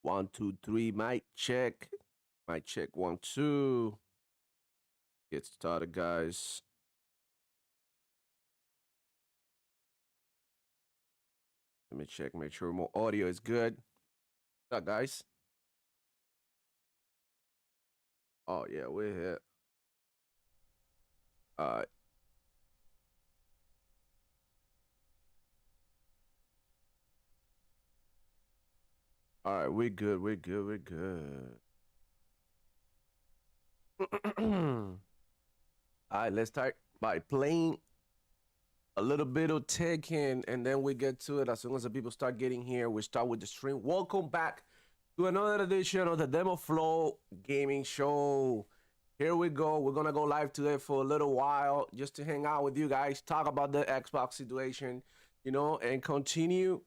One, two, three. Mic check. Mic check. 1, 2. Get started, guys. Let me check. Make sure my audio is good. What's up, guys? Oh yeah, we're here. All right. All right, we're good. We're good. We're good. All right, let's start by playing a little bit of Tekken, and then we get to it. As soon as the people start getting here, we start with the stream. Welcome back to another edition of the Demo Flow Gaming Show. Here we go. We're gonna go live today for a little while just to hang out with you guys, talk about the Xbox situation, and continue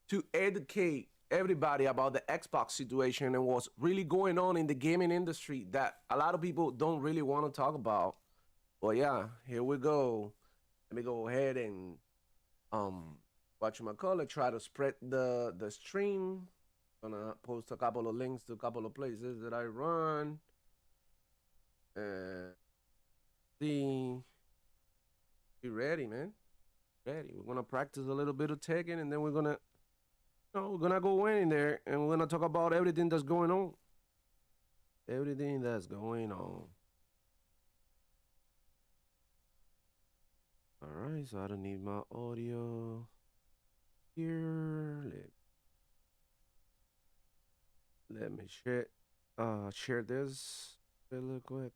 to educate everybody about the Xbox situation and what's really going on in the gaming industry that a lot of people don't really want to talk about. Well, yeah, here we go. Let me go ahead and watch my color, try to spread the stream. Gonna post a couple of links to a couple of places that I run. And see, be ready, man. Ready. We're gonna practice a little bit of Tekken, and then we're gonna go in there, and we're gonna talk about everything that's going on. Everything that's going on. All right, so I don't need my audio here. Let me share this really quick.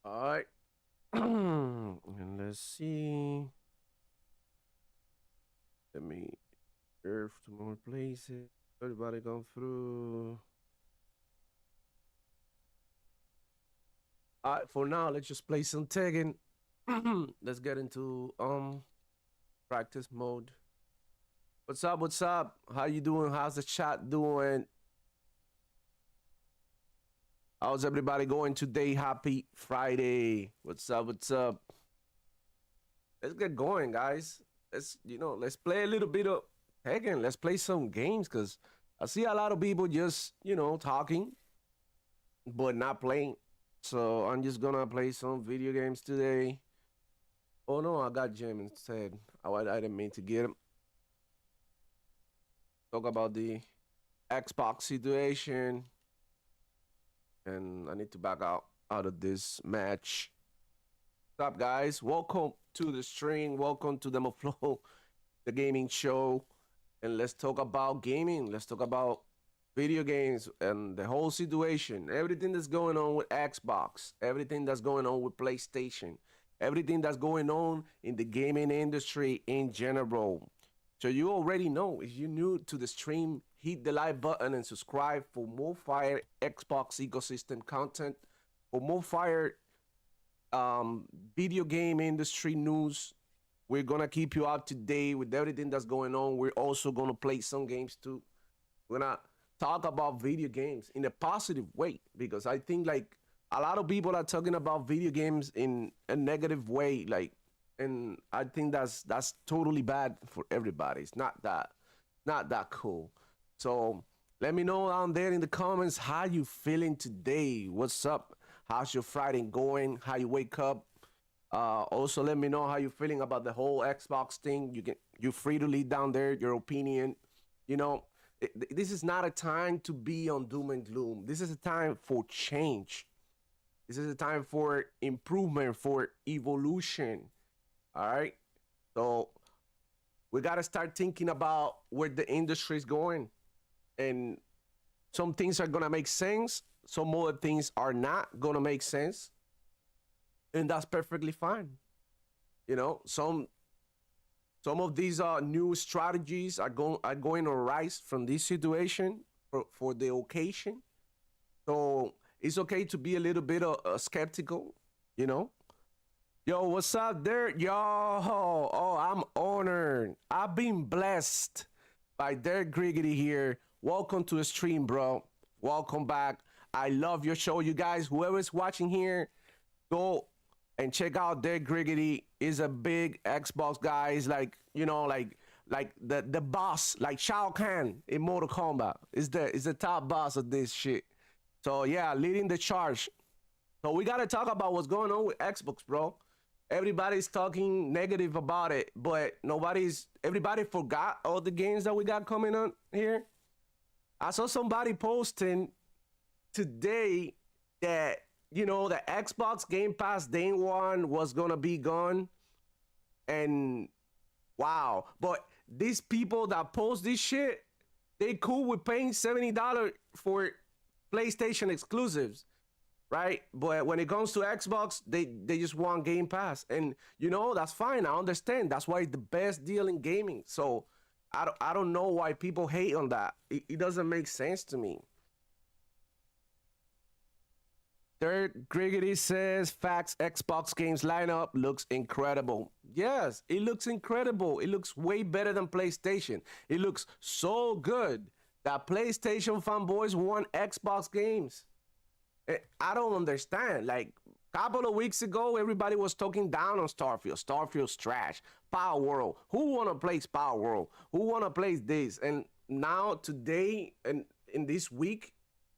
All right. And let's see. Let me share to more places. Everybody come through. All right, for now, let's just play some Tekken. Let's get into practice mode. What's up? What's up? How you doing? How's the chat doing? How's everybody going today? Happy Friday. What's up? What's up? Let's get going, guys. Let's play a little bit of Tekken. Let's play some games because I see a lot of people just, talking, but not playing. So I'm just gonna play some video games today. Oh no, I got Jim instead. I didn't mean to get him. Talk about the Xbox situation. And I need to back out of this match. What's up, guys? Welcome to the stream. Welcome to Demo Flow, the gaming show. And let's talk about gaming. Let's talk about video games and the whole situation. Everything that's going on with Xbox. Everything that's going on with PlayStation. Everything that's going on in the gaming industry in general. So you already know, if you're new to the stream, hit the like button and subscribe for more fire Xbox ecosystem content, for more fire video game industry news. We're gonna keep you up to date with everything that's going on. We're also gonna play some games too. We're gonna talk about video games in a positive way, because I think like a lot of people are talking about video games in a negative way, and I think that's totally bad for everybody. It's not that cool. So let me know down there in the comments how you feeling today. What's up? How's your Friday going? How you wake up? Also, let me know how you feeling about the whole Xbox thing. You're free to leave down there your opinion. This is not a time to be on doom and gloom. This is a time for change. This is a time for improvement, for evolution. All right. So we got to start thinking about where the industry is going. And some things are going to make sense. Some other things are not going to make sense. And that's perfectly fine. Some of these new strategies are going to rise from this situation for the occasion. So it's okay to be a little bit skeptical, Yo, what's up there? Yo, oh, I'm honored. I've been blessed by Derek Griggity here. Welcome to the stream, bro. Welcome back. I love your show, you guys. Whoever's watching here, go and check out Derek Griggity. Is a big Xbox guy. He's like, like the boss, like Shao Kahn in Mortal Kombat. Is the top boss of this shit. So yeah, leading the charge. So we gotta talk about what's going on with Xbox, bro. Everybody's talking negative about it, but everybody forgot all the games that we got coming on here. I saw somebody posting today that the Xbox Game Pass Day One was gonna be gone, and wow. But these people that post this shit, they cool with paying $70 for PlayStation exclusives, right? But when it comes to Xbox, they just want Game Pass, and that's fine. I understand. That's why it's the best deal in gaming. So I don't know why people hate on that. It doesn't make sense to me. Third, Griggity says, facts, Xbox games lineup looks incredible. Yes, it looks incredible. It looks way better than PlayStation. It looks so good that PlayStation fanboys want Xbox games. I don't understand. Like, a couple of weeks ago, everybody was talking down on Starfield. Starfield's trash. Power World. Who want to play Power World? Who want to play this? And now, today, and in this week,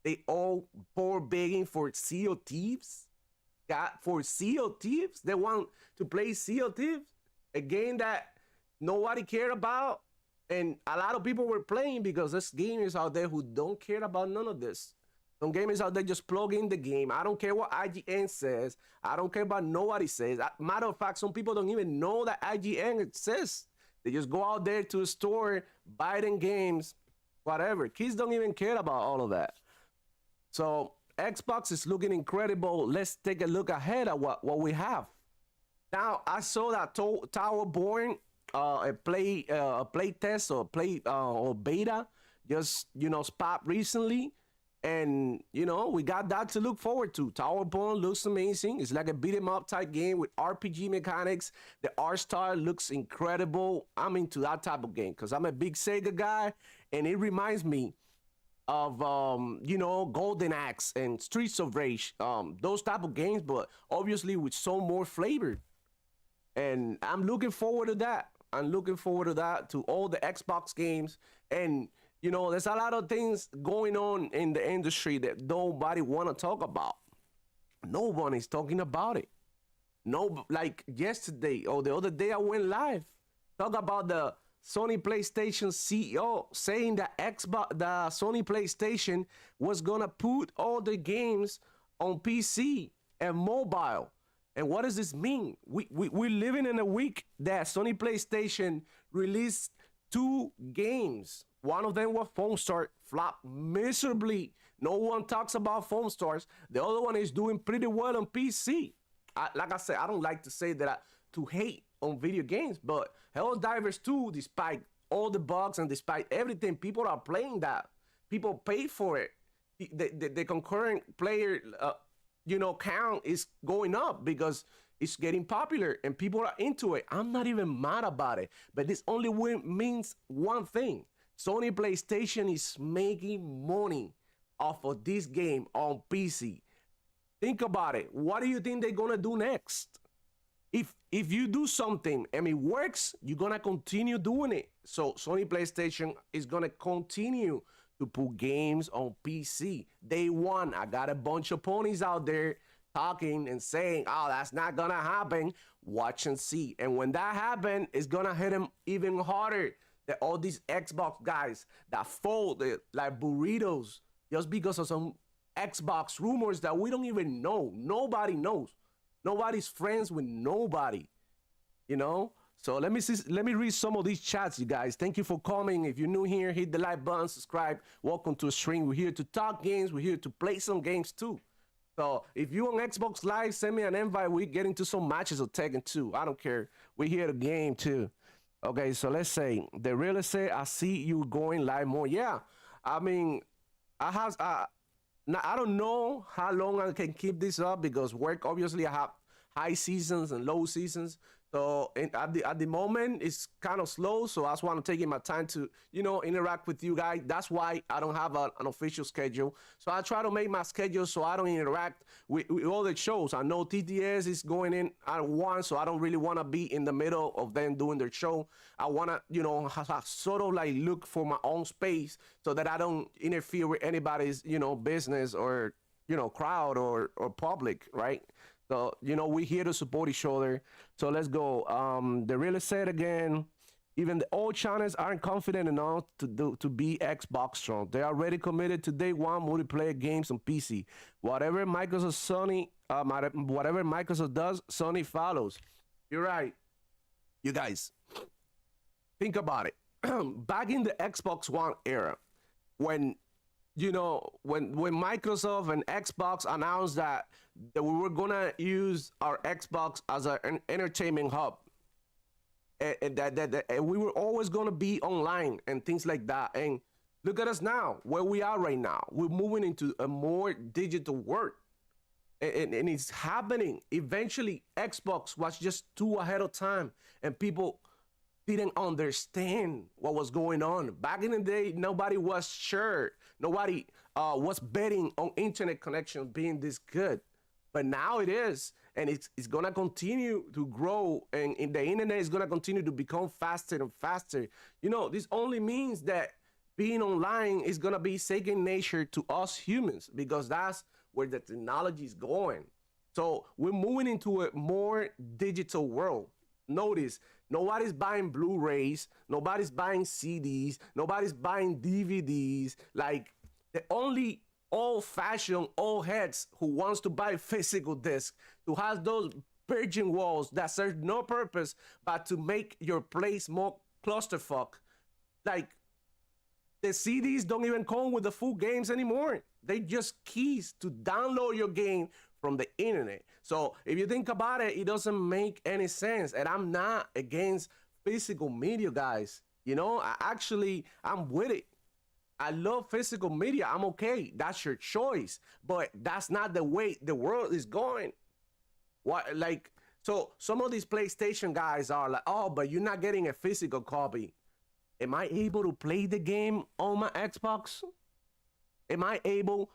they all pour begging for Sea of Thieves. For Sea of Thieves? They want to play Sea of Thieves? A game that nobody cared about. And a lot of people were playing because there's gamers out there who don't care about none of this. Some gamers out there just plug in the game. I don't care what IGN says. I don't care about nobody says. Matter of fact, some people don't even know that IGN exists. They just go out there to a store, buy them games, whatever. Kids don't even care about all of that. So Xbox is looking incredible. Let's take a look ahead at what we have. Now, I saw that Towerborn, a play test or beta just spot recently, and we got that to look forward to. Towerborn looks amazing. It's like a beat 'em up type game with RPG mechanics. The art style looks incredible. I'm into that type of game because I'm a big Sega guy, and it reminds me of Golden Axe and Streets of Rage, those type of games, but obviously with so more flavor. And I'm looking forward to that. I'm looking forward to that, to all the Xbox games. And there's a lot of things going on in the industry that nobody want to talk about. No one is talking about it. No, like yesterday or the other day, I went live, talk about the Sony PlayStation CEO saying that the Sony PlayStation was gonna put all the games on PC and mobile. And what does this mean? We're living in a week that Sony PlayStation released 2 games. One of them was Foam Star, flopped miserably. No one talks about Foam Stars. The other one is doing pretty well on PC. Like I said, I don't like to say that to hate on video games, but Helldivers 2, despite all the bugs and despite everything, people are playing that. People pay for it. The concurrent player, count is going up because it's getting popular and people are into it. I'm not even mad about it, but this only means one thing. Sony PlayStation is making money off of this game on PC. Think about it. What do you think they're gonna do next? If you do something and it works, you're gonna continue doing it. So Sony PlayStation is gonna continue to put games on PC. Day one, I got a bunch of ponies out there talking and saying, oh, that's not gonna happen. Watch and see. And when that happens, it's gonna hit them even harder. That all these Xbox guys that fold like burritos just because of some Xbox rumors that we don't even know. Nobody knows. Nobody's friends with nobody, So let me read some of these chats, you guys. Thank you for coming. If you're new here, hit the like button, subscribe. Welcome to the stream. We're here to talk games. We're here to play some games too. So if you on Xbox Live, send me an invite. We get into some matches of Tekken 2. I don't care. We're here to game too. Okay, so let's say the real estate. I see you going live more. Yeah, I mean, now, I don't know how long I can keep this up because work, obviously, I have high seasons and low seasons. So at the moment, it's kind of slow. So that's why I'm taking my time to, interact with you guys. That's why I don't have an official schedule. So I try to make my schedule so I don't interact with all the shows. I know TTS is going in at one, so I don't really want to be in the middle of them doing their show. I want to, sort of like look for my own space so that I don't interfere with anybody's, business or, crowd or public, right? So, we're here to support each other. So let's go. The real estate again. Even the old channels aren't confident enough to be Xbox strong. They are already committed to day one multiplayer games on PC. Whatever whatever Microsoft does, Sony follows. You're right. You guys, think about it. Back in the Xbox One era, when when Microsoft and Xbox announced that we were gonna use our Xbox as an entertainment hub, and that we were always gonna be online and things like that. And look at us now, where we are right now. We're moving into a more digital world, and it's happening. Eventually, Xbox was just too ahead of time, and people didn't understand what was going on. Back in the day, nobody was sure. Nobody was betting on internet connection being this good. But now it is, and it's going to continue to grow, and the internet is going to continue to become faster and faster. This only means that being online is going to be second nature to us humans, because that's where the technology is going. So we're moving into a more digital world. Notice, nobody's buying Blu-rays, nobody's buying CDs, nobody's buying DVDs. Like, the only old-fashioned old heads who wants to buy physical disc, who has those virgin walls that serve no purpose but to make your place more clusterfuck. Like, the CDs don't even come with the full games anymore. They just keys to download your game from the internet. So if you think about it, it doesn't make any sense. And I'm not against physical media, guys. I'm with it. I love physical media. I'm okay. That's your choice. But that's not the way the world is going. So some of these PlayStation guys are like, oh, but you're not getting a physical copy. Am I able to play the game on my Xbox? Am I able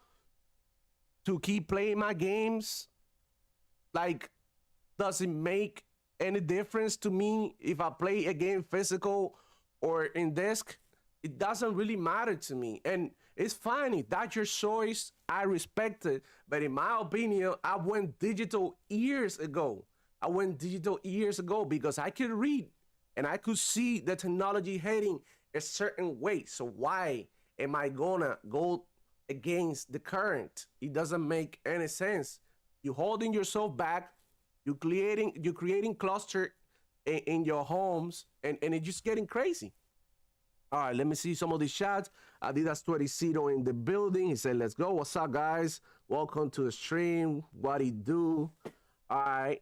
to keep playing my games? Like, does it make any difference to me if I play a game physical or in disc? It doesn't really matter to me. And it's fine. If that's your choice, I respect it. But in my opinion, I went digital years ago. Because I could read and I could see the technology heading a certain way. So why am I gonna go against the current? It doesn't make any sense. You're holding yourself back. You're creating cluster in your homes, and it's just getting crazy. All right, let me see some of these shots. Adidas 20 in the building. He said, let's go. What's up, guys? Welcome to the stream. What he do? All right.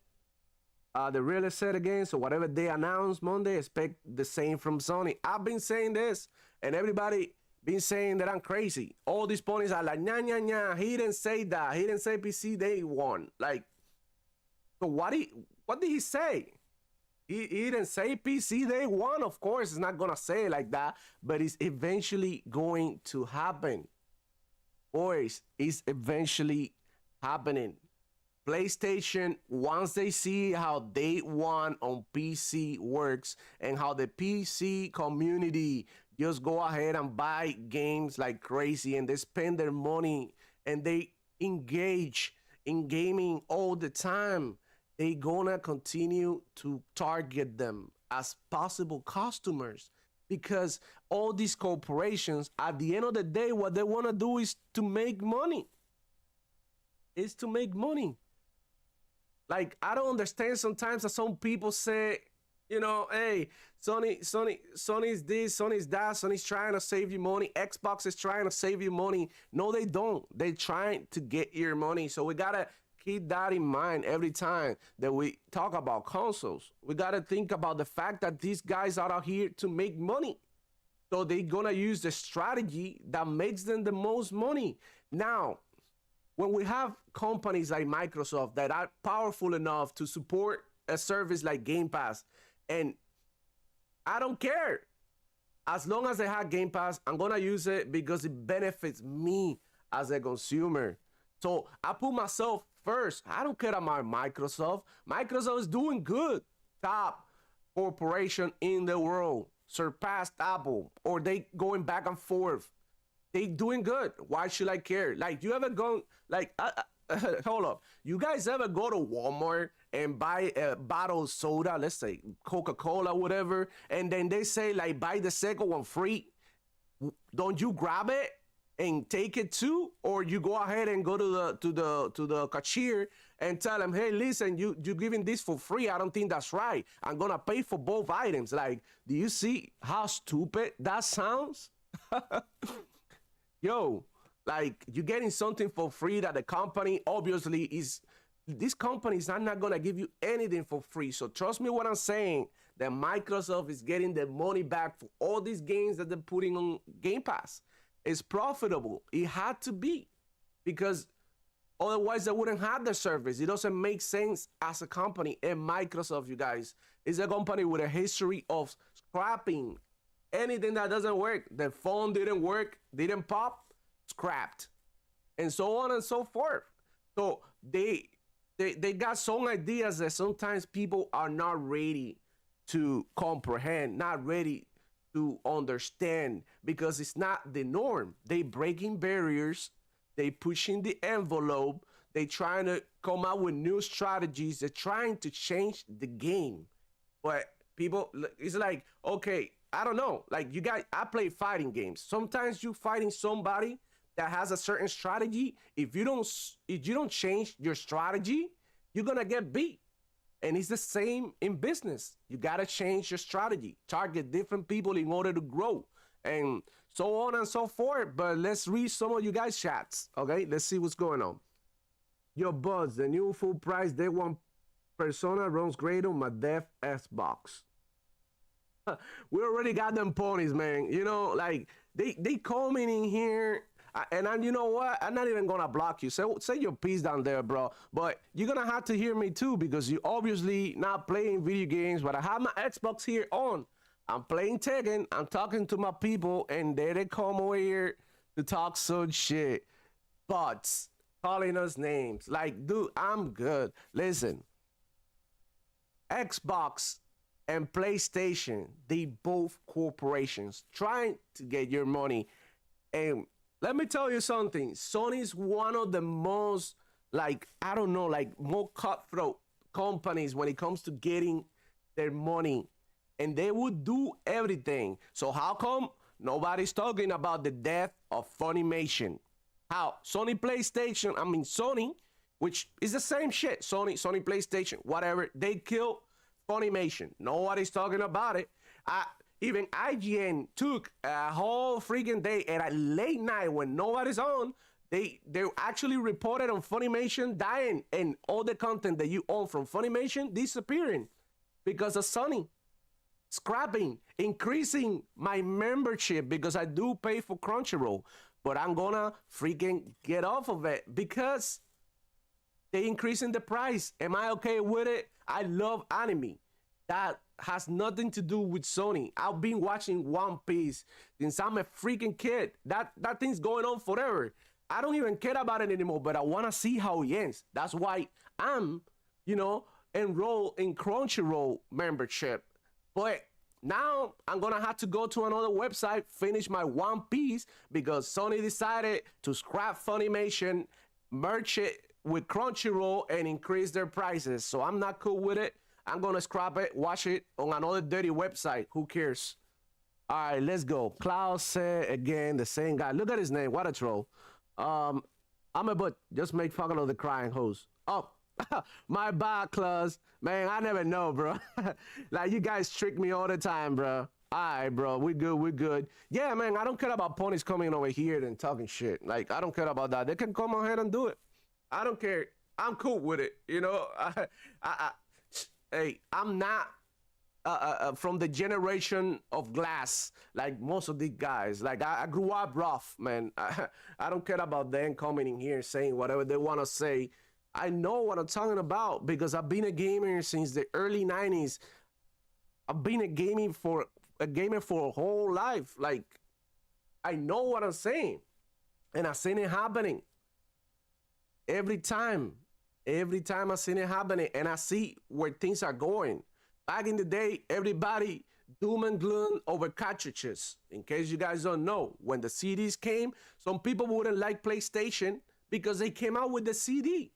The real estate again. So whatever they announce Monday, expect the same from Sony. I've been saying this, and everybody been saying that I'm crazy. All these ponies are like, nah, nah, nah. He didn't say that. He didn't say PC day one. Like, so what did he say? He didn't say PC day one. Of course, it's not gonna say it like that, but it's eventually going to happen. Boys, it's eventually happening. PlayStation, once they see how day one on PC works and how the PC community just go ahead and buy games like crazy, and they spend their money and they engage in gaming all the time, they gonna continue to target them as possible customers, because all these corporations, at the end of the day, what they want to do is to make money. Like, I don't understand sometimes that some people say, hey, Sony's this, Sony's that, Sony's trying to save you money, Xbox is trying to save you money. No, they don't. They're trying to get your money. So we gotta keep that in mind every time that we talk about consoles. We gotta think about the fact that these guys are out here to make money. So they're gonna use the strategy that makes them the most money. Now, when we have companies like Microsoft that are powerful enough to support a service like Game Pass, and I don't care. As long as I have Game Pass, I'm gonna use it because it benefits me as a consumer. So I put myself first. I don't care about Microsoft. Microsoft is doing good. Top corporation in the world, surpassed Apple, or they going back and forth. They doing good. Why should I care? Like, you ever go, like, hold up. You guys ever go to Walmart and buy a bottle of soda, let's say Coca-Cola, whatever, and then they say, like, buy the second one free? Don't you grab it and take it too? Or you go ahead and go to the cashier and tell them, hey, listen, you're giving this for free. I don't think that's right. I'm gonna pay for both items. Like, do you see how stupid that sounds? Yo, like, you're getting something for free that the company obviously is, these companies are not gonna give you anything for free. So trust me what I'm saying, that Microsoft is getting the money back for all these games that they're putting on Game Pass. It's profitable. It had to be, because otherwise they wouldn't have the service. It doesn't make sense as a company. And Microsoft, you guys, is a company with a history of scrapping anything that doesn't work. The phone didn't work, didn't pop, scrapped, and so on and so forth. So they got some ideas that sometimes people are not ready to comprehend, not ready to understand, because it's not the norm. They breaking barriers, they pushing the envelope, they trying to come out with new strategies, they're trying to change the game. But people, it's like, okay, I don't know. Like, you guys, I play fighting games. Sometimes you fighting somebody that has a certain strategy. If you don't change your strategy, you're gonna get beat. And it's the same in business. You gotta change your strategy, target different people in order to grow, and so on and so forth. But let's read some of you guys' chats. Okay, let's see what's going on. Yo, Buzz, the new full price day one Persona runs great on my Dev Xbox. We already got them ponies, man. You know, like, they coming in here, and you know what? I'm not even gonna block you. Say your piece down there, bro. But you're gonna have to hear me too, because you obviously not playing video games. But I have my Xbox here on. I'm playing Tekken. I'm talking to my people, and there they come over here to talk some shit. Bots calling us names. Like, dude, I'm good. Listen, Xbox and PlayStation, they both corporations trying to get your money. And let me tell you something, Sony's one of the most, like, I don't know, like, more cutthroat companies when it comes to getting their money. And they would do everything. So how come nobody's talking about the death of Funimation? How? Sony which is the same shit, Sony PlayStation, whatever, they killed Funimation. Nobody's talking about it. Even IGN took a whole freaking day at a late night when nobody's on. They actually reported on Funimation dying and all the content that you own from Funimation disappearing because of Sony scrapping, increasing my membership because I do pay for Crunchyroll, but I'm gonna freaking get off of it because they increasing the price. Am I okay with it? I love anime. That has nothing to do with Sony. I've been watching One Piece since I'm a freaking kid. That thing's going on forever. I don't even care about it anymore, but I want to see how it ends. That's why I'm, enrolled in Crunchyroll membership. But now I'm gonna have to go to another website, finish my One Piece, because Sony decided to scrap Funimation, merge it with Crunchyroll, and increase their prices. So I'm not cool with it. I'm gonna scrap it, watch it on another dirty website. Who cares? All right, let's go. Klaus said again, the same guy. Look at his name. What a troll. I'm a but just make fun of the crying hose. Oh, my bad, Klaus. Man, I never know, bro. Like, you guys trick me all the time, bro. All right, bro. We good. Yeah, man, I don't care about ponies coming over here and talking shit. Like, I don't care about that. They can come ahead and do it. I don't care. I'm cool with it. Hey, I'm not from the generation of glass like most of these guys. Like, I grew up rough, man. I don't care about them coming in here saying whatever they want to say. I know what I'm talking about because I've been a gamer since the early 90s. I've been a gamer for a whole life. Like, I know what I'm saying. And I've seen it happening every time. Every time I seen it happening, and I see where things are going. Back in the day, everybody doom and gloom over cartridges. In case you guys don't know, when the CDs came, some people wouldn't like PlayStation because they came out with the CD.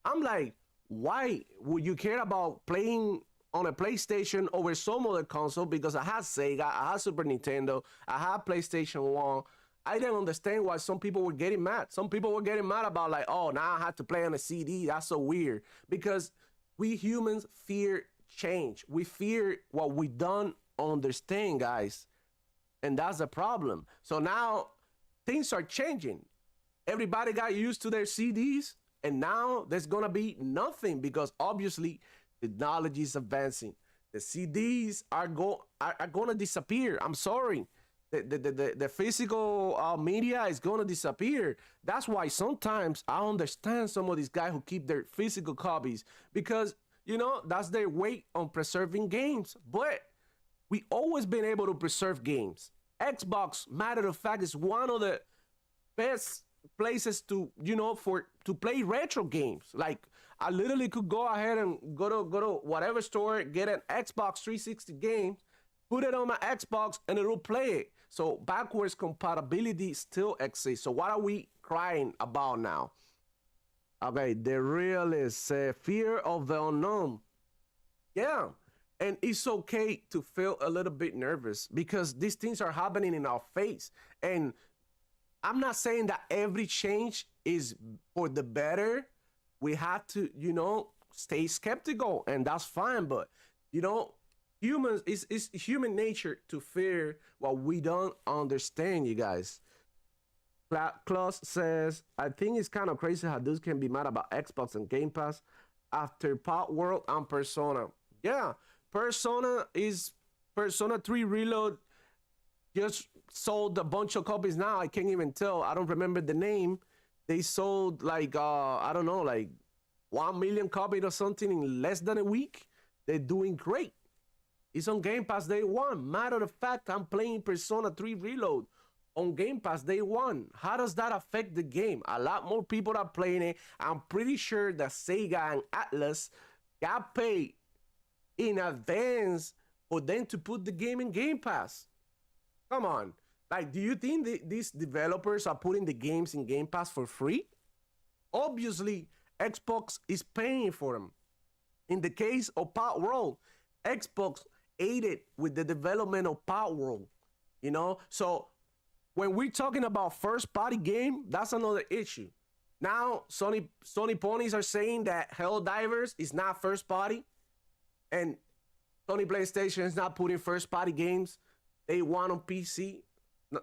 I'm like, why would you care about playing on a PlayStation over some other console? Because I had Sega, I had Super Nintendo, I had PlayStation 1. I didn't understand why some people were getting mad. Some people were getting mad about like, oh, now I have to play on a CD. That's so weird. Because we humans fear change. We fear what we don't understand, guys. And that's the problem. So now things are changing. Everybody got used to their CDs, and now there's gonna be nothing because obviously technology is advancing. The CDs are gonna disappear. I'm sorry. The physical media is gonna disappear. That's why sometimes I understand some of these guys who keep their physical copies because that's their way on preserving games. But we always been able to preserve games. Xbox, matter of fact, is one of the best places to play retro games. Like I literally could go ahead and go to whatever store, get an Xbox 360 game, put it on my Xbox, and it'll play it. So backwards compatibility still exists. So what are we crying about now? Okay, the real is fear of the unknown. Yeah, and it's okay to feel a little bit nervous because these things are happening in our face. And I'm not saying that every change is for the better. We have to, stay skeptical, and that's fine. But, humans, it's human nature to fear what we don't understand, you guys. Klaus says, I think it's kind of crazy how dudes can be mad about Xbox and Game Pass after Pot World and Persona. Yeah, Persona 3 Reload just sold a bunch of copies now. I can't even tell. I don't remember the name. They sold like I don't know, like 1 million copies or something in less than a week. They're doing great. It's on Game Pass day one. Matter of fact, I'm playing Persona 3 Reload on Game Pass day one. How does that affect the game? A lot more people are playing it. I'm pretty sure that Sega and Atlas got paid in advance for them to put the game in Game Pass. Come on. Like, do you think these developers are putting the games in Game Pass for free? Obviously, Xbox is paying for them. In the case of Pot World, Xbox aided with the development of Pot World. So when we're talking about first-party game, that's another issue. Now, Sony ponies are saying that Helldivers is not first-party, and Sony PlayStation is not putting first-party games they want on PC.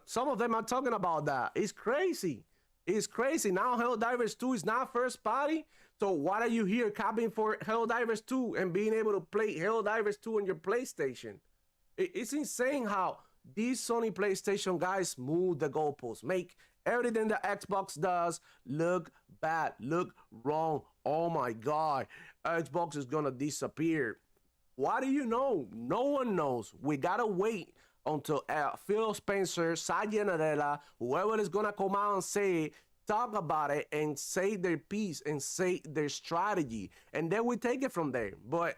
Some of them are talking about that. It's crazy. It's crazy. Now Helldivers 2 is not first party. So why are you here copying for Helldivers 2 and being able to play Helldivers 2 on your PlayStation? It's insane how these Sony PlayStation guys move the goalposts, make everything the Xbox does look bad, look wrong. Oh my God, Xbox is gonna disappear. Why do you know? No one knows. We gotta wait until Phil Spencer, Satya Nadella, whoever is gonna come out and say it, talk about it and say their piece and say their strategy, and then we take it from there. But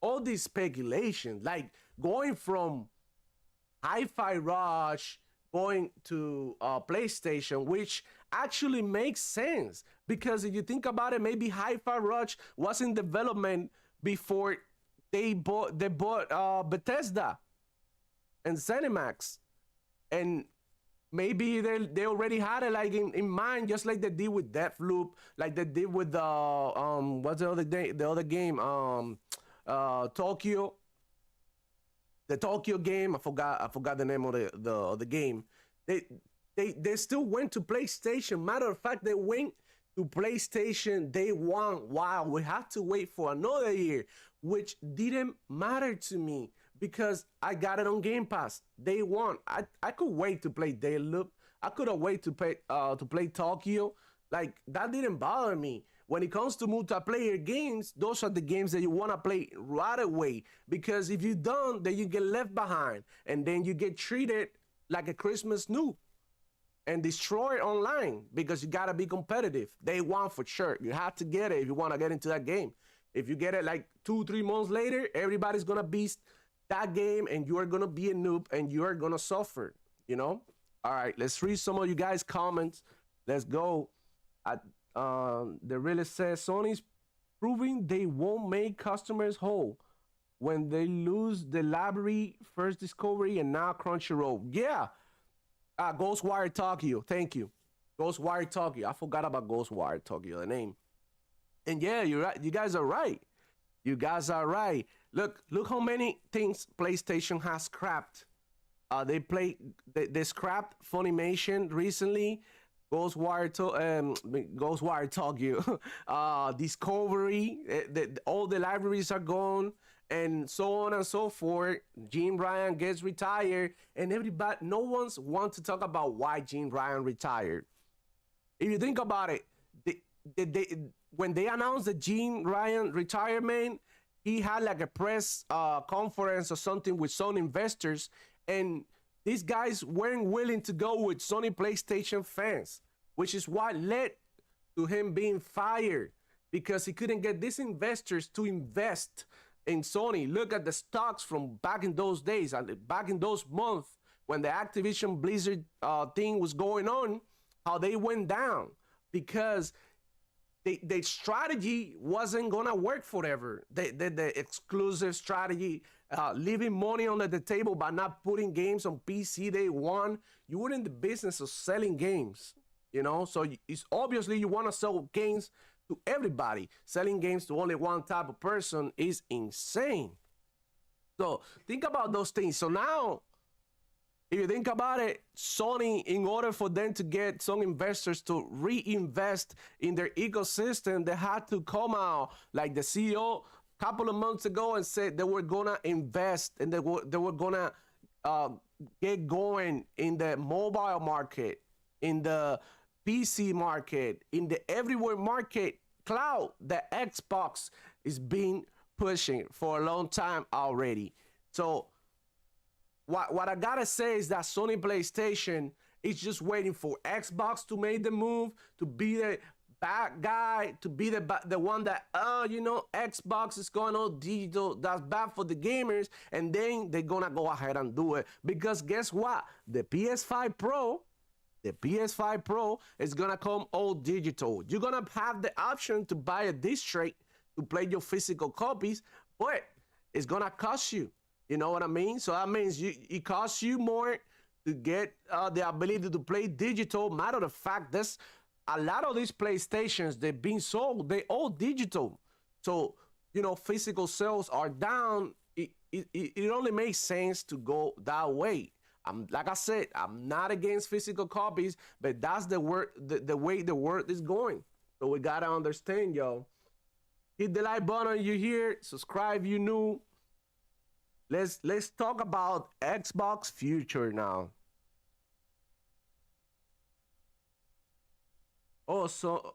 all these speculation, like going from Hi-Fi Rush going to PlayStation, which actually makes sense because if you think about it, maybe Hi-Fi Rush was in development before they bought Bethesda and ZeniMax, and maybe they already had it like in mind, just like they did with Deathloop, like they did with the what's the other game Tokyo, the Tokyo game. I forgot the name of the game. They still went to PlayStation. Matter of fact, they went to PlayStation day one. Wow, we had to wait for another year, which didn't matter to me because I got it on Game Pass day one. I could wait to play Deathloop. I could have waited to play Tokyo. Like that didn't bother me. When it comes to multiplayer games, those are the games that you want to play right away. Because if you don't, then you get left behind, and then you get treated like a Christmas noob and destroyed online because you gotta be competitive. Day one for sure. You have to get it if you want to get into that game. If you get it like 2-3 months later, everybody's gonna beat that game, and you are gonna be a noob, and you are gonna suffer. You know. All right, let's read some of you guys' comments. Let's go. At the really says Sony's proving they won't make customers whole when they lose the library, first Discovery, and now Crunchyroll. Yeah, Ghostwire Tokyo. Thank you, Ghostwire Tokyo. I forgot about Ghostwire Tokyo, the name. And yeah, you're right. You guys are right. You guys are right. Look how many things PlayStation has scrapped. They scrapped Funimation recently. Ghostwire Tokyo, Discovery, all the libraries are gone, and so on and so forth. Jim Ryan gets retired, and everybody, no one's want to talk about why Jim Ryan retired. If you think about it, when they announced the Jim Ryan retirement, he had like a press conference or something with some investors, and these guys weren't willing to go with Sony PlayStation fans, which is what led to him being fired, because he couldn't get these investors to invest in Sony. Look at the stocks from back in those days and back in those months when the Activision Blizzard thing was going on, how they went down because the strategy wasn't gonna work forever. The exclusive strategy, leaving money on the table by not putting games on PC day one. You were in the business of selling games, you know. So it's obviously you want to sell games to everybody. Selling games to only one type of person is insane. So think about those things. So now, if you think about it, Sony, in order for them to get some investors to reinvest in their ecosystem, they had to come out like the CEO a couple of months ago and said they were gonna invest, and they were gonna get going in the mobile market, in the PC market, in the everywhere market, cloud. The Xbox is being pushing for a long time already. So what I gotta say is that Sony PlayStation is just waiting for Xbox to make the move, to be the bad guy, to be the one that, Xbox is going all digital, that's bad for the gamers, and then they're gonna go ahead and do it. Because guess what? The PS5 Pro is gonna come all digital. You're gonna have the option to buy a disc tray to play your physical copies, but it's gonna cost you. You know what I mean? So that means it costs you more to get the ability to play digital. Matter of fact, there's a lot of these PlayStations, they've been sold, they all digital. So, physical sales are down. It only makes sense to go that way. Like I said, I'm not against physical copies, but that's the way the world is going. So we gotta understand, yo. Hit the like button, you here. Subscribe, you new. Let's talk about Xbox future now. Oh, so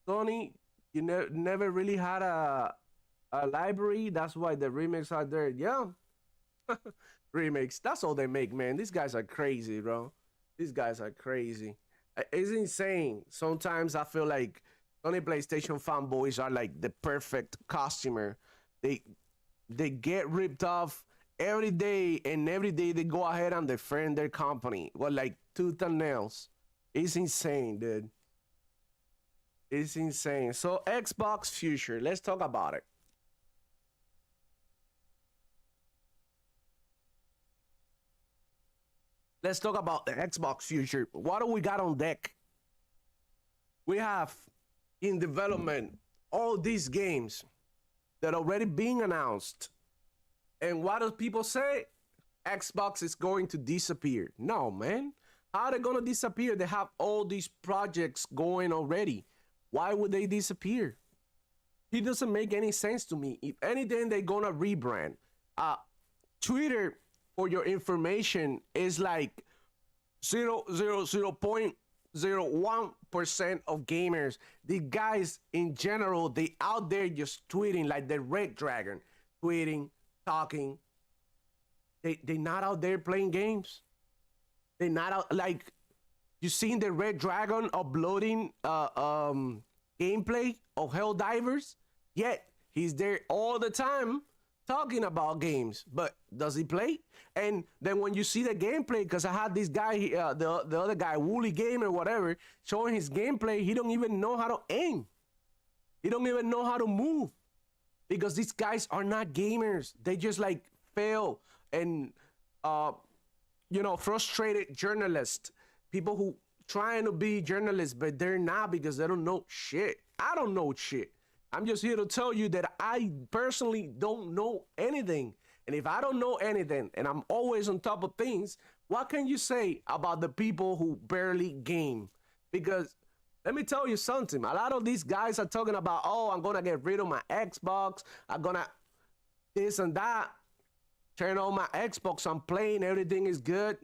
Sony, you never really had a library. That's why the remakes are there. Yeah, remakes. That's all they make, man. These guys are crazy, bro. These guys are crazy. It's insane. Sometimes I feel like Sony PlayStation fanboys are like the perfect customer. They get ripped off every day, and every day they go ahead and defend their company. Well, like tooth and nails. It's insane, dude. It's insane. So Xbox future, let's talk about it. Let's talk about the Xbox future. What do we got on deck? We have in development all these games that are already being announced. And what do people say? Xbox is going to disappear. No, man. How are they going to disappear? They have all these projects going already. Why would they disappear? It doesn't make any sense to me. If anything, they're going to rebrand. Twitter, for your information, is like 0.0 0.001% of gamers. The guys in general, they out there just tweeting like the Red Dragon, tweeting, talking. They not out there playing games. They not out like you seen the Red Dragon uploading gameplay of Helldivers? Yet he's there all the time talking about games, but does he play? And then when you see the gameplay, because I had this guy, the other guy, Woolly Gamer, whatever, showing his gameplay, he don't even know how to aim. He don't even know how to move, because these guys are not gamers. They just like fail and frustrated journalists, people who trying to be journalists, but they're not because they don't know shit. I don't know shit. I'm just here to tell you that I personally don't know anything. And if I don't know anything and I'm always on top of things, what can you say about the people who barely game? Because let me tell you something. A lot of these guys are talking about, oh, I'm going to get rid of my Xbox. I'm going to this and that. Turn on my Xbox. I'm playing. Everything is good.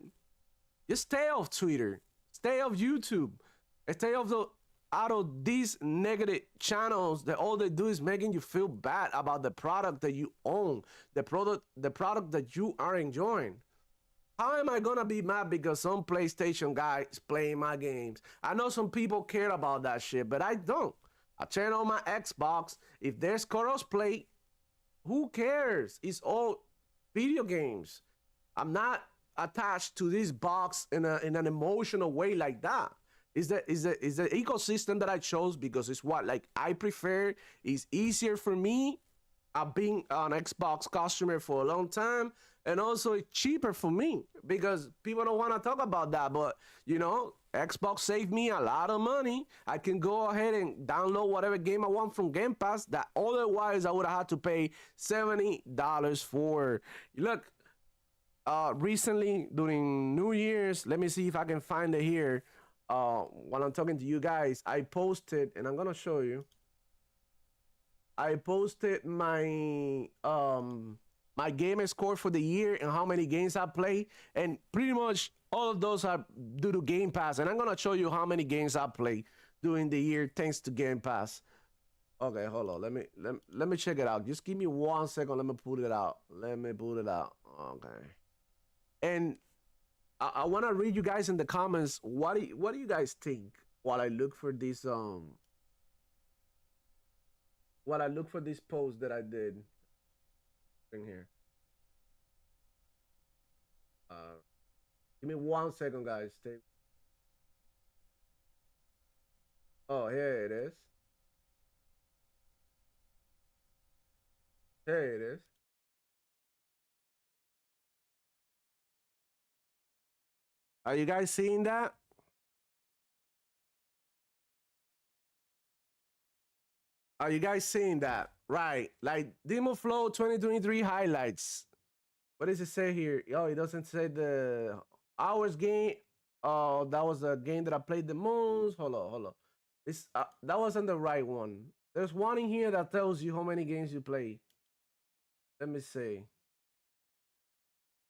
Just stay off Twitter. Stay off YouTube. Stay off out of these negative channels that all they do is making you feel bad about the product that you own, the product that you are enjoying. How am I gonna be mad because some PlayStation guy is playing my games? I know some people care about that shit, but I don't. I turn on my Xbox. If there's crossplay, who cares? It's all video games. I'm not attached to this box in an emotional way like that. Is the ecosystem that I chose because it's what like I prefer. It's easier for me. I've been an Xbox customer for a long time, and also it's cheaper for me because people don't want to talk about that. But Xbox saved me a lot of money. I can go ahead and download whatever game I want from Game Pass that otherwise I would have had to pay $70 for. Look, recently during New Year's, let me see if I can find it here. While I'm talking to you guys, I posted, and I'm gonna show you. I posted my my gamer score for the year and how many games I play, and pretty much all of those are due to Game Pass. And I'm gonna show you how many games I play during the year thanks to Game Pass. Okay, hold on. Let me check it out. Just give me 1 second. Let me pull it out. Okay. And I want to read you guys in the comments. What do you guys think while I look for this post that I did in here. Give me 1 second, guys. Oh, here it is. Here it is. Are you guys seeing that? Are you guys seeing that? Right. Like Demo Flow 2023 highlights. What does it say here? Oh, it doesn't say the hours game. Oh, that was a game that I played the most. Hold on. It's that wasn't the right one. There's one in here that tells you how many games you play. Let me see.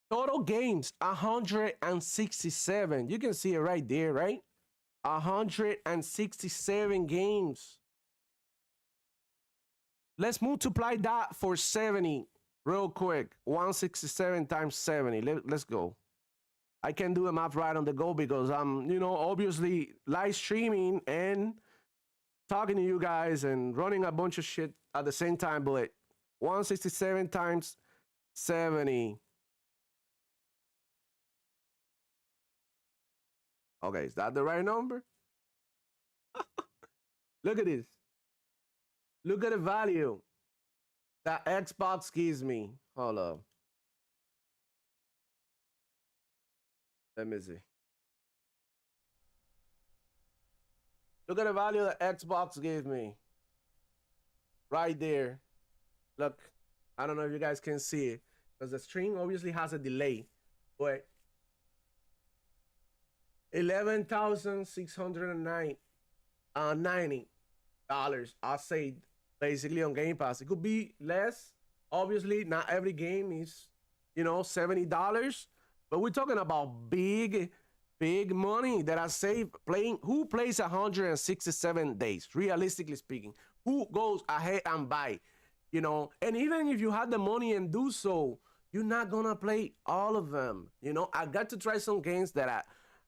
Total games 167. You can see it right there, right? 167 games. Let's multiply that for 70 real quick. 167 times 70. Let's go. I can do the math right on the go because I'm, obviously live streaming and talking to you guys and running a bunch of shit at the same time. But 167 times 70. Okay, is that the right number? Look at this. Look at the value that Xbox gives me. Hold up. Let me see. Look at the value that Xbox gave me. Right there. Look, I don't know if you guys can see it because the stream obviously has a delay, but $11,690 I saved basically on Game Pass. It could be less. Obviously, not every game is, $70, but we're talking about big big money that I save playing. Who plays 167 days? Realistically speaking, who goes ahead and buy? You know, and even if you had the money and do so, you're not gonna play all of them. You know, I got to try some games that I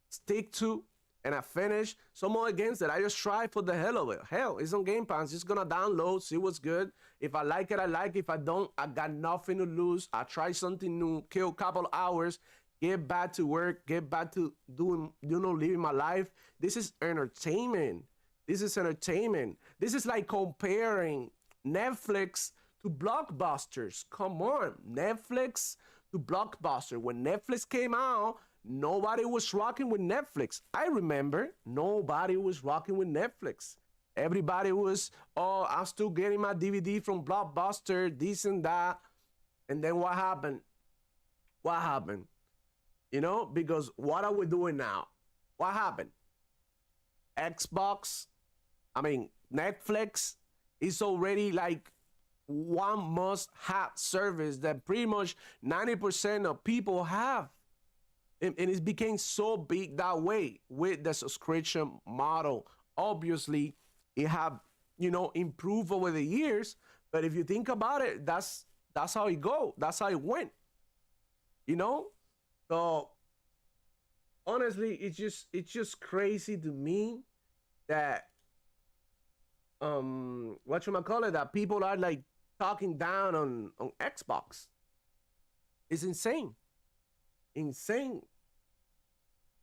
stick to and I finish. Some other games that I just try for the hell of it. Hell, it's on Game Pass. Just gonna download, see what's good. If I like it, I like it. If I don't, I got nothing to lose. I try something new, kill a couple hours, get back to work, get back to doing, living my life. This is entertainment. This is entertainment. This is like comparing Netflix to blockbusters. Come on, Netflix to blockbuster. When Netflix came out, nobody was rocking with Netflix. I remember nobody was rocking with Netflix. Everybody was, oh, I'm still getting my DVD from Blockbuster, this and that. And then what happened? What happened? You know, because what are we doing now? What happened? Xbox, Netflix is already like one must have service that pretty much 90% of people have. And it became so big that way with the subscription model. Obviously, it have, improved over the years. But if you think about it, that's how it go. That's how it went. So honestly, it's just crazy to me that whatchamacallit, that people are like talking down on Xbox. It's insane. Insane.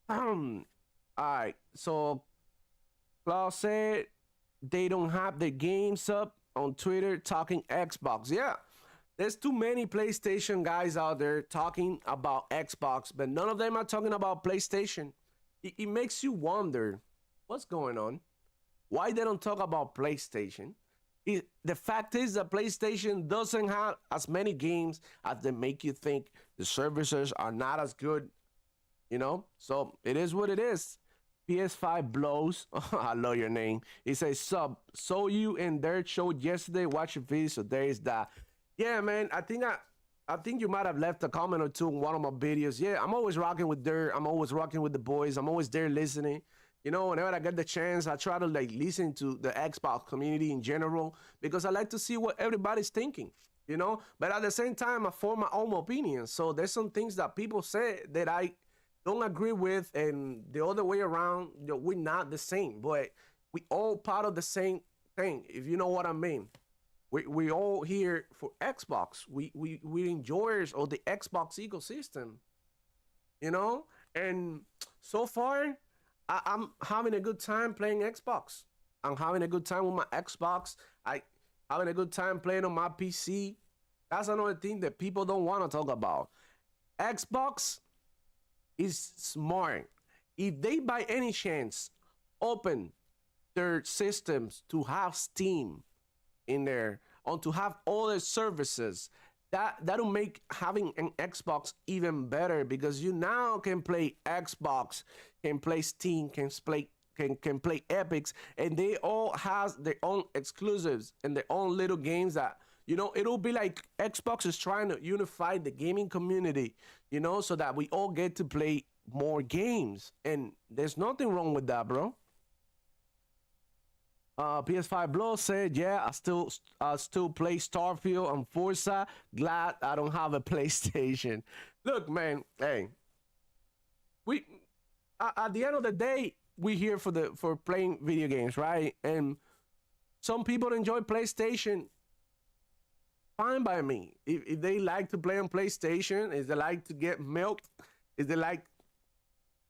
All right. So Klaus said they don't have their games up on Twitter talking Xbox. Yeah. There's too many PlayStation guys out there talking about Xbox, but none of them are talking about PlayStation. It makes you wonder what's going on. Why they don't talk about PlayStation? The fact is that PlayStation doesn't have as many games as they make you think. The services are not as good, So it is what it is. PS5 blows. I love your name. It says sub. So you and Dirt showed yesterday. Watch your video. So there is that. Yeah, man. I think you might have left a comment or two in one of my videos. Yeah, I'm always rocking with Dirt. I'm always rocking with the boys. I'm always there listening. Whenever I get the chance, I try to like listen to the Xbox community in general because I like to see what everybody's thinking, But at the same time, I form my own opinion. So there's some things that people say that I don't agree with, and the other way around, we're not the same, but we all part of the same thing, if you know what I mean. We all here for Xbox. We enjoyers of the Xbox ecosystem, And so far, I'm having a good time playing Xbox. I'm having a good time with my Xbox. I having a good time playing on my PC. That's another thing that people don't want to talk about. Xbox is smart. If they by any chance open their systems to have Steam in there, or to have all their services, that'll make having an Xbox even better, because you now can play Xbox, can play Steam, can play Epics, and they all has their own exclusives and their own little games that it'll be like Xbox is trying to unify the gaming community, so that we all get to play more games, and there's nothing wrong with that, bro. PS5 Blow said, yeah, I still play Starfield and Forza. Glad I don't have a PlayStation. Look, man, hey, we at the end of the day, we here for playing video games, right? And some people enjoy PlayStation. Fine by me. If they like to play on PlayStation, if they like to get milked, if they like,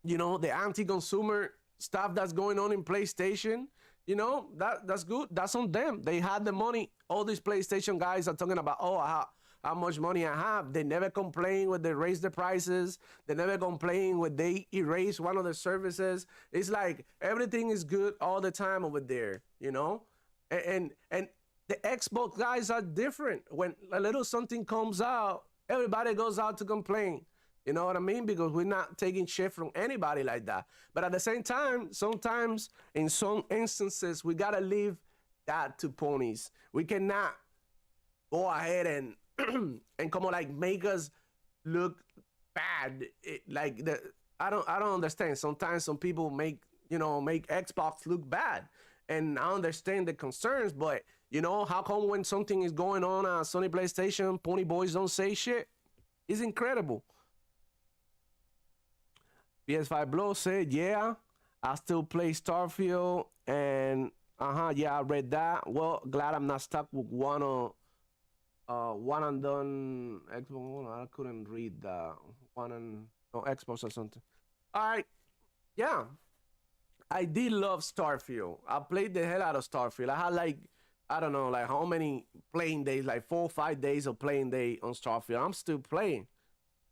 the anti-consumer stuff that's going on in PlayStation, that's good. That's on them. They had the money. All these PlayStation guys are talking about, how much money I have. They never complain when they raise the prices. They never complain when they erase one of the services. It's like everything is good all the time over there, And the Xbox guys are different. When a little something comes out, everybody goes out to complain. You know what I mean? Because we're not taking shit from anybody like that. But at the same time, sometimes in some instances, we got to leave that to ponies. We cannot go ahead and and come on, like make us look bad. I don't understand. Sometimes some people make Xbox look bad, and I understand the concerns, but how come when something is going on at Sony PlayStation, Pony Boys don't say shit? It's incredible. PS5 Blow said, yeah, I still play Starfield, and yeah, I read that. Well, glad I'm not stuck with one and done Xbox. I couldn't read that one and no Xbox or something. All right, yeah, I did love Starfield. I played the hell out of Starfield. I had like, I don't know, like how many playing days, like 4 or 5 days of playing day on Starfield. I'm still playing.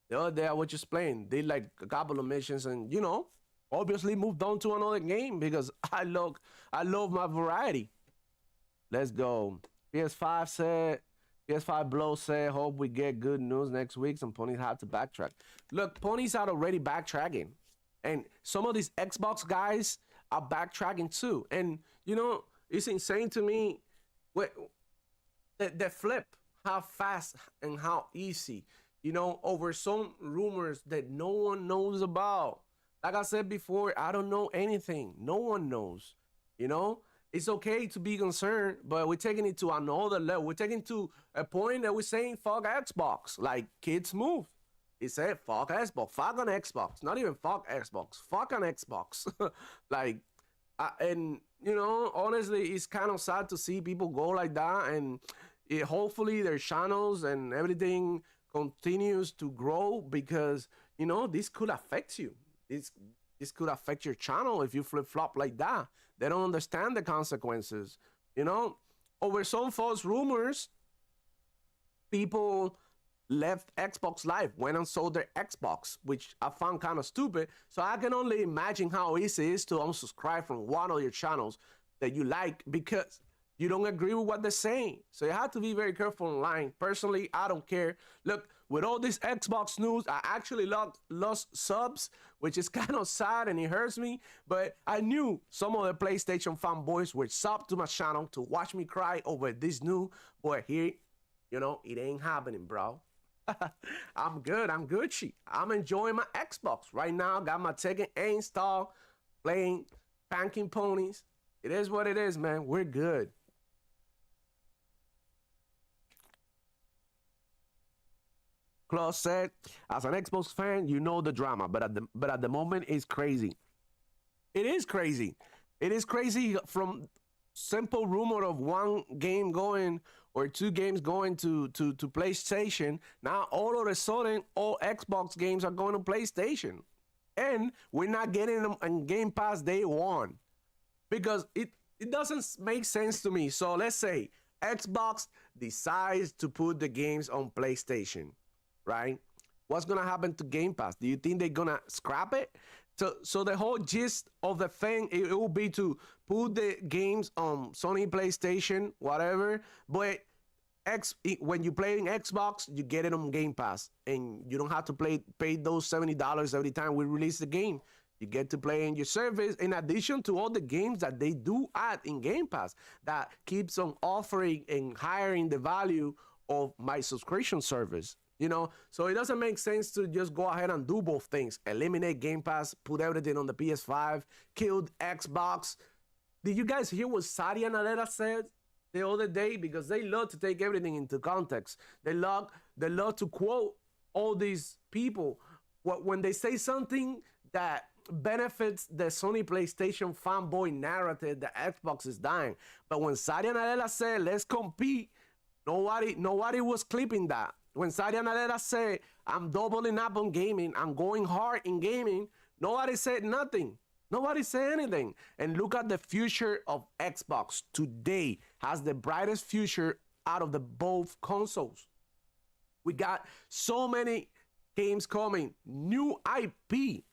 The other day I was just playing, did like a couple of missions, and obviously moved on to another game because I love my variety. Let's go. PS5 said, PS5 Blow said, hope we get good news next week. Some ponies have to backtrack. Look, ponies are already backtracking. And some of these Xbox guys are backtracking too. And it's insane to me what the flip, how fast and how easy, over some rumors that no one knows about. Like I said before, I don't know anything. No one knows. You know, it's okay to be concerned, but we're taking it to another level. We're taking it to a point that we're saying fuck Xbox, like Kids Move. He said fuck Xbox, fuck on Xbox, not even fuck Xbox, fuck on Xbox. Like, and honestly, it's kind of sad to see people go like that, and hopefully their channels and everything continues to grow because this could affect you. This could affect your channel if you flip flop like that. They don't understand the consequences. Over some false rumors, people left Xbox Live, went and sold their Xbox, which I found kind of stupid. So I can only imagine how easy it is to unsubscribe from one of your channels that you like because you don't agree with what they're saying. So you have to be very careful online. Personally, I don't care. Look, with all this Xbox news, I actually lost subs, which is kind of sad and it hurts me. But I knew some of the PlayStation fanboys were subbed to my channel to watch me cry over this new. But here, it ain't happening, bro. I'm good. I'm Gucci. I'm enjoying my Xbox right now. Got my Tekken 8 installed, playing Panking Ponies. It is what it is, man. We're good. Claus said, as an Xbox fan, you know the drama, but at the moment, it's crazy. It is crazy. It is crazy from simple rumor of one game going or two games going to PlayStation. Now all of a sudden, all Xbox games are going to PlayStation, and we're not getting them on Game Pass day one because it doesn't make sense to me. So let's say Xbox decides to put the games on PlayStation, right? What's gonna happen to Game Pass? Do you think they're gonna scrap it? So the whole gist of the thing, it will be to put the games on Sony PlayStation, whatever. But when you play in Xbox, you get it on Game Pass, and you don't have to pay those $70 every time we release the game. You get to play in your service in addition to all the games that they do add in Game Pass that keeps on offering and hiring the value of my subscription service. So it doesn't make sense to just go ahead and do both things. Eliminate Game Pass, put everything on the PS5, killed Xbox. Did you guys hear what Satya Nadella said the other day? Because they love to take everything into context. They love to quote all these people when they say something that benefits the Sony PlayStation fanboy narrative that Xbox is dying. But when Satya Nadella said, let's compete, nobody was clipping that. When Satya Nadella said, I'm doubling up on gaming, I'm going hard in gaming, nobody said nothing. Nobody said anything. And look at the future of Xbox today. Has the brightest future out of the both consoles. We got so many games coming. New IP.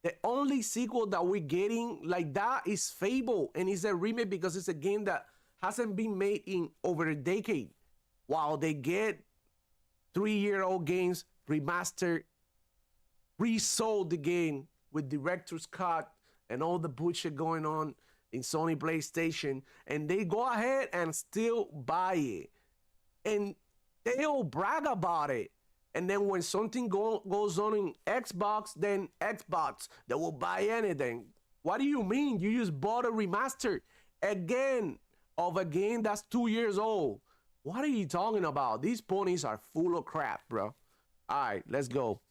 The only sequel that we're getting like that is Fable. And it's a remake because it's a game that hasn't been made in over a decade. While they get 3-year-old games remastered, resold the game with director's cut and all the bullshit going on in Sony PlayStation, and they go ahead and still buy it, and they'll brag about it. And then when something goes on in Xbox, then Xbox, they will buy anything. What do you mean? You just bought a remaster again of a game that's 2 years old. What are you talking about? These ponies are full of crap, bro. All right, let's go.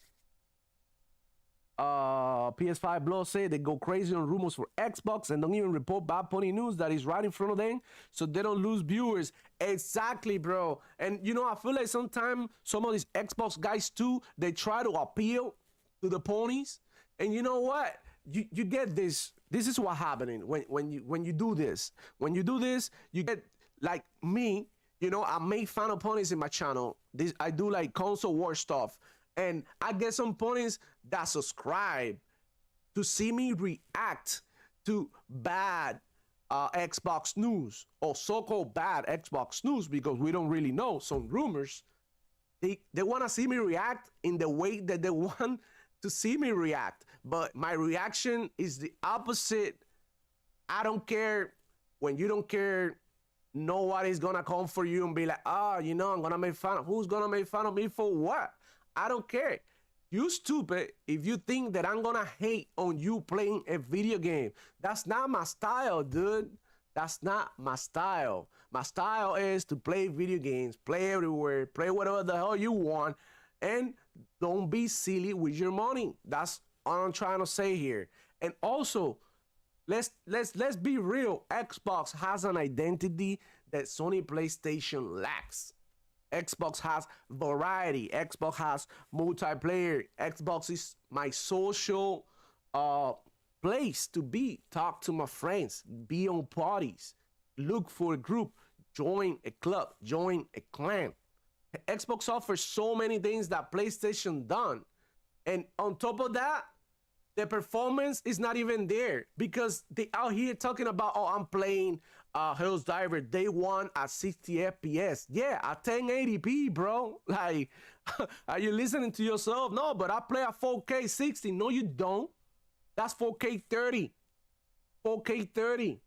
PS5 Blow say they go crazy on rumors for Xbox and don't even report bad pony news that is right in front of them so they don't lose viewers. Exactly, bro. And you know, I feel like sometimes some of these Xbox guys too, they try to appeal to the ponies. And you know what? You get this. This is what happening when you do this. When you do this, you get like me. You know, I make fun of ponies in my channel. This I do like console war stuff. And I get some ponies that subscribe to see me react to bad Xbox news or so-called bad Xbox news because we don't really know some rumors. They want to see me react in the way that they want to see me react. But my reaction is the opposite. I don't care when you don't care. Nobody's gonna come for you and be like, oh, you know, I'm gonna make fun of. Who's gonna make fun of me for what? I don't care. You stupid if you think that I'm gonna hate on you playing a video game. That's not my style, dude. That's not my style. My style is to play video games, play everywhere, play whatever the hell you want, and don't be silly with your money. That's what I'm trying to say here. And also, let's be real. Xbox has an identity that Sony PlayStation lacks. Xbox has variety. Xbox has multiplayer. Xbox is my social place to be. Talk to my friends. Be on parties. Look for a group. Join a club. Join a clan. Xbox offers so many things that PlayStation done. And on top of that, the performance is not even there because they out here talking about, oh, I'm playing Hell's Diver day one at 60 FPS. Yeah, at 1080p, bro. Like, are you listening to yourself? No, but I play at 4K 60. No, you don't. That's 4K 30. 4K 30.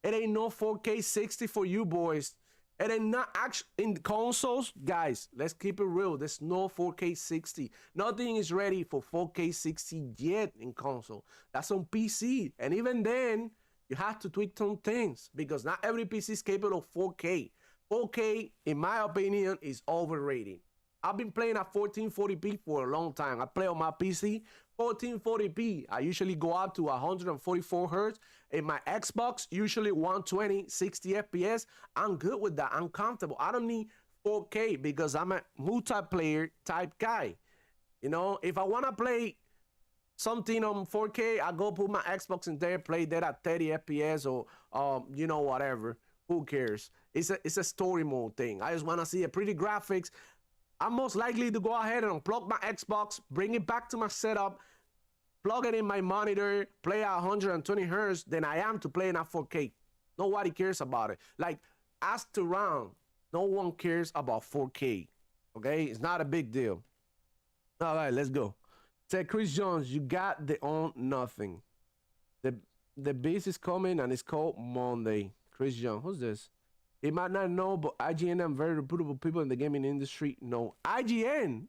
It ain't no 4K 60 for you boys. It ain't not actually in consoles, guys. Let's keep it real. There's no 4K 60. Nothing is ready for 4K 60 yet in console. That's on PC. And even then, you have to tweak some things because not every PC is capable of 4K. 4K, in my opinion, is overrated. I've been playing at 1440p for a long time. I play on my PC 1440p. I usually go up to 144 hertz. In my Xbox, usually 120, 60 FPS. I'm good with that. I'm comfortable. I don't need 4K because I'm a multiplayer type guy. You know, if I want to play something on 4K, I go put my Xbox in there, play that at 30 FPS or you know, whatever. Who cares? It's a story mode thing. I just want to see a pretty graphics. I'm most likely to go ahead and unplug my Xbox, bring it back to my setup, plug it in my monitor, play at 120 hertz than I am to play in at 4K. Nobody cares about it. Like, ask around. No one cares about 4K. Okay? It's not a big deal. All right, let's go. Say, Chris Jones, you got the on nothing. The beast is coming and it's called Monday. Chris Jones, who's this? He might not know, but IGN and very reputable people in the gaming industry know. IGN?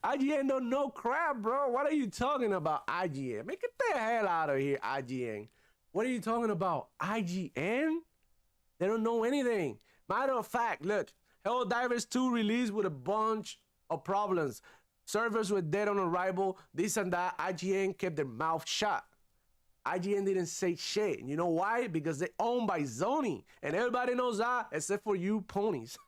IGN don't know crap, bro. What are you talking about, IGN? Man, get the hell out of here, IGN. What are you talking about, IGN? They don't know anything. Matter of fact, look, Helldivers 2 released with a bunch of problems. Servers were dead on arrival, this and that. IGN kept their mouth shut. IGN didn't say shit. You know why? Because they're owned by Sony. And everybody knows that except for you ponies.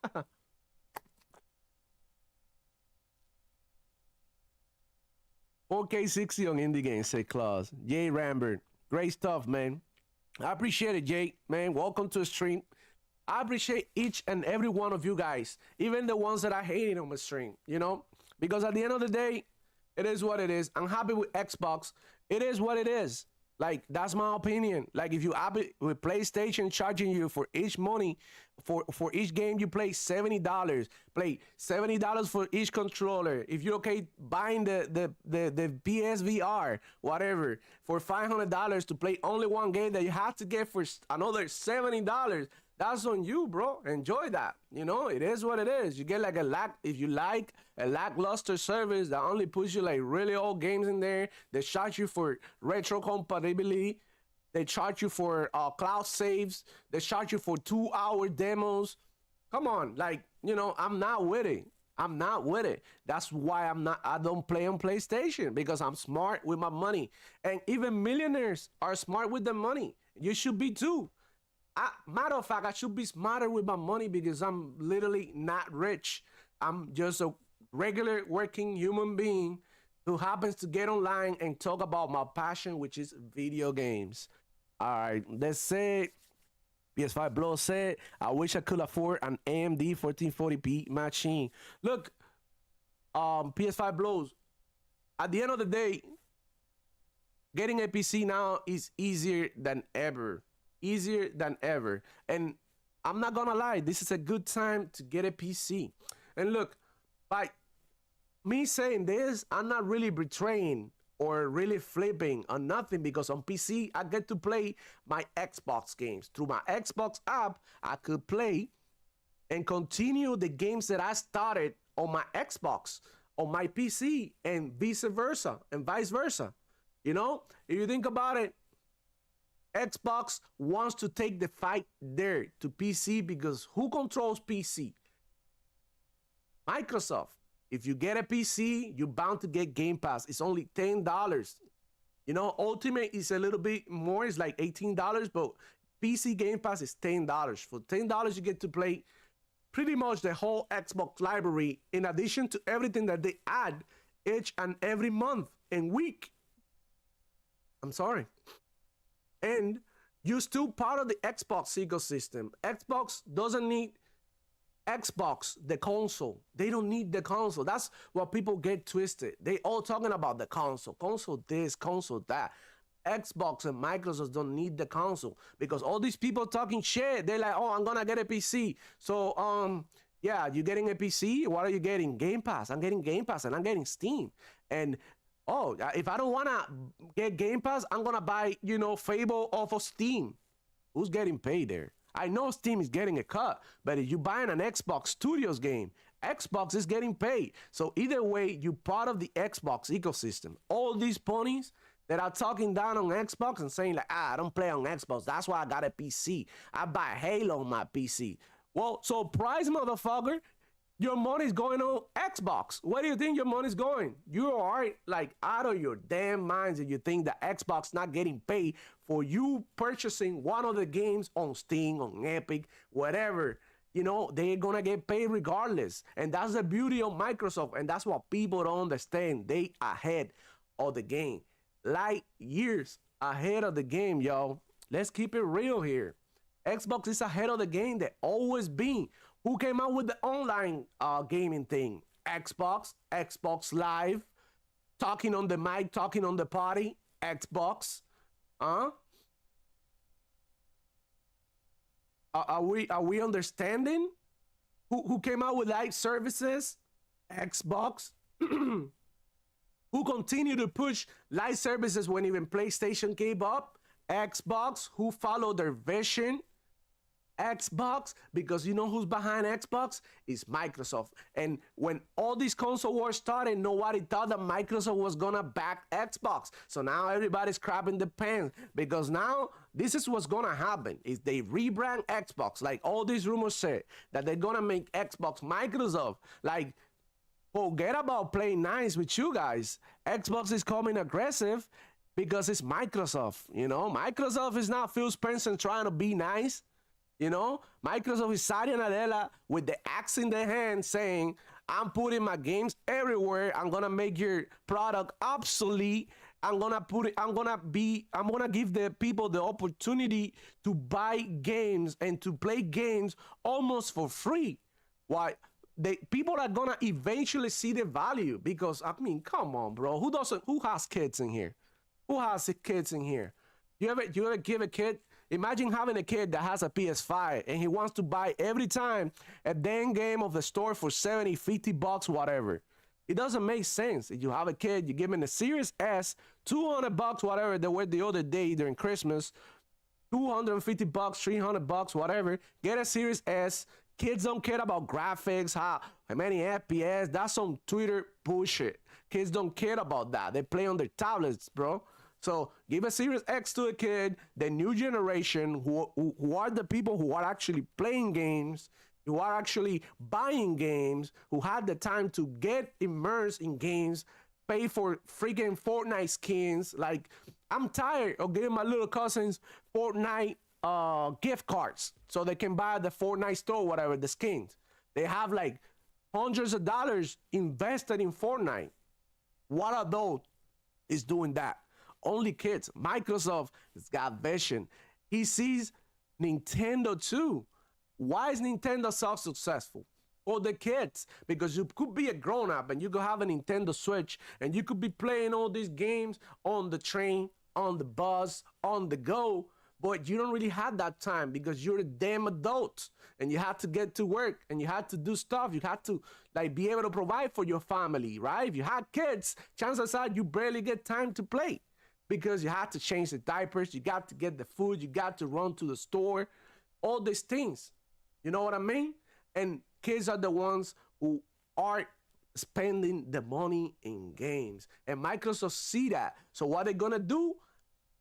4K 60 on indie games, say Claus. Jay Rambert. Great stuff, man. I appreciate it, Jay. Man, welcome to the stream. I appreciate each and every one of you guys. Even the ones that I hated on my stream, you know? Because at the end of the day, it is what it is. I'm happy with Xbox. It is what it is. Like, that's my opinion. Like, if you happy with PlayStation charging you for each money, for each game you play, $70. Play $70 for each controller. If you're okay buying the PSVR, whatever, for $500 to play only one game that you have to get for another $70. That's on you, bro. Enjoy that. You know, it is what it is. You get like if you like a lackluster service that only puts you like really old games in there, they charge you for retro compatibility, they charge you for cloud saves, they charge you for 2 hour demos. Come on, like, you know, I'm not with it. I'm not with it. That's why I don't play on PlayStation, because I'm smart with my money. And even millionaires are smart with their money. You should be too. Matter of fact, I should be smarter with my money because I'm literally not rich. I'm just a regular working human being who happens to get online and talk about my passion, which is video games. All right, let's say PS5 Blow said, I wish I could afford an AMD 1440p machine. Look, PS5 Blows, at the end of the day, getting a PC now is easier than ever. Easier than ever. And I'm not gonna lie, this is a good time to get a PC. And look, by me saying this, I'm not really betraying or really flipping on nothing, because on PC I get to play my Xbox games. Through my Xbox app, I could play and continue the games that I started on my Xbox on my PC, and vice versa, and vice versa. You know, if you think about it, Xbox wants to take the fight there to PC, because who controls PC? Microsoft. If you get a PC, you're bound to get Game Pass. It's only $10. You know, Ultimate is a little bit more. It's like $18, but PC Game Pass is $10. For $10, you get to play pretty much the whole Xbox library, in addition to everything that they add each and every month and week. I'm sorry. And you're still part of the Xbox ecosystem. Xbox doesn't need Xbox, the console. They don't need the console. That's what people get twisted. They all talking about the console. Console this, console that. Xbox and Microsoft don't need the console, because all these people talking shit, they're like, oh, I'm gonna get a PC. So yeah, you're getting a PC. What are you getting? Game Pass. I'm getting Game Pass, and I'm getting Steam. And oh, if I don't wanna get Game Pass, I'm gonna buy, you know, Fable off of Steam. Who's getting paid there? I know Steam is getting a cut, but if you're buying an Xbox Studios game, Xbox is getting paid. So either way, you're part of the Xbox ecosystem. All these ponies that are talking down on Xbox and saying like, I don't play on Xbox, that's why I got a PC. I buy Halo on my PC. Well, surprise, motherfucker. Your money's going on Xbox. Where do you think your money's going? You are like out of your damn minds if you think that Xbox not getting paid for you purchasing one of the games on Steam, on Epic, whatever. You know, they're gonna get paid regardless. And that's the beauty of Microsoft. And that's what people don't understand. They ahead of the game. Light years ahead of the game, y'all. Let's keep it real here. Xbox is ahead of the game. They always been. Who came out with the online gaming thing? Xbox, Xbox Live, talking on the mic, talking on the party, Xbox. Are we understanding? Who came out with live services? Xbox. Who continue to push live services when even PlayStation gave up? Xbox. Who followed their vision? Xbox, because you know who's behind Xbox is Microsoft. And when all these console wars started, nobody thought that Microsoft was gonna back Xbox. So now everybody's crapping the pants, because now this is what's gonna happen is they rebrand Xbox, like all these rumors say that they're gonna make Xbox Microsoft. Like, forget about playing nice with you guys. Xbox is coming aggressive because it's Microsoft. You know, Microsoft is not Phil Spencer trying to be nice. You know, Microsoft is Satya Nadella with the axe in their hand saying, I'm putting my games everywhere. I'm gonna make your product obsolete. I'm gonna give the people the opportunity to buy games and to play games almost for free. Why? People are gonna eventually see the value, because I mean, come on, bro. Who has kids in here? Who has kids in here? You ever give a kid? Imagine having a kid that has a PS5 and he wants to buy every time a damn game of the store for 70, 50 bucks, whatever. It doesn't make sense. If you have a kid, you give him a Series S, 200 bucks, whatever they were the other day during Christmas. $250, $300, whatever. Get a Series S. Kids don't care about graphics, how many FPS. That's some Twitter bullshit. Kids don't care about that. They play on their tablets, bro. So give a Series X to a kid, the new generation, who are the people who are actually playing games, who are actually buying games, who had the time to get immersed in games, pay for freaking Fortnite skins. Like, I'm tired of giving my little cousins Fortnite gift cards so they can buy the Fortnite store, whatever, the skins. They have like hundreds of dollars invested in Fortnite. What adult is doing that? Only kids. Microsoft has got vision. He sees Nintendo too. Why is Nintendo so successful? For the kids, because you could be a grown-up and you could have a Nintendo Switch and you could be playing all these games on the train, on the bus, on the go, but you don't really have that time because you're a damn adult and you have to get to work and you have to do stuff. You have to like be able to provide for your family, right? If you had kids, chances are you barely get time to play because you have to change the diapers, you got to get the food, you got to run to the store, all these things. You know what I mean? And kids are the ones who are spending the money in games. And Microsoft see that. So what they're gonna do?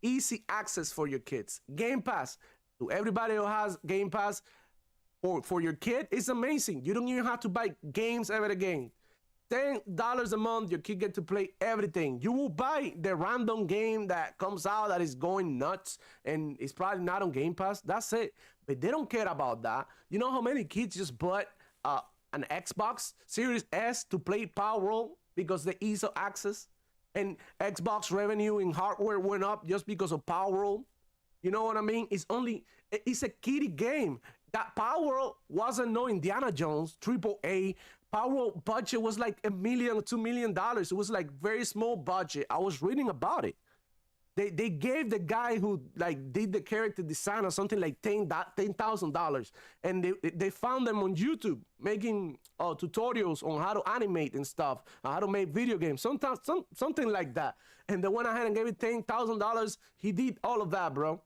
Easy access for your kids. Game Pass. To everybody who has Game Pass for your kid, it's amazing. You don't even have to buy games every again. $10 a month, your kid get to play everything. You will buy the random game that comes out that is going nuts and it's probably not on Game Pass. That's it. But they don't care about that. You know how many kids just bought an Xbox Series S to play Power Roll because the ease of access, and Xbox revenue in hardware went up just because of Power Roll? You know what I mean? It's a kiddie game. That Power Roll wasn't no Indiana Jones, AAA. Power Roll budget was like $1 million, $2 million. It was like very small budget. I was reading about it. They gave the guy who like did the character design or something like $10,000, and they found them on YouTube making tutorials on how to animate and stuff, how to make video games, something like that. And they went ahead and gave it $10,000. He did all of that, bro.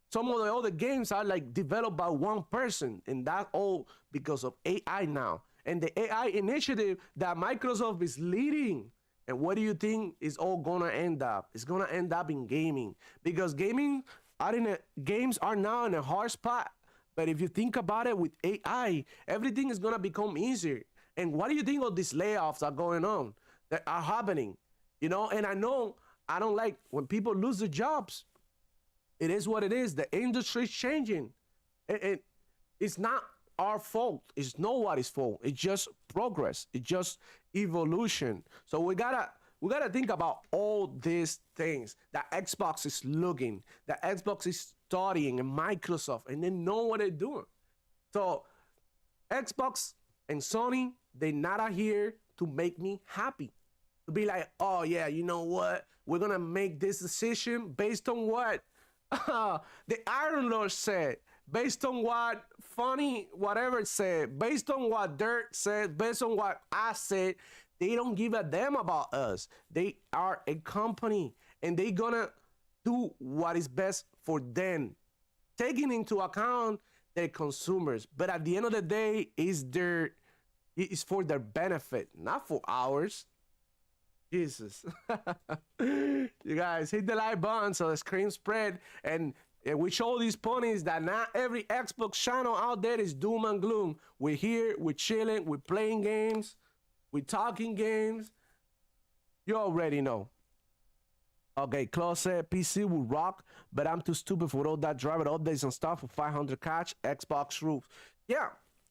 Some of the other games are like developed by one person, and that all because of AI now. And the AI initiative that Microsoft is leading. And what do you think is all gonna end up? It's gonna end up in gaming, because games are now in a hard spot. But if you think about it, with AI, everything is gonna become easier. And what do you think of these layoffs that are going on, that are happening? You know, and I know I don't like when people lose their jobs. It is what it is. The industry is changing. It's not our fault. It's nobody's fault. It's just progress. It's just evolution. So we gotta think about all these things that Xbox is looking, that Xbox is studying, and Microsoft, and they know what they're doing. So Xbox and Sony, they're not here to make me happy. To be like, oh yeah, you know what? We're gonna make this decision based on what the Iron Lord said, based on what Funny whatever said, based on what Dirt said, based on what I said. They don't give a damn about us. They are a company, and they gonna do what is best for them, taking into account their consumers. But at the end of the day, it's for their benefit, not for ours. Jesus. You guys hit the like button so the screen spread, and we show these ponies that not every Xbox channel out there is doom and gloom. We're here, we're chilling, we're playing games, we're talking games. You already know. Okay, Claus said PC will rock, but I'm too stupid for all that driver updates and stuff for 500 catch Xbox rules. Yeah,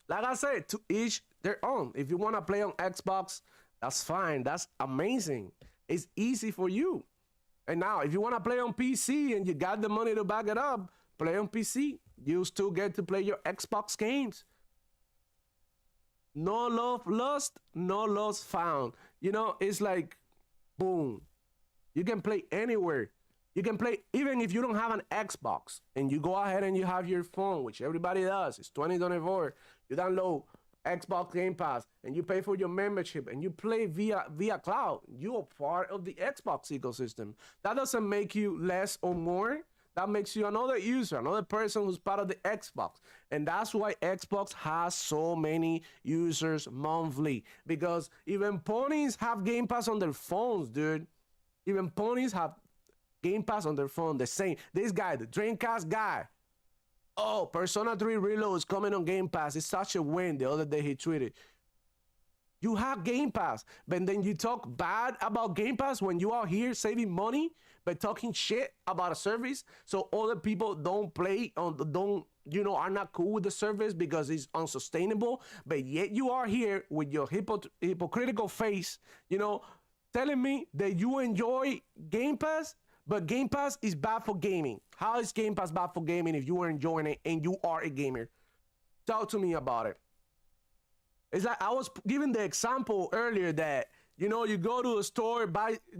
like I said, to each their own. If you want to play on Xbox, that's fine. That's amazing. It's easy for you. And now, if you want to play on PC and you got the money to back it up, play on PC. You still get to play your Xbox games. No love lost, no loss found. You know, it's like, boom. You can play anywhere. You can play even if you don't have an Xbox and you go ahead and you have your phone, which everybody does. It's 2024. You download Xbox Game Pass and you pay for your membership and you play via cloud. You are part of the Xbox ecosystem. That doesn't make you less or more. That makes you another user, another person who's part of the Xbox. And that's why Xbox has so many users monthly. Because even ponies have Game Pass on their phones, dude. Even ponies have Game Pass on their phone. The same. This guy, the Dreamcast guy. Oh, Persona 3 Reload is coming on Game Pass. It's such a win. The other day he tweeted, you have Game Pass, but then you talk bad about Game Pass when you are here saving money by talking shit about a service. So other people don't play on, don't, you know, are not cool with the service because it's unsustainable. But yet you are here with your hypocritical face, you know, telling me that you enjoy Game Pass, but Game Pass is bad for gaming. How is Game Pass bad for gaming if you are enjoying it and you are a gamer? Talk to me about it. It's like I was giving the example earlier that, you know, you go to a store,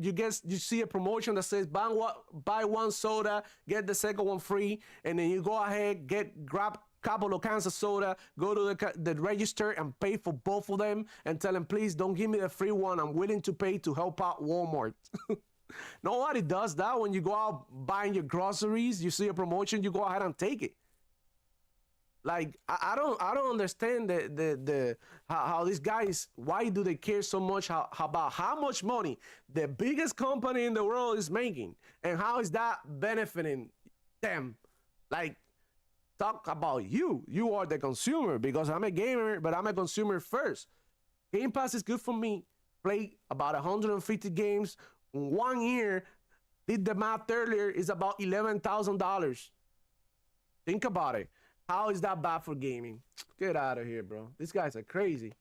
you see a promotion that says buy one soda, get the second one free, and then you go ahead, grab a couple of cans of soda, go to the register and pay for both of them and tell them, please don't give me the free one. I'm willing to pay to help out Walmart. Nobody does that. When you go out buying your groceries, you see a promotion, you go ahead and take it. Like I don't understand how these guys, why do they care so much about how much money the biggest company in the world is making and how is that benefiting them? Like, talk about you are the consumer, because I'm a gamer, but I'm a consumer first. Game Pass is good for me. Play about 150 games in 1 year. Did the math earlier, is about $11,000. Think about it. How is that bad for gaming? Get out of here, bro. These guys are crazy.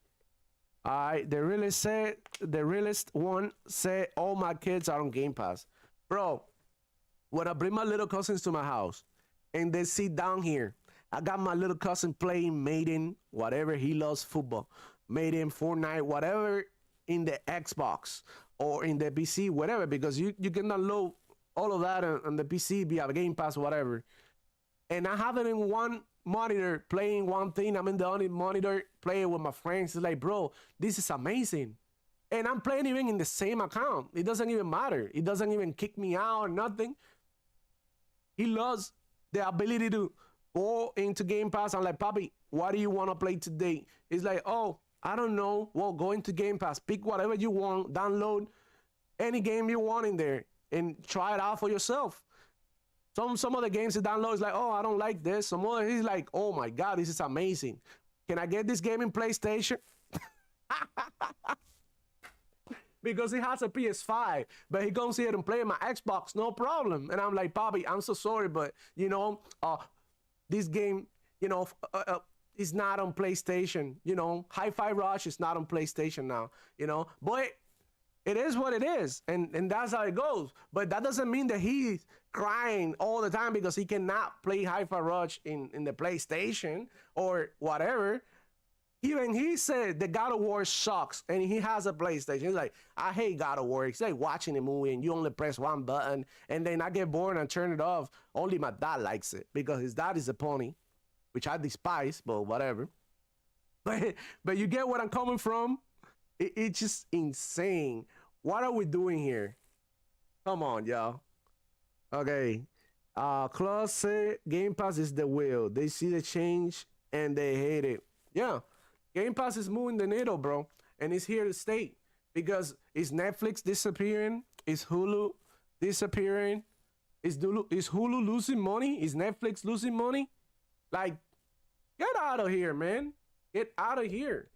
All right, the realest one said, all my kids are on Game Pass. Bro, when I bring my little cousins to my house and they sit down here, I got my little cousin playing Madden, whatever, he loves football. Madden, Fortnite, whatever, in the Xbox or in the PC, whatever, because you can download all of that on the PC via Game Pass, whatever. And I have it in one monitor playing one thing. I'm in the only monitor playing with my friends. It's like, bro, this is amazing. And I'm playing even in the same account. It doesn't even matter. It doesn't even kick me out or nothing. He loves the ability to go into Game Pass. I'm like, Papi, what do you want to play today? He's like, oh, I don't know. Well, go into Game Pass, pick whatever you want, download any game you want in there and try it out for yourself. Some of the games he downloads is like, oh, I don't like this. Some other, he's like, oh my God, this is amazing. Can I get this game in PlayStation? Because he has a PS5, but he comes here and play my Xbox, no problem. And I'm like, Bobby, I'm so sorry, but you know, this game, you know, is not on PlayStation. You know, Hi-Fi Rush is not on PlayStation now. You know, but it is what it is, and that's how it goes. But that doesn't mean that he's crying all the time because he cannot play Hi-Fi Rush in the PlayStation or whatever. Even he said the God of War sucks, and he has a PlayStation. He's like, I hate God of War. It's like watching a movie and you only press one button, and then I get bored and turn it off. Only my dad likes it because his dad is a pony, which I despise, but whatever. But you get what I'm coming from? It's just insane. What are we doing here? Come on, y'all. Okay. Claus said Game Pass is the wheel. They see the change and they hate it. Yeah. Game Pass is moving the needle, bro. And it's here to stay. Because is Netflix disappearing? Is Hulu disappearing? Is Hulu losing money? Is Netflix losing money? Like, get out of here, man. Get out of here.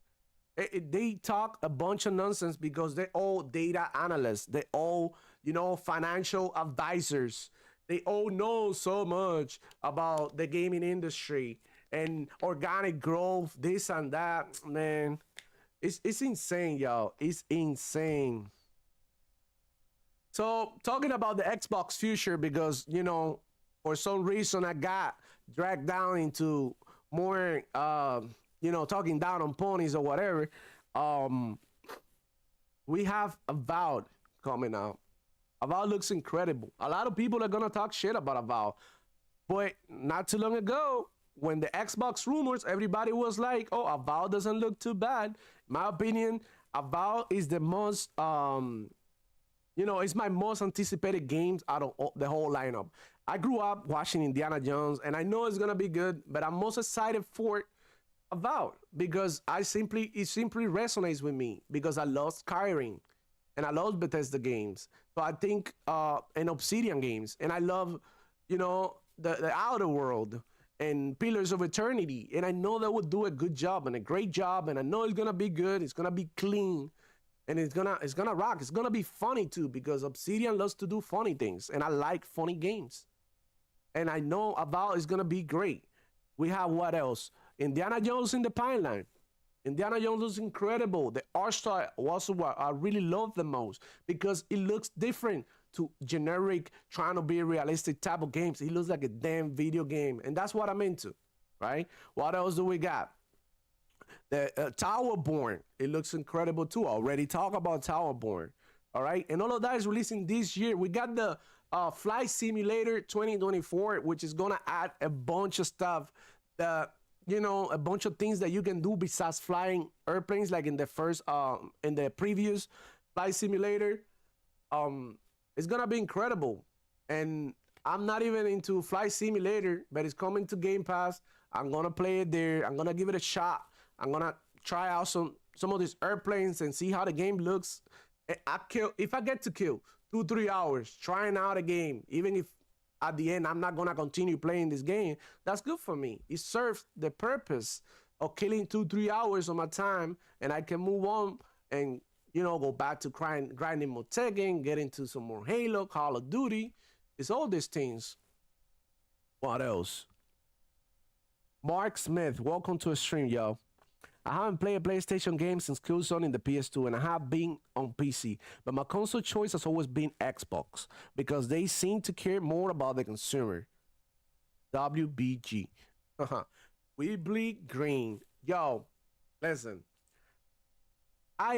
They talk a bunch of nonsense because they're all data analysts. They're all, you know, financial advisors. They all know so much about the gaming industry and organic growth, this and that. Man, it's insane, y'all. It's insane. So talking about the Xbox future, because, you know, for some reason I got dragged down into more you know, talking down on ponies or whatever. We have Avowed coming out. Avowed looks incredible. A lot of people are gonna talk shit about Avowed, but not too long ago, when the Xbox rumors, everybody was like, "Oh, Avowed doesn't look too bad." In my opinion, Avowed is the most, you know, it's my most anticipated games out of the whole lineup. I grew up watching Indiana Jones, and I know it's gonna be good, but I'm most excited for it about because it simply resonates with me because I love Skyrim and I love Bethesda games. So I think and Obsidian games, and I love, the Outer World and Pillars of Eternity, and I know they would do a good job and a great job, and I know it's gonna be good. It's gonna be clean, and it's gonna rock. It's gonna be funny too because Obsidian loves to do funny things, and I like funny games, and I know about it's gonna be great. We have what else? Indiana Jones in the pipeline. Indiana Jones was incredible. The art style was what I really love the most because it looks different to generic trying to be realistic type of games. It looks like a damn video game, and that's what I'm into, right? What else do we got? The Towerborn. It looks incredible too. I already talked about Towerborn. All right, and all of that is releasing this year. We got the Flight Simulator 2024, which is gonna add a bunch of stuff that a bunch of things that you can do besides flying airplanes, like in the previous Flight Simulator. It's gonna be incredible, and I'm not even into Flight Simulator, but it's coming to Game Pass. I'm gonna play it there. I'm gonna give it a shot. I'm gonna try out some of these airplanes and see how the game looks. If I get to kill 2-3 hours trying out a game, even if at the end I'm not gonna continue playing this game, that's good for me. It serves the purpose of killing 2-3 hours of my time, and I can move on and go back to grinding more Tekken, get into some more Halo, Call of Duty. It's all these things. What else? Mark Smith, welcome to a stream, yo. I haven't played a PlayStation game since Killzone in the PS2, and I have been on PC, but my console choice has always been Xbox because they seem to care more about the consumer. WBG. We bleed green. Yo, listen. I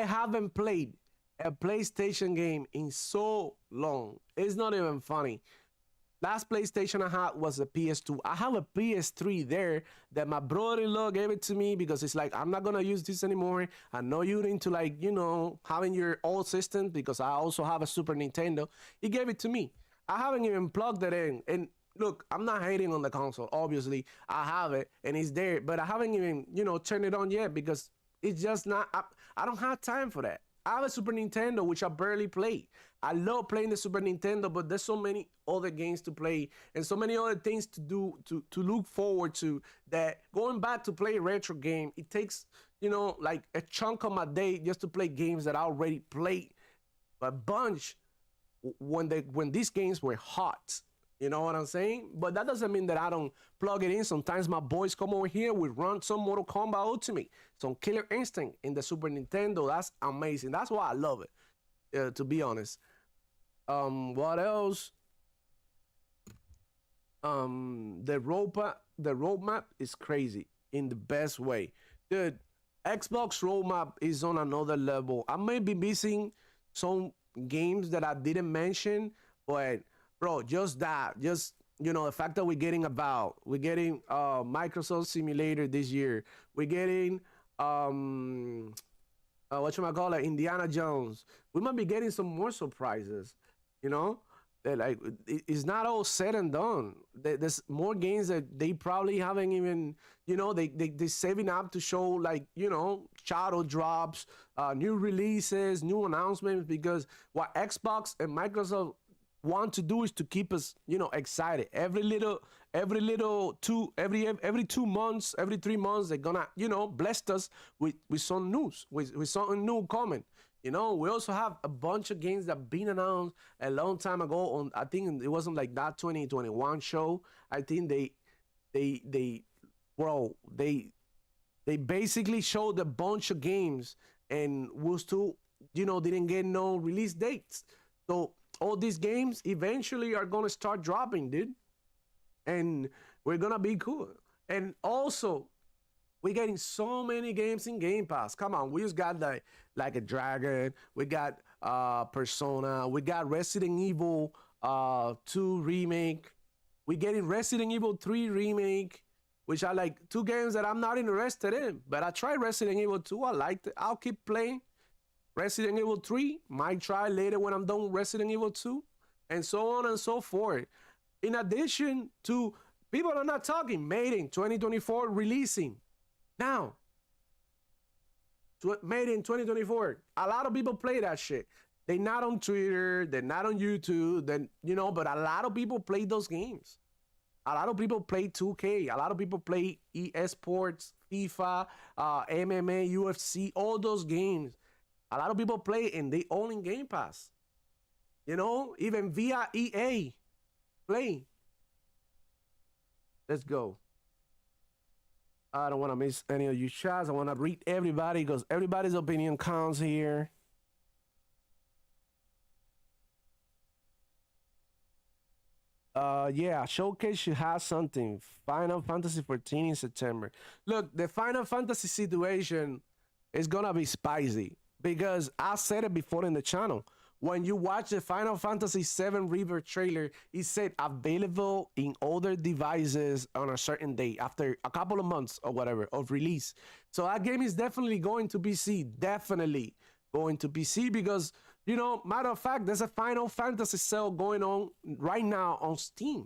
haven't played a PlayStation game in so long. It's not even funny. Last PlayStation I had was a PS2. I have a PS3 there that my brother-in-law gave it to me because it's like, I'm not gonna use this anymore. I know you're into having your old system because I also have a Super Nintendo. He gave it to me. I haven't even plugged it in. And look, I'm not hating on the console. Obviously, I have it and it's there, but I haven't even, turned it on yet because it's just not, I don't have time for that. I have a Super Nintendo, which I barely play. I love playing the Super Nintendo, but there's so many other games to play and so many other things to do, to look forward to, that going back to play a retro game, it takes, like a chunk of my day just to play games that I already played a bunch when these games were hot. You know what I'm saying? But that doesn't mean that I don't plug it in. Sometimes my boys come over here, we run some Mortal Kombat Ultimate, some Killer Instinct in the Super Nintendo. That's amazing. That's why I love it, to be honest. What else? The roadmap is crazy in the best way. Dude, Xbox roadmap is on another level. I may be missing some games that I didn't mention, but bro, just the fact that we're getting Microsoft Simulator this year. We're getting Indiana Jones. We might be getting some more surprises. Like it's not all said and done. There's more games that they probably haven't even, they're saving up to show, shadow drops, new releases, new announcements, because what Xbox and Microsoft want to do is to keep us, excited. Every 2 months, every 3 months, they're gonna, bless us with some news, with something new coming. We also have a bunch of games that been announced a long time ago on, I think it wasn't like that 2021 show. I think they basically showed a bunch of games and was too, didn't get no release dates. So all these games eventually are gonna start dropping, dude. And we're gonna be cool. And also, we're getting so many games in Game Pass. Come on, we just got like a Dragon. We got Persona. We got Resident Evil 2 remake. We're getting Resident Evil 3 remake, which are like 2 games that I'm not interested in. But I tried Resident Evil 2. I liked it. I'll keep playing. Resident Evil 3, might try later when I'm done with Resident Evil 2. and so on and so forth. In addition to, people are not talking Madden 2024 releasing now. Madden 2024. A lot of people play that shit. They're not on Twitter, they're not on YouTube, then but a lot of people play those games. A lot of people play 2K. A lot of people play EA Sports, FIFA, MMA, UFC, all those games. A lot of people play and they own in Game Pass. Even via EA play. Let's go. I don't want to miss any of your shots. I want to read everybody because everybody's opinion counts here. Yeah, Showcase should have something. Final Fantasy 14 in September. Look, the Final Fantasy situation is gonna be spicy because I said it before in the channel. When you watch the Final Fantasy VII Rebirth trailer, it said available in other devices on a certain day after a couple of months or whatever of release. So that game is definitely going to PC. Definitely going to PC because, matter of fact, there's a Final Fantasy sale going on right now on Steam.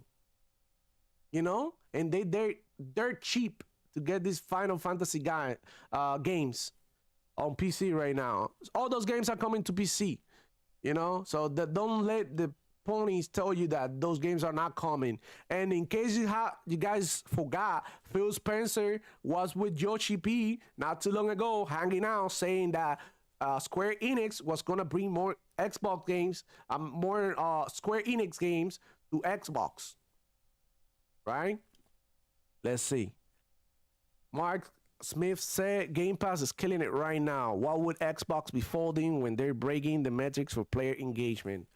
And they're cheap to get these Final Fantasy games on PC right now. All those games are coming to PC. So don't let the ponies tell you that those games are not coming. And in case you guys forgot, Phil Spencer was with Yoshi P not too long ago, hanging out, saying that Square Enix was gonna bring more Xbox games, more Square Enix games to Xbox. Right? Let's see. Mark Smith said Game Pass is killing it right now. What would Xbox be folding when they're breaking the metrics for player engagement?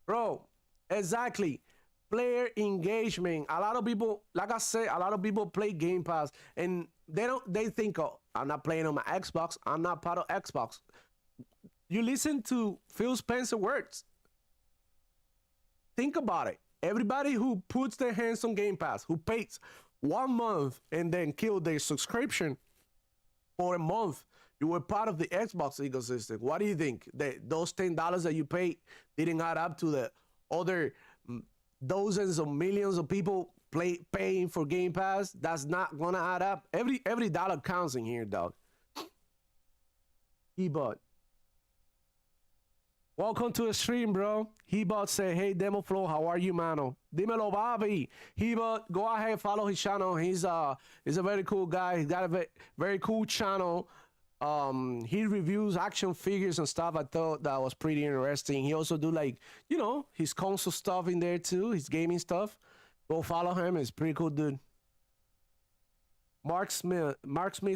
Bro, exactly. Player engagement. A lot of people, like I said, a lot of people play Game Pass and they think, oh, I'm not playing on my Xbox. I'm not part of Xbox. You listen to Phil Spencer words. Think about it. Everybody who puts their hands on Game Pass, who pays 1 month and then kill their subscription for a month, you were part of the Xbox ecosystem. What do you think? Those $10 that you paid didn't add up to the other dozens of millions of people paying for Game Pass? That's not gonna add up. Every dollar counts in here, dog. Ebot. Welcome to the stream, bro. Hebot said, hey, Demo Flow, how are you, mano? Dímelo, Bobby. Hebot, go ahead, follow his channel. He's a very cool guy. He's got a very cool channel. He reviews action figures and stuff. I thought that was pretty interesting. He also do his console stuff in there too, his gaming stuff. Go follow him. It's pretty cool, dude. Mark Smith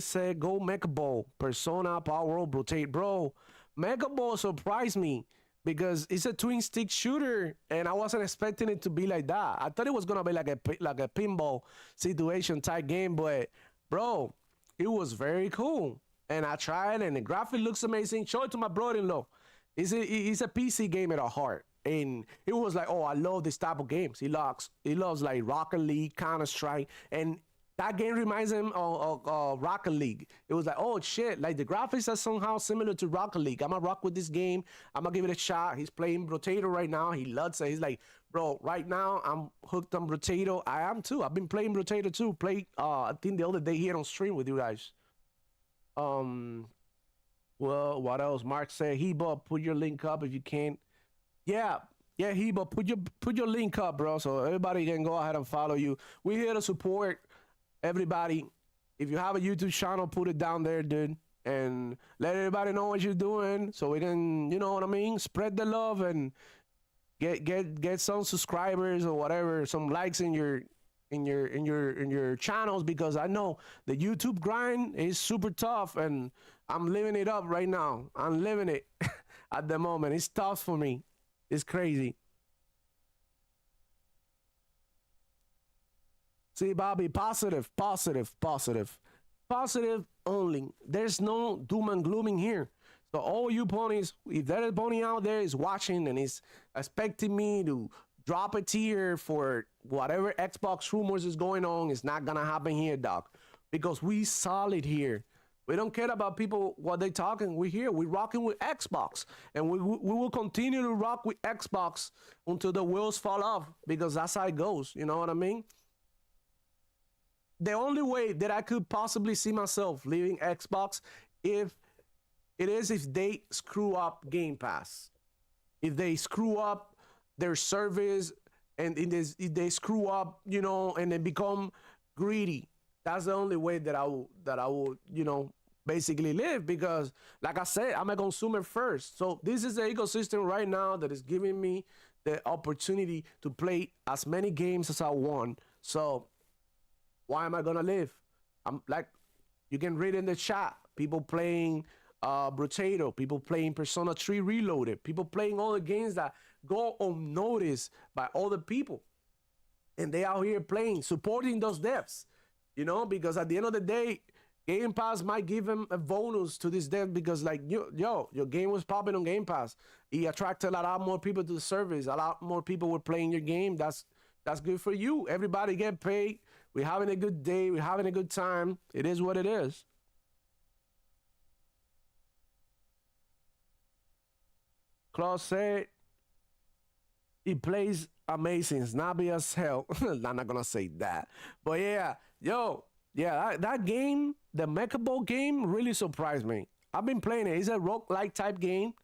said, go Mecha Ball, Persona, Power World, Rotate. Bro, Mecha Ball surprised me because it's a twin stick shooter and I wasn't expecting it to be like that. I thought it was gonna be like a pinball situation type game, but bro, it was very cool. And I tried and the graphic looks amazing. Show it to my brother-in-law. He's a PC gamer at heart. And it was like, oh, I love this type of games. He loves like Rocket League, Counter-Strike, and that game reminds him of Rocket League. It was like, oh shit, like the graphics are somehow similar to Rocket League. I'm gonna rock with this game. I'm gonna give it a shot. He's playing Rotato right now. He loves it. He's like, bro, right now I'm hooked on Rotato. I am too. I've been playing Rotato too. Played, I think the other day here on stream with you guys. Well, what else? Mark said, Heba, put your link up if you can. Yeah, Heba, put your link up, bro, so everybody can go ahead and follow you. We're here to support everybody. If you have a YouTube channel, put it down there, dude, and let everybody know what you're doing so we can, you know what I mean, spread the love and get some subscribers or whatever, some likes in your channels, because I know the YouTube grind is super tough and I'm living it up right now. I'm living it at the moment. It's tough for me. It's crazy. See, Bobby, positive only. There's no doom and glooming here. So all you ponies, if there is a pony out there is watching and is expecting me to drop a tier for whatever Xbox rumors is going on, it's not gonna happen here, dog. Because we solid here. We don't care about people what they talking. We're here. We're rocking with Xbox, and we will continue to rock with Xbox until the wheels fall off, because that's how it goes. You know what I mean? The only way that I could possibly see myself leaving Xbox, if if they screw up Game Pass, if they screw up their service, and if they screw up, and they become greedy. That's the only way that I will basically live, because like I said, I'm a consumer first. So this is the ecosystem right now that is giving me the opportunity to play as many games as I want. So why am I gonna live? I'm like, you can read in the chat, people playing Brotato, people playing Persona 3 Reloaded, people playing all the games that go unnoticed by other people, and they out here playing, supporting those devs, because at the end of the day, Game Pass might give them a bonus to this dev, because like, your game was popping on Game Pass. It attracted a lot more people to the service. A lot more people were playing your game. That's good for you. Everybody get paid. We're having a good day. We're having a good time. It is what it is. Claus said he plays amazing, snobby as hell. I'm not gonna say that, but yeah, that game, the Mechabo game, really surprised me. I've been playing it. It's a roguelike type game.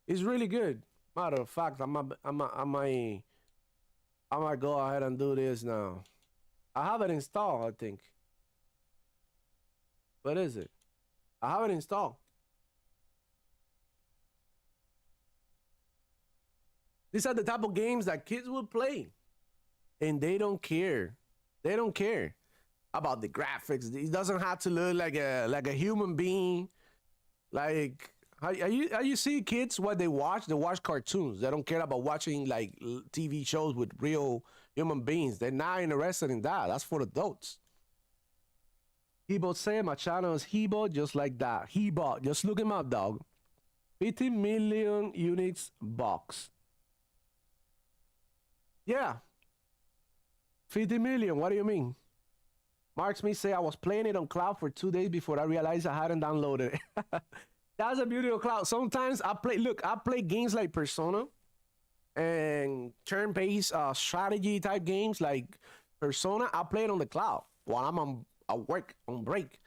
It's really good. Matter of fact, I might go ahead and do this now. I have it installed, I think. What is it? I have it installed. These are the type of games that kids will play, and they don't care. They don't care about the graphics. It doesn't have to look like a human being. Like, how you see kids, what they watch? They watch cartoons. They don't care about watching like TV shows with real human beings. They're not interested in that. That's for adults. Hebo said my channel is Hebo, just like that. Hebo, just look him up, dog. 50 million units box. Yeah. 50 million. What do you mean? Mark Smith say I was playing it on cloud for 2 days before I realized I hadn't downloaded it. That's a beauty of cloud. Sometimes I play games like Persona and turn-based strategy type games like Persona. I play it on the cloud while I'm at work on break.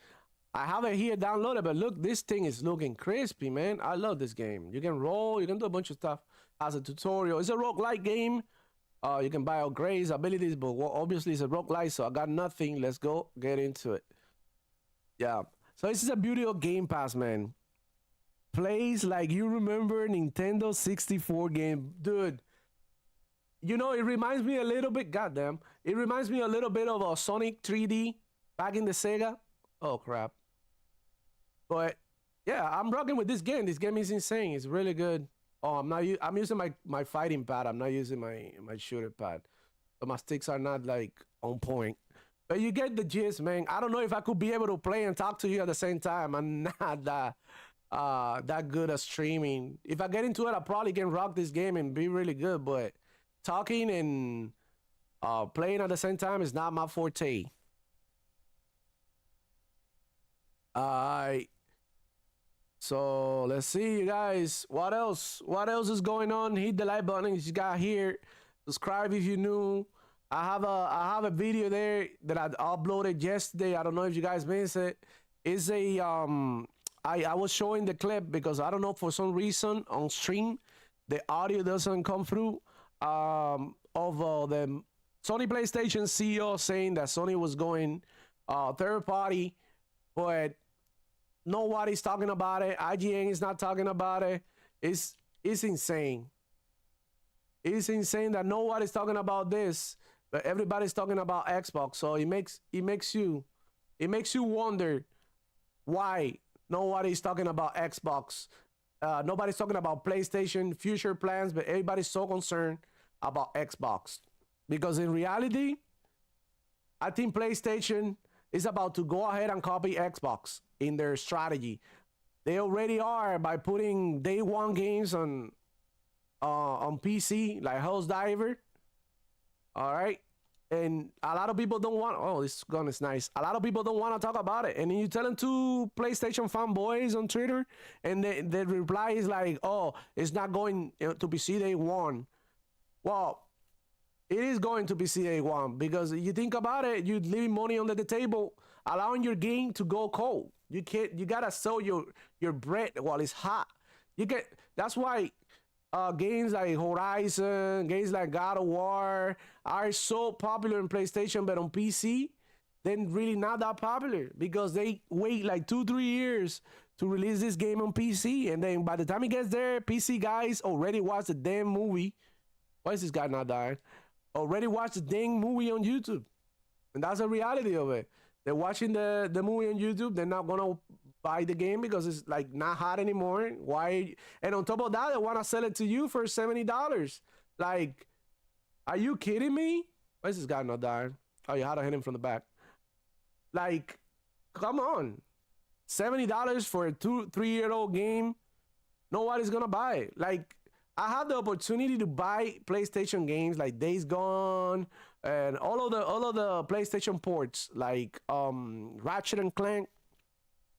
I have it here downloaded, but look, this thing is looking crispy, man. I love this game. You can roll, you can do a bunch of stuff as a tutorial. It's a roguelike game. You can buy upgrades, abilities, but obviously it's a roguelike, so I got nothing. Let's go get into it. Yeah. So this is a beauty of Game Pass, man. Plays like you remember Nintendo 64 game. Dude, it reminds me a little bit, goddamn. It reminds me a little bit of a Sonic 3D back in the Sega. Oh, crap. But, yeah, I'm rocking with this game. This game is insane. It's really good. Oh, I'm using my fighting pad. I'm not using my shooter pad. So my sticks are not like on point. But you get the gist, man. I don't know if I could be able to play and talk to you at the same time. I'm not that good at streaming. If I get into it, I probably can rock this game and be really good. But talking and playing at the same time is not my forte. Alright. So let's see, you guys. What else? What else is going on? Hit the like button if you got here. Subscribe if you're new. I have a video there that I uploaded yesterday. I don't know if you guys missed it. It's a I was showing the clip because I don't know, for some reason on stream the audio doesn't come through of the Sony PlayStation CEO saying that Sony was going third party, but nobody's talking about it. IGN is not talking about it. It's insane. It's insane that nobody's talking about this, but everybody's talking about Xbox. So it makes you wonder why nobody's talking about Xbox. Nobody's talking about PlayStation future plans, but everybody's so concerned about Xbox. Because in reality, I think PlayStation is about to go ahead and copy Xbox in their strategy. They already are by putting day one games on PC, like Hell's Diver. All right. And a lot of people don't want. Oh, this gun is nice. A lot of people don't want to talk about it. And then you tell them to PlayStation fanboys on Twitter, and the reply is like, "Oh, it's not going to be PC Day One." Well, it is going to be PC Day One because you think about it, you're leaving money under the table, allowing your game to go cold. You can't. You gotta sell your bread while it's hot. You get. That's why games like Horizon, games like God of War are so popular in PlayStation, but on PC, then really not that popular because they wait like 2-3 years to release this game on PC, and then by the time it gets there, PC guys already watched the damn movie. Why is this guy not dying? Already watched the dang movie on YouTube, and that's the reality of it. They're watching the movie on YouTube. They're not gonna buy the game because it's like not hot anymore. Why? And on top of that, they wanna sell it to you for $70. Like, are you kidding me? Why is this guy not dying? Oh, you had to hit him from the back. Like, come on, $70 for a 2-3 year old game. Nobody's gonna buy it. Like, I have the opportunity to buy PlayStation games like Days Gone and all of the PlayStation ports like Ratchet and Clank.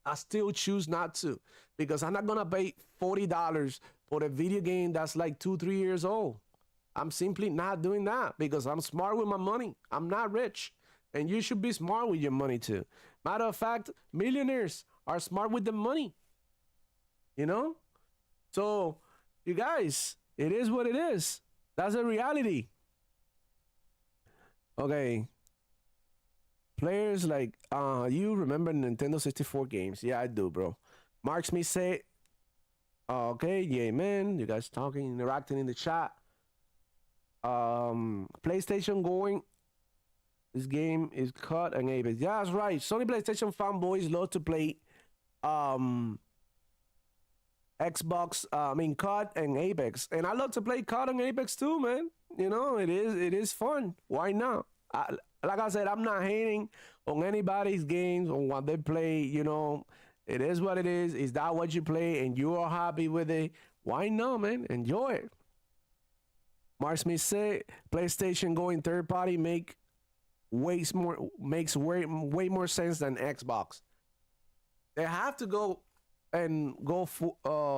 I still choose not to because I'm not gonna pay $40 for a video game that's like 2-3 years old. I'm simply not doing that because I'm smart with my money. I'm not rich, and you should be smart with your money too. Matter of fact, millionaires are smart with the money. You know, so you guys, it is what it is. That's a reality. Okay. Players like you remember Nintendo 64 games? Yeah, I do, bro. Marks me say, okay, yeah, man. You guys talking, interacting in the chat. PlayStation going. This game is cut and Apex. Yeah, that's right. Sony PlayStation fanboys love to play Xbox, COD and Apex, and I love to play COD and Apex too, man. You know, it is fun. Why not? Like I said, I'm not hating on anybody's games on what they play. You know, it is what it is. Is that what you play and you are happy with it? Why not, man? Enjoy it. Mark Smith said, PlayStation going third party makes way more sense than Xbox. They have to go and go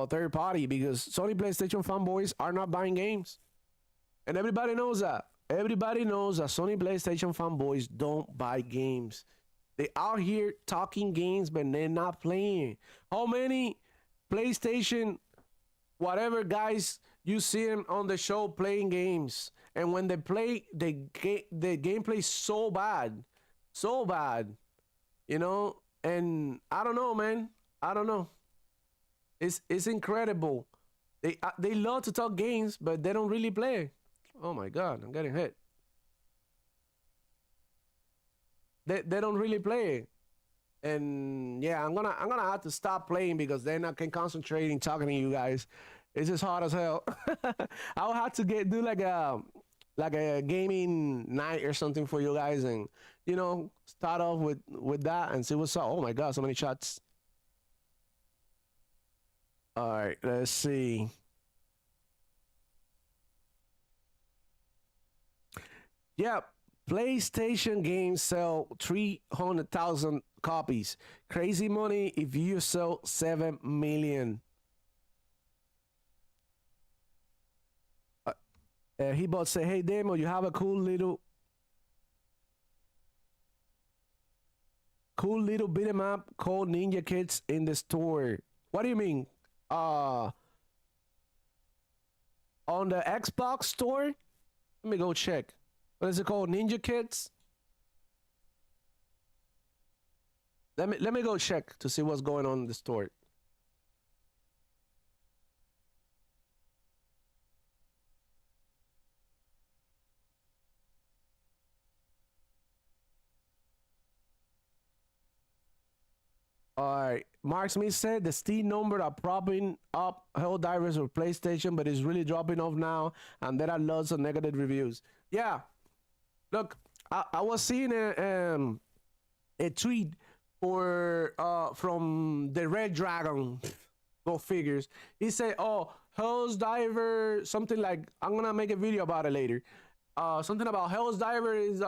third party because Sony PlayStation fanboys are not buying games, and everybody knows that. Everybody knows that Sony PlayStation fanboys don't buy games. They out here talking games, but they're not playing. How many PlayStation whatever guys you see them on the show playing games, and when they play, the gameplay is so bad, you know. And I don't know, man. I don't know. It's incredible. They love to talk games, but they don't really play. Oh my god, I'm getting hit. They don't really play. And yeah, I'm gonna have to stop playing because then I can concentrate in talking to you guys. It's just hard as hell. I'll have to do like a gaming night or something for you guys, and start off with that and see what's up. Oh my god, so many shots. All right, let's see. Yep, PlayStation games sell 300,000 copies. Crazy money if you sell 7 million. He bought say, hey Demo, you have a cool little beat 'em up called Ninja Kids in the store. What do you mean? On the Xbox store? Let me go check. What is it called? Ninja Kids? Let me go check to see what's going on in the store. All right. Mark Smith said the Steam number are propping up Helldivers or PlayStation, but it's really dropping off now, and there are lots of negative reviews. Yeah. Look, I was seeing a tweet from the Red Dragon. Go figures. He said, "Oh, Helldiver, something like I'm gonna make a video about it later." Something about Hell's Diver is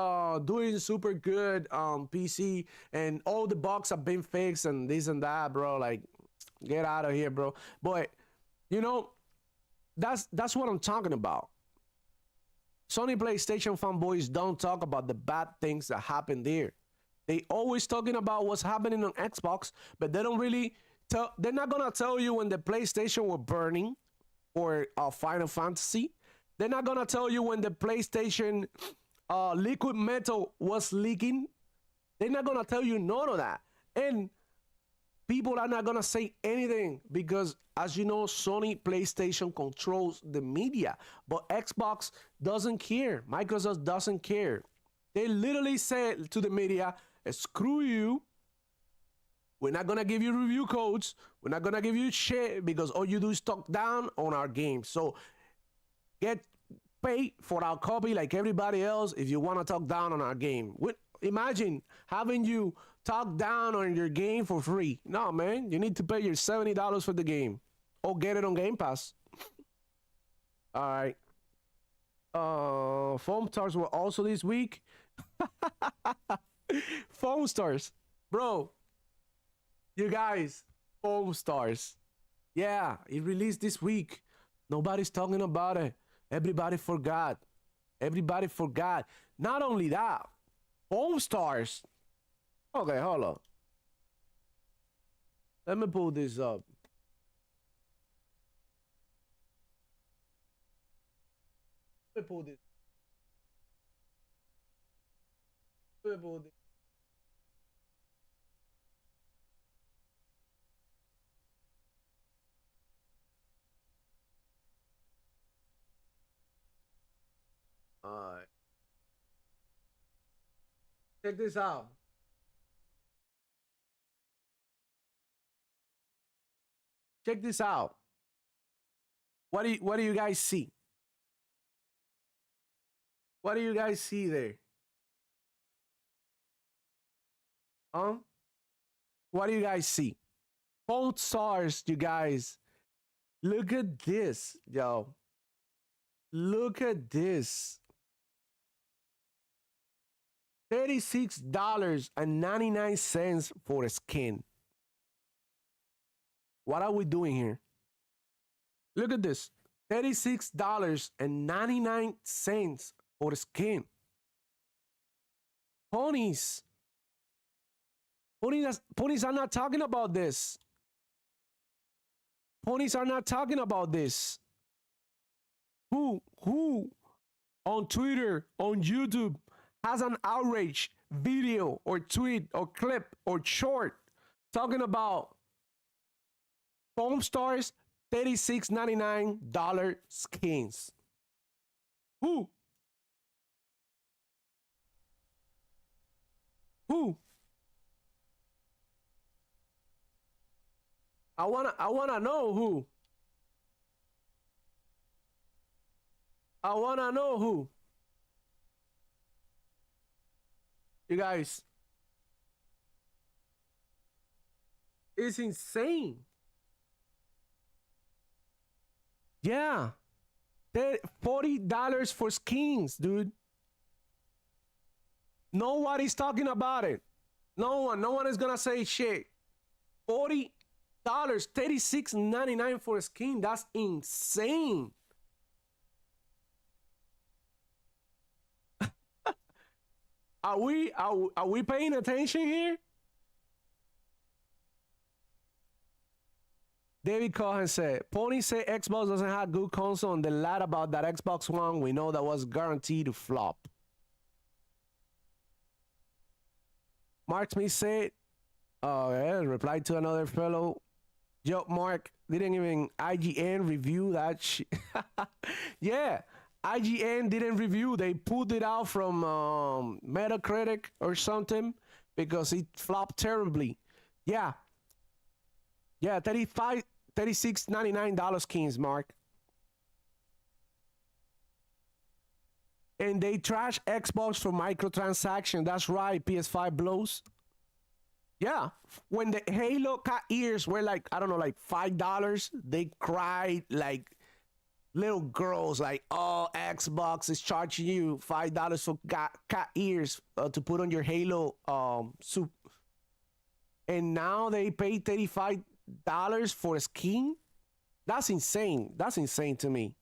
doing super good PC, and all the bugs have been fixed and this and that, bro. Like, get out of here, bro. But you know, that's what I'm talking about. Sony PlayStation fanboys don't talk about the bad things that happen there. They always talking about what's happening on Xbox, but they don't really tell. They're not gonna tell you when the PlayStation were burning or Final Fantasy. They're not gonna tell you when the PlayStation liquid metal was leaking. They're not gonna tell you none of that. And people are not gonna say anything because, as you know, Sony PlayStation controls the media, but Xbox doesn't care. Microsoft doesn't care. They literally said to the media, screw you. We're not gonna give you review codes. We're not gonna give you shit because all you do is talk down on our game. So get paid for our copy like everybody else if you want to talk down on our game. Imagine having you talk down on your game for free. No, man, you need to pay your $70 for the game or get it on Game Pass. All right. Foam Stars were also this week. Foam Stars, bro. You guys, Foam Stars. Yeah, it released this week. Nobody's talking about it. Everybody forgot. Everybody forgot. Not only that, Foam Stars. Okay, hold on. Let me pull this up. Let me pull this. Let me pull this. All right. Check this out. Check this out. What do you guys see? What do you guys see there? Huh? What do you guys see? Both stars, you guys. Look at this, yo. Look at this. $36.99 for a skin. What are we doing here? Look at this. $36.99 for a skin. Ponies. Ponies are not talking about this. Ponies are not talking about this. Who on Twitter, on YouTube, has an outrage video or tweet or clip or short talking about Foam Stars $36.99 skins? Who? Who? I wanna know who. I wanna know who. You guys, it's insane. Yeah. $40 for skins, dude. Nobody's talking about it. No one is gonna say shit. $40, $36.99 for a skin. That's insane. Are we paying attention here? David Cohen said, Pony said Xbox doesn't have good console and they lied about that Xbox One. We know that was guaranteed to flop. Mark Smith said, replied to another fellow, yo, Mark, didn't even IGN review that shit. Yeah, IGN didn't review. They pulled it out from Metacritic or something because it flopped terribly. Yeah. Yeah, $36.99 skins, Mark. And they trash Xbox for microtransaction. That's right, PS5 blows. Yeah, when the Halo cat ears were like, I don't know, like $5, they cried like little girls like, oh, Xbox is charging you $5 for cat ears to put on your Halo suit, and now they pay $35 for a skin. That's insane. That's insane to me.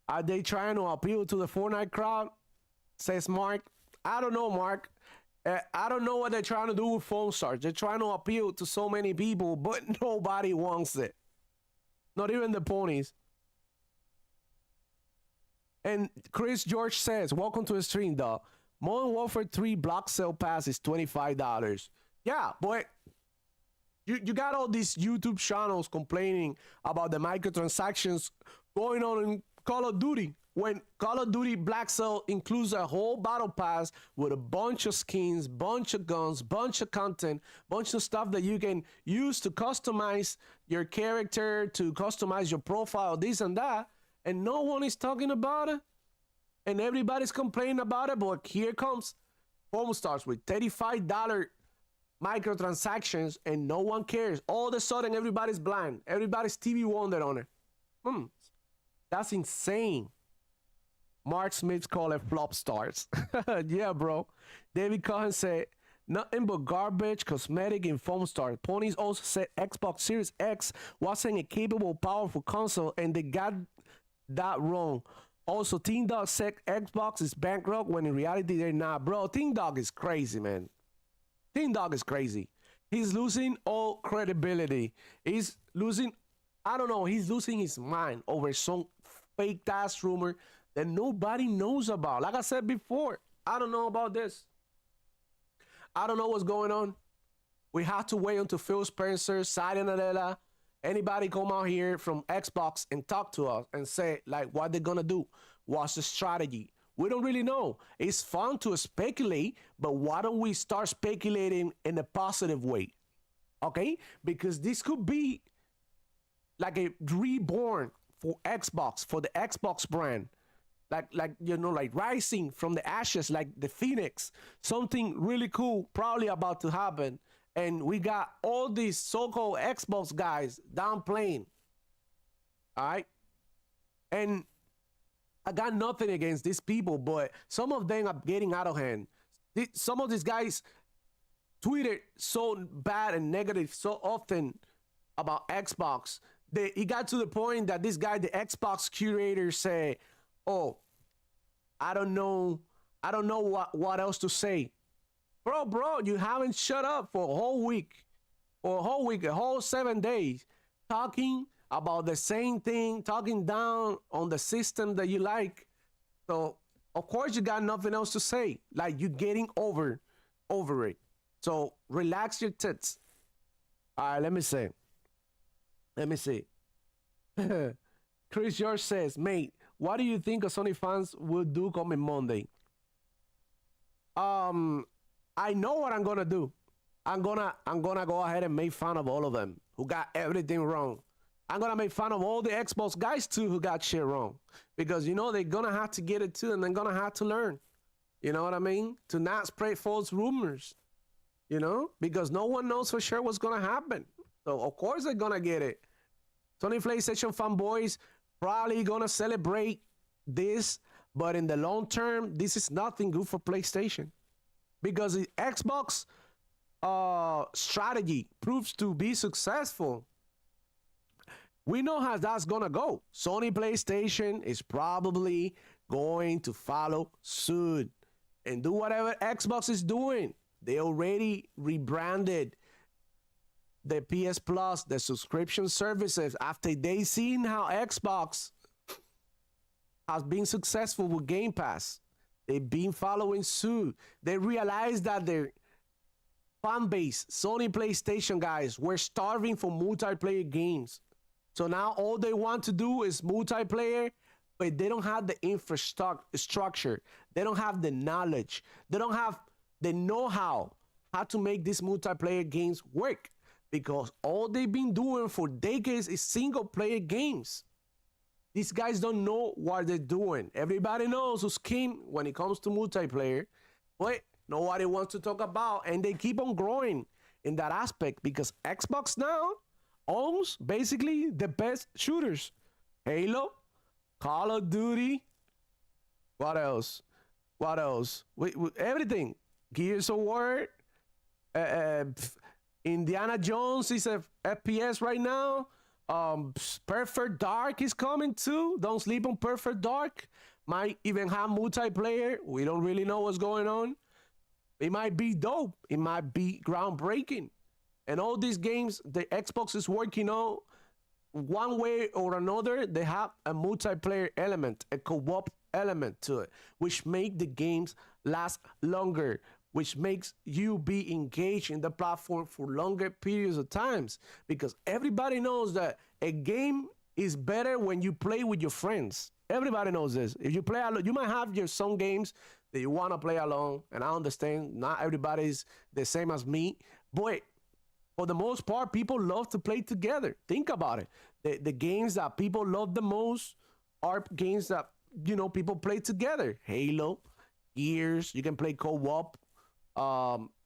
Are they trying to appeal to the Fortnite crowd? Says Mark. I don't know, Mark. I don't know what they're trying to do with Foam Stars. They're trying to appeal to so many people, but nobody wants it. Not even the ponies. And Chris George says, welcome to the stream, dog. Modern Warfare 3 block sale pass is $25. Yeah, but you got all these YouTube channels complaining about the microtransactions going on in Call of Duty, when Call of Duty Black Cell includes a whole battle pass with a bunch of skins, bunch of guns, bunch of content, bunch of stuff that you can use to customize your character, to customize your profile, this and that, and no one is talking about it, and everybody's complaining about it. But here comes Foam Stars with $35 microtransactions, and no one cares. All of a sudden, everybody's blind. Everybody's TV Wonder on it. That's insane. Mark Smith called it flop stars. Yeah, bro. David Cohen said, nothing but garbage, cosmetic, and Foam Stars. Ponies also said Xbox Series X wasn't a capable, powerful console, and they got that wrong. Also, Team Dog said Xbox is bankrupt when in reality they're not. Bro, Team Dog is crazy, man. Team Dog is crazy. He's losing all credibility. He's losing, I don't know, he's losing his mind over some fake ass rumor that nobody knows about. Like I said before, I don't know about this. I don't know what's going on. We have to wait until Phil Spencer, Satya Nadella, anybody come out here from Xbox and talk to us and say like what they're gonna do. What's the strategy? We don't really know. It's fun to speculate, but why don't we start speculating in a positive way? Okay? Because this could be like a reborn for Xbox, for the Xbox brand. Like you know, like rising from the ashes, like the phoenix. Something really cool probably about to happen. And we got all these so-called Xbox guys downplaying. All right? And I got nothing against these people, but some of them are getting out of hand. Some of these guys tweeted so bad and negative so often about Xbox. It got to the point that this guy, the Xbox curator, said, oh, I don't know what else to say. Bro, you haven't shut up for a whole week, a whole 7 days, talking about the same thing, talking down on the system that you like. So, of course, you got nothing else to say. Like, you're getting over it. So, relax your tits. All right, let me see. Chris George says, mate, what do you think of Sony fans will do coming Monday? I know what I'm gonna do. I'm gonna go ahead and make fun of all of them who got everything wrong. I'm gonna make fun of all the Xbox guys too who got shit wrong, because you know they're gonna have to get it too, and they're gonna have to learn. You know what I mean? To not spread false rumors. You know, because no one knows for sure what's gonna happen. So of course they're gonna get it. Sony PlayStation fanboys probably gonna celebrate this, but in the long term, this is nothing good for PlayStation, because the Xbox strategy proves to be successful. We know how that's gonna go. Sony PlayStation is probably going to follow suit and do whatever Xbox is doing. They already rebranded the PS Plus, the subscription services, after they seen how Xbox has been successful with Game Pass. They've been following suit. They realized that their fan base, Sony PlayStation guys, were starving for multiplayer games. So now all they want to do is multiplayer, but they don't have the infrastructure. They don't have the knowledge. They don't have the know-how to make these multiplayer games work, because all they've been doing for decades is single-player games. These guys don't know what they're doing. Everybody knows who's king when it comes to multiplayer, but nobody wants to talk about, and they keep on growing in that aspect, because Xbox now owns basically the best shooters. Halo, Call of Duty, what else? What else? Everything. Gears of War, Indiana Jones is a FPS right now. Perfect Dark is coming too. Don't sleep on Perfect Dark. Might even have multiplayer. We don't really know what's going on. It might be dope. It might be groundbreaking. And all these games the Xbox is working on, one way or another, they have a multiplayer element, a co-op element to it, which make the games last longer, which makes you be engaged in the platform for longer periods of times. Because everybody knows that a game is better when you play with your friends. Everybody knows this. If you play alone, you might have some games that you want to play alone, and I understand not everybody's the same as me, but for the most part, people love to play together. Think about it. The games that people love the most are games that, people play together. Halo, Gears, you can play co-op,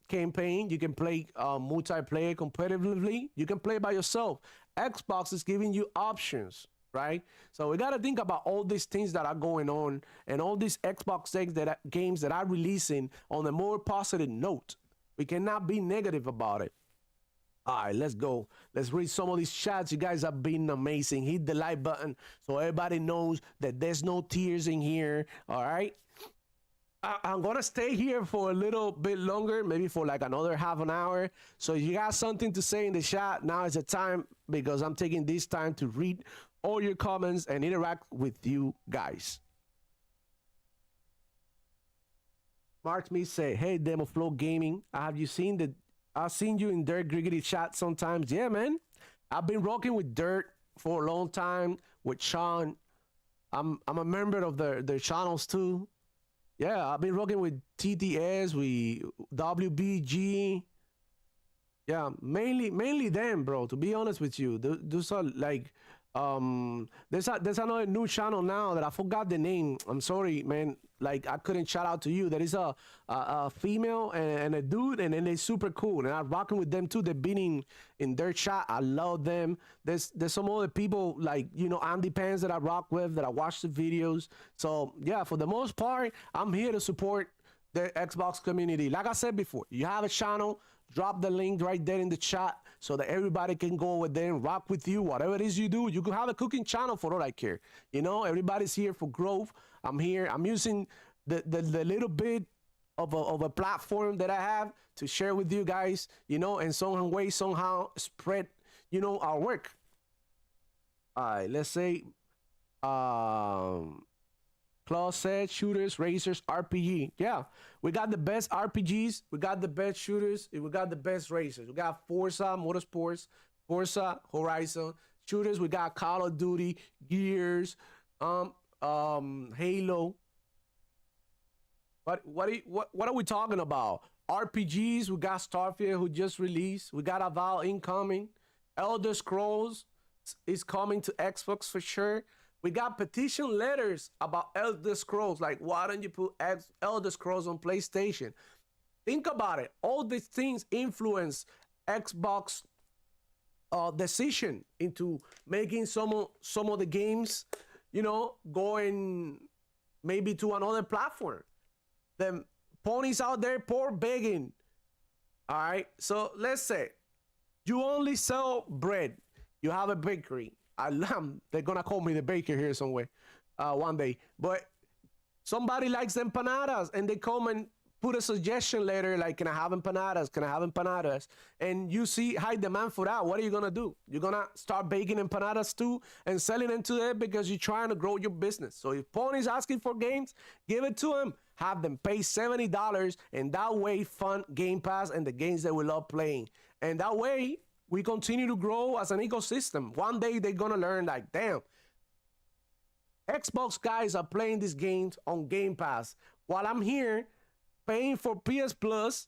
campaign, you can play multiplayer competitively, you can play by yourself. Xbox is giving you options, right? So we got to think about all these things that are going on and all these Xbox games that are releasing on a more positive note. We cannot be negative about it. All right, let's go. Let's read some of these chats. You guys have been amazing. Hit the like button so everybody knows that there's no tears in here. All right. I'm going to stay here for a little bit longer, maybe for like another half an hour. So if you got something to say in the chat, now is the time, because I'm taking this time to read all your comments and interact with you guys. Mark me say, hey, Demo Flow Gaming, have you seen I've seen you in Dirt Griggity chat sometimes. Yeah, man. I've been rocking with Dirt for a long time with Sean. I'm a member of their channels too. Yeah, I've been rocking with TTS, with WBG. Yeah, mainly them, bro. To be honest with you, those are like there's another new channel now that I forgot the name. I'm sorry, man. Like I couldn't shout out to you. There is a female and a dude, and then they're super cool. And I'm rocking with them too. They've been in their chat. I love them. There's some other people like Andy Pants that I rock with, that I watch the videos. So yeah, for the most part, I'm here to support the Xbox community. Like I said before, you have a channel, drop the link right there in the chat so that everybody can go over there and rock with you. Whatever it is you do, you can have a cooking channel for all I care. Everybody's here for growth. I'm here. I'm using the little bit of a platform that I have to share with you guys, and some way, somehow spread, our work. All right, let's say, Claus said, shooters, racers, RPG. Yeah, we got the best RPGs. We got the best shooters. We got the best racers. We got Forza Motorsports, Forza Horizon. Shooters, we got Call of Duty, Gears, Halo. What are we talking about? RPGs, we got Starfield, who just released. We got Avowed incoming. Elder Scrolls is coming to Xbox for sure. We got petition letters about Elder Scrolls. Like, why don't you put Elder Scrolls on PlayStation? Think about it. All these things influence Xbox decision into making some of the games, going maybe to another platform. The ponies out there poor begging. All right. So let's say you only sell bread. You have a bakery. They're gonna call me the baker here somewhere one day. But somebody likes empanadas, and they come and put a suggestion letter like, can I have empanadas? Can I have empanadas? And you see high demand for that. What are you gonna do? You're gonna start baking empanadas too and selling them to them because you're trying to grow your business. So if Pony's asking for games, give it to them. Have them pay $70, and that way fund Game Pass and the games that we love playing. And that way we continue to grow as an ecosystem. One day they're gonna learn like, damn, Xbox guys are playing these games on Game Pass. While I'm here paying for PS Plus,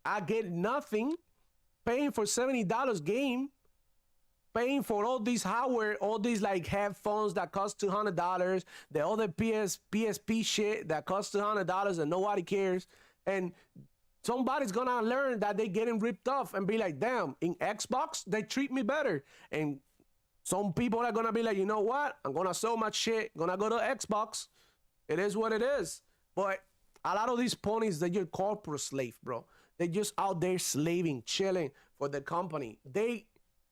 I get nothing. Paying for $70 game, paying for all these hardware, all these like headphones that cost $200, the other PSP shit that costs $200 and nobody cares. And somebody's gonna learn that they getting ripped off and be like, damn, in Xbox they treat me better. And some people are gonna be like, you know what? I'm gonna sell my shit, gonna go to Xbox. It is what it is. But a lot of these ponies, they're just corporate slave, bro. They're just out there slaving, chilling for the company. They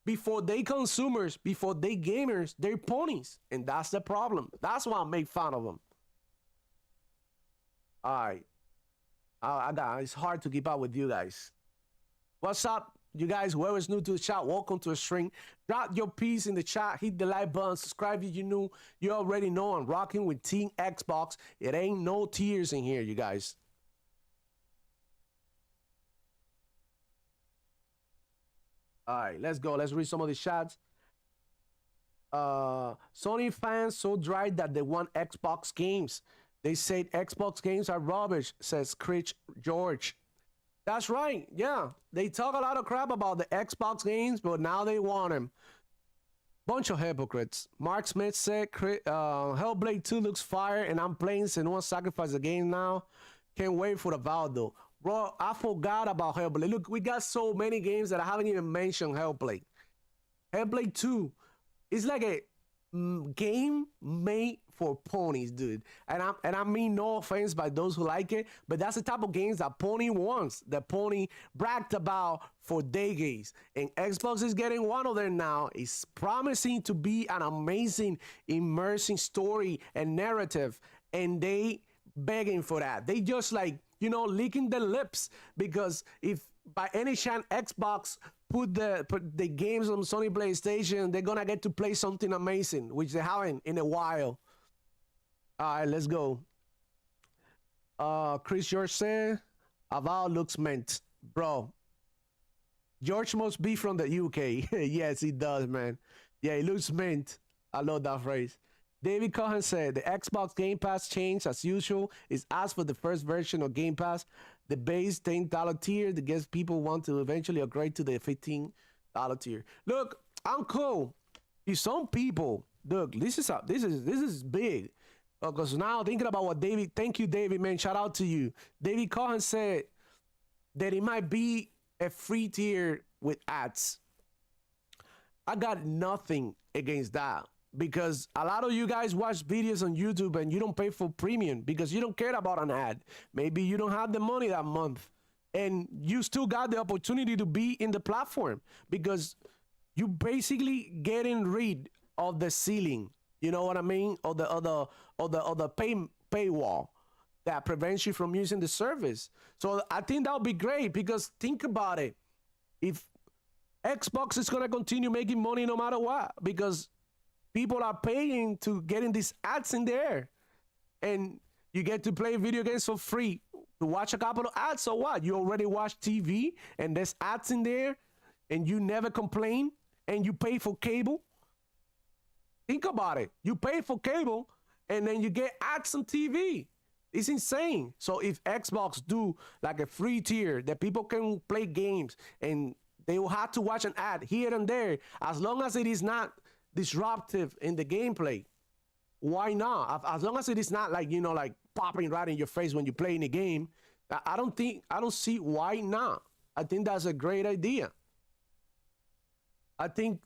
before they consumers, before they gamers, they're ponies. And that's the problem. That's why I make fun of them. All right. I got it's hard to keep up with you guys. What's up, you guys? Whoever's new to the chat, welcome to the stream. Drop your piece in the chat, hit the like button, subscribe if you new. You already know I'm rocking with Team Xbox. It ain't no tears in here, you guys. All right, let's go. Let's read some of the chats. Sony fans so dry that they want Xbox games. They said Xbox games are rubbish, says Chris George. That's right. Yeah, they talk a lot of crap about the Xbox games, but now they want them. Bunch of hypocrites. Mark Smith said Hellblade 2 looks fire, and I'm playing Senua's Sacrifice the game now. Can't wait for the Valdo. Bro, I forgot about Hellblade. Look, we got so many games that I haven't even mentioned Hellblade. Hellblade 2 is like a game made for ponies, dude. And I mean no offense by those who like it, but that's the type of games that Pony wants, that Pony bragged about for decades. And Xbox is getting one of them now. It's promising to be an amazing, immersing story and narrative, and they begging for that. They just like, you know, licking their lips, because if by any chance Xbox put the games on Sony PlayStation, they're gonna get to play something amazing, which they haven't in a while. All right, let's go. Chris George said, Aval looks mint. Bro, George must be from the UK. Yes, he does, man. Yeah, he looks mint. I love that phrase. David Cohen said, the Xbox Game Pass change as usual is as for the first version of Game Pass, the base $10 tier that gets people want to eventually upgrade to the $15 tier. Look, I'm cool. If some people, look, this is big. Because now thinking about what David, thank you, David, man. Shout out to you. David Cohen said that it might be a free tier with ads. I got nothing against that, because a lot of you guys watch videos on YouTube and you don't pay for premium because you don't care about an ad. Maybe you don't have the money that month, and you still got the opportunity to be in the platform because you basically getting rid of the ceiling. You know what I mean? Or the paywall that prevents you from using the service. So I think that would be great, because think about it. If Xbox is going to continue making money no matter what, because people are paying to getting these ads in there, and you get to play video games for free to watch a couple of ads. So what? You already watch TV and there's ads in there and you never complain, and you pay for cable. Think about it. You pay for cable and then you get ads on TV. It's insane. So if Xbox do like a free tier that people can play games and they will have to watch an ad here and there, as long as it is not disruptive in the gameplay, why not? As long as it is not like, you know, like popping right in your face when you're playing a game, I don't see why not. I think that's a great idea. I think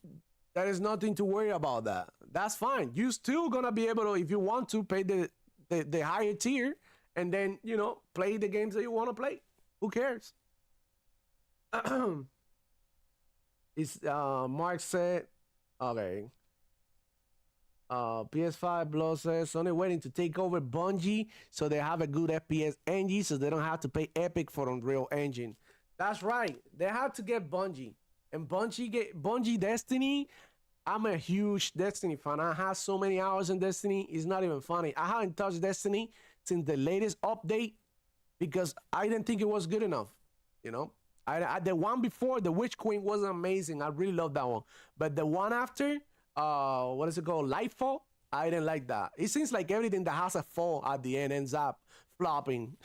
there is nothing to worry about that. That's fine. You still gonna be able to, if you want to, pay the higher tier and then, you know, play the games that you want to play. Who cares? It's Mark said, okay. PS5 Blow says Sony waiting to take over Bungie so they have a good FPS engine so they don't have to pay Epic for Unreal Engine. That's right. They have to get Bungie. And Bungie Destiny. I'm a huge Destiny fan. I have so many hours in Destiny. It's not even funny. I haven't touched Destiny since the latest update because I didn't think it was good enough. You know, the one before, the Witch Queen, was amazing. I really love that one. But the one after, what is it called? Lightfall? I didn't like that. It seems like everything that has a fall at the end ends up flopping.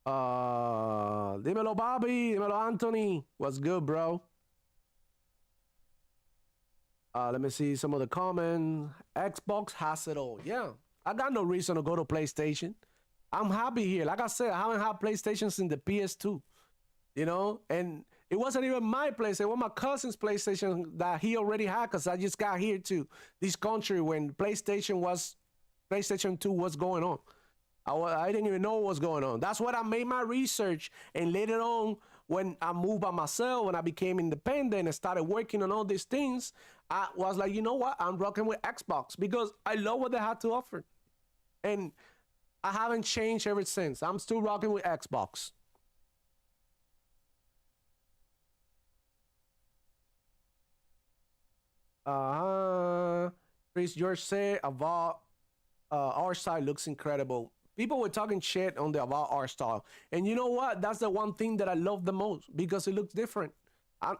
Dímelo, Bobby. Dímelo, Anthony. What's good, bro? Let me see some of the comments. Xbox has it all. Yeah, I got no reason to go to PlayStation. I'm happy here. Like I said, I haven't had PlayStations in the PS2, you know, and it wasn't even my PlayStation. It was my cousin's PlayStation that he already had because I just got here to this country when PlayStation 2 was going on. I didn't even know what was going on. That's what I made my research. And later on, when I moved by myself, when I became independent and started working on all these things, I was like, you know what? I'm rocking with Xbox because I love what they had to offer. And I haven't changed ever since. I'm still rocking with Xbox. Uh-huh. Chris George said about our side looks incredible. People were talking shit on the about our style, and you know what? That's the one thing that I love the most because it looks different.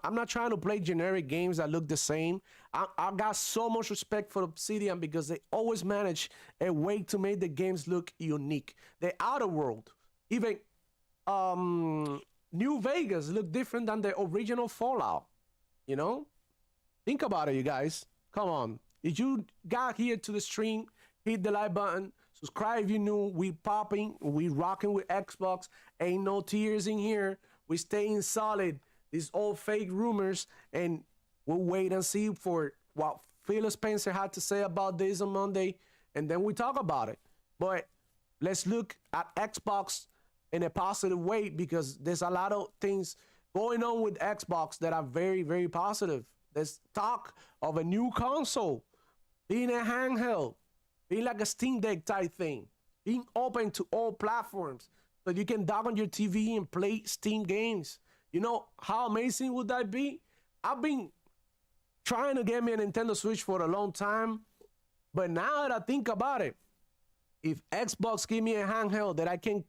I'm not trying to play generic games that look the same. I got so much respect for Obsidian because they always manage a way to make the games look unique. The Outer World, even um, New Vegas, look different than the original Fallout. You know, think about it, you guys. Come on. If you got here to the stream, hit the like button, subscribe if you new. We popping, we rocking with Xbox. Ain't no tears in here. We staying solid. These all fake rumors, and we'll wait and see for what Phil Spencer had to say about this on Monday, and then we talk about it. But let's look at Xbox in a positive way because there's a lot of things going on with Xbox that are very, very positive. There's talk of a new console, being a handheld, being like a Steam Deck type thing, being open to all platforms so you can dock on your TV and play Steam games. You know how amazing would that be? I've been trying to get me a Nintendo Switch for a long time, but now that I think about it, if Xbox give me a handheld that I can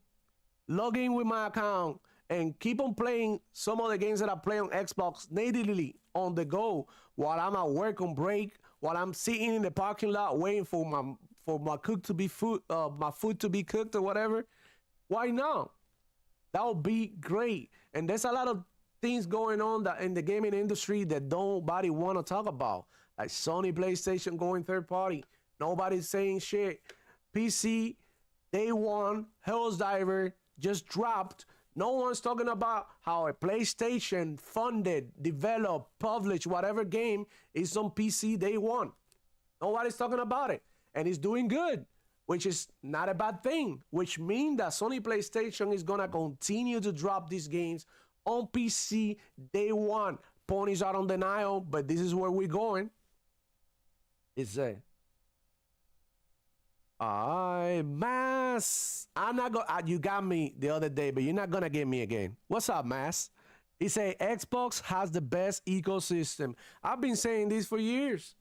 log in with my account and keep on playing some of the games that I play on Xbox natively on the go while I'm at work on break, while I'm sitting in the parking lot waiting for my my food to be cooked or whatever, why not? That would be great. And there's a lot of things going on that in the gaming industry that nobody want to talk about, like Sony PlayStation going third party. Nobody's saying shit. PC day one, Hell's Diver just dropped. No one's talking about how a PlayStation funded, developed, published, whatever game is on PC day one. Nobody's talking about it. And it's doing good, which is not a bad thing, which means that Sony PlayStation is going to continue to drop these games on PC day one. Ponies are on denial, but this is where we're going. It's a I Mass. I'm not gonna. You got me the other day, but you're not gonna get me again. What's up, Mass? He say Xbox has the best ecosystem. I've been saying this for years.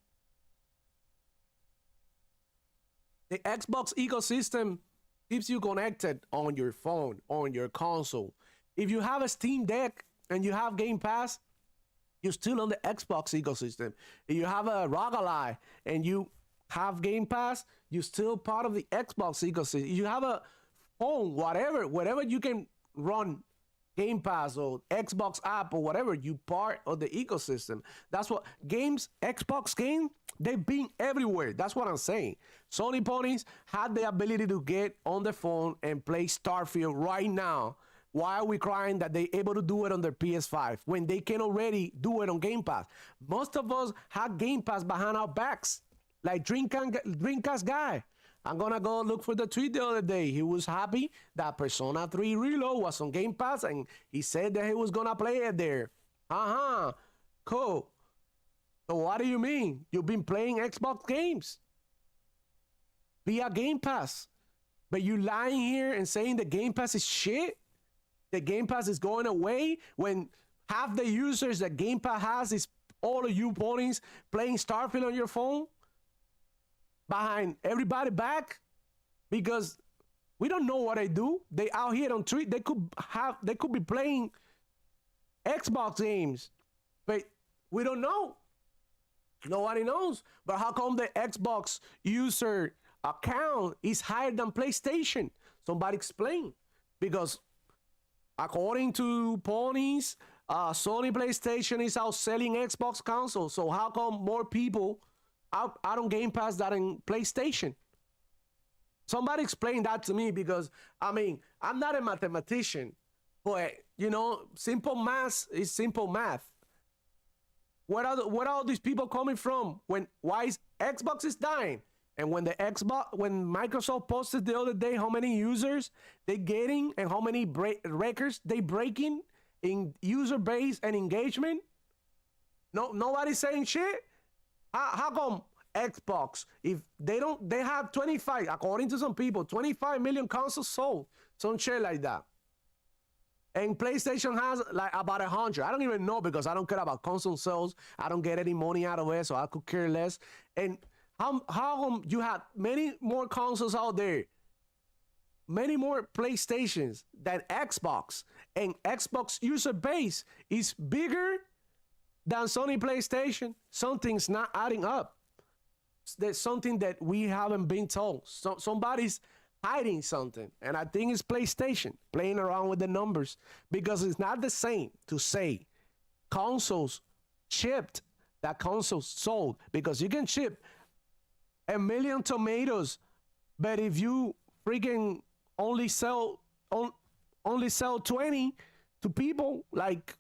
The Xbox ecosystem keeps you connected on your phone, on your console. If you have a Steam Deck and you have Game Pass, you're still on the Xbox ecosystem. If you have a ROG Ally and you have Game Pass, you're still part of the Xbox ecosystem. If you have a phone, whatever you can run Game Pass or Xbox app or whatever, you part of the ecosystem. That's what games, Xbox game, they've been everywhere. That's what I'm saying. Sony Ponies had the ability to get on the phone and play Starfield right now. Why are we crying that they're able to do it on their PS5 when they can already do it on Game Pass? Most of us had Game Pass behind our backs, like Dreamcast guy. I'm gonna go look for the tweet the other day. He was happy that Persona 3 Reload was on Game Pass and he said that he was gonna play it there. Cool. So what do you mean? You've been playing Xbox games via Game Pass, but you lying here and saying the Game Pass is shit? The Game Pass is going away when half the users that Game Pass has is all of you ponies playing Starfield on your phone behind everybody back because we don't know what they do. They out here on tweet. They could be playing Xbox games, but we don't know. Nobody knows. But how come the Xbox user account is higher than PlayStation? Somebody explain. Because according to Ponies, Sony PlayStation is outselling Xbox console. So how come more people out on Game Pass than in PlayStation? Somebody explain that to me, because I mean, I'm not a mathematician, but you know, simple math is simple math. Where are all these people coming from? When why is Xbox is dying? And when Microsoft posted the other day how many users they getting and how many records they breaking in user base and engagement, nobody's saying shit. How come Xbox, if they have 25, according to some people, 25 million consoles sold, some shit like that. And PlayStation has like about 100. I don't even know, because I don't care about console sales. I don't get any money out of it, so I could care less. And how you have many more consoles out there, many more PlayStations than Xbox, and Xbox user base is bigger than Sony PlayStation? Something's not adding up. There's something that we haven't been told. Somebody's hiding something, and I think it's PlayStation playing around with the numbers, because it's not the same to say consoles shipped that consoles sold, because you can ship 1,000,000 tomatoes, but if you freaking only sell 20 to people, like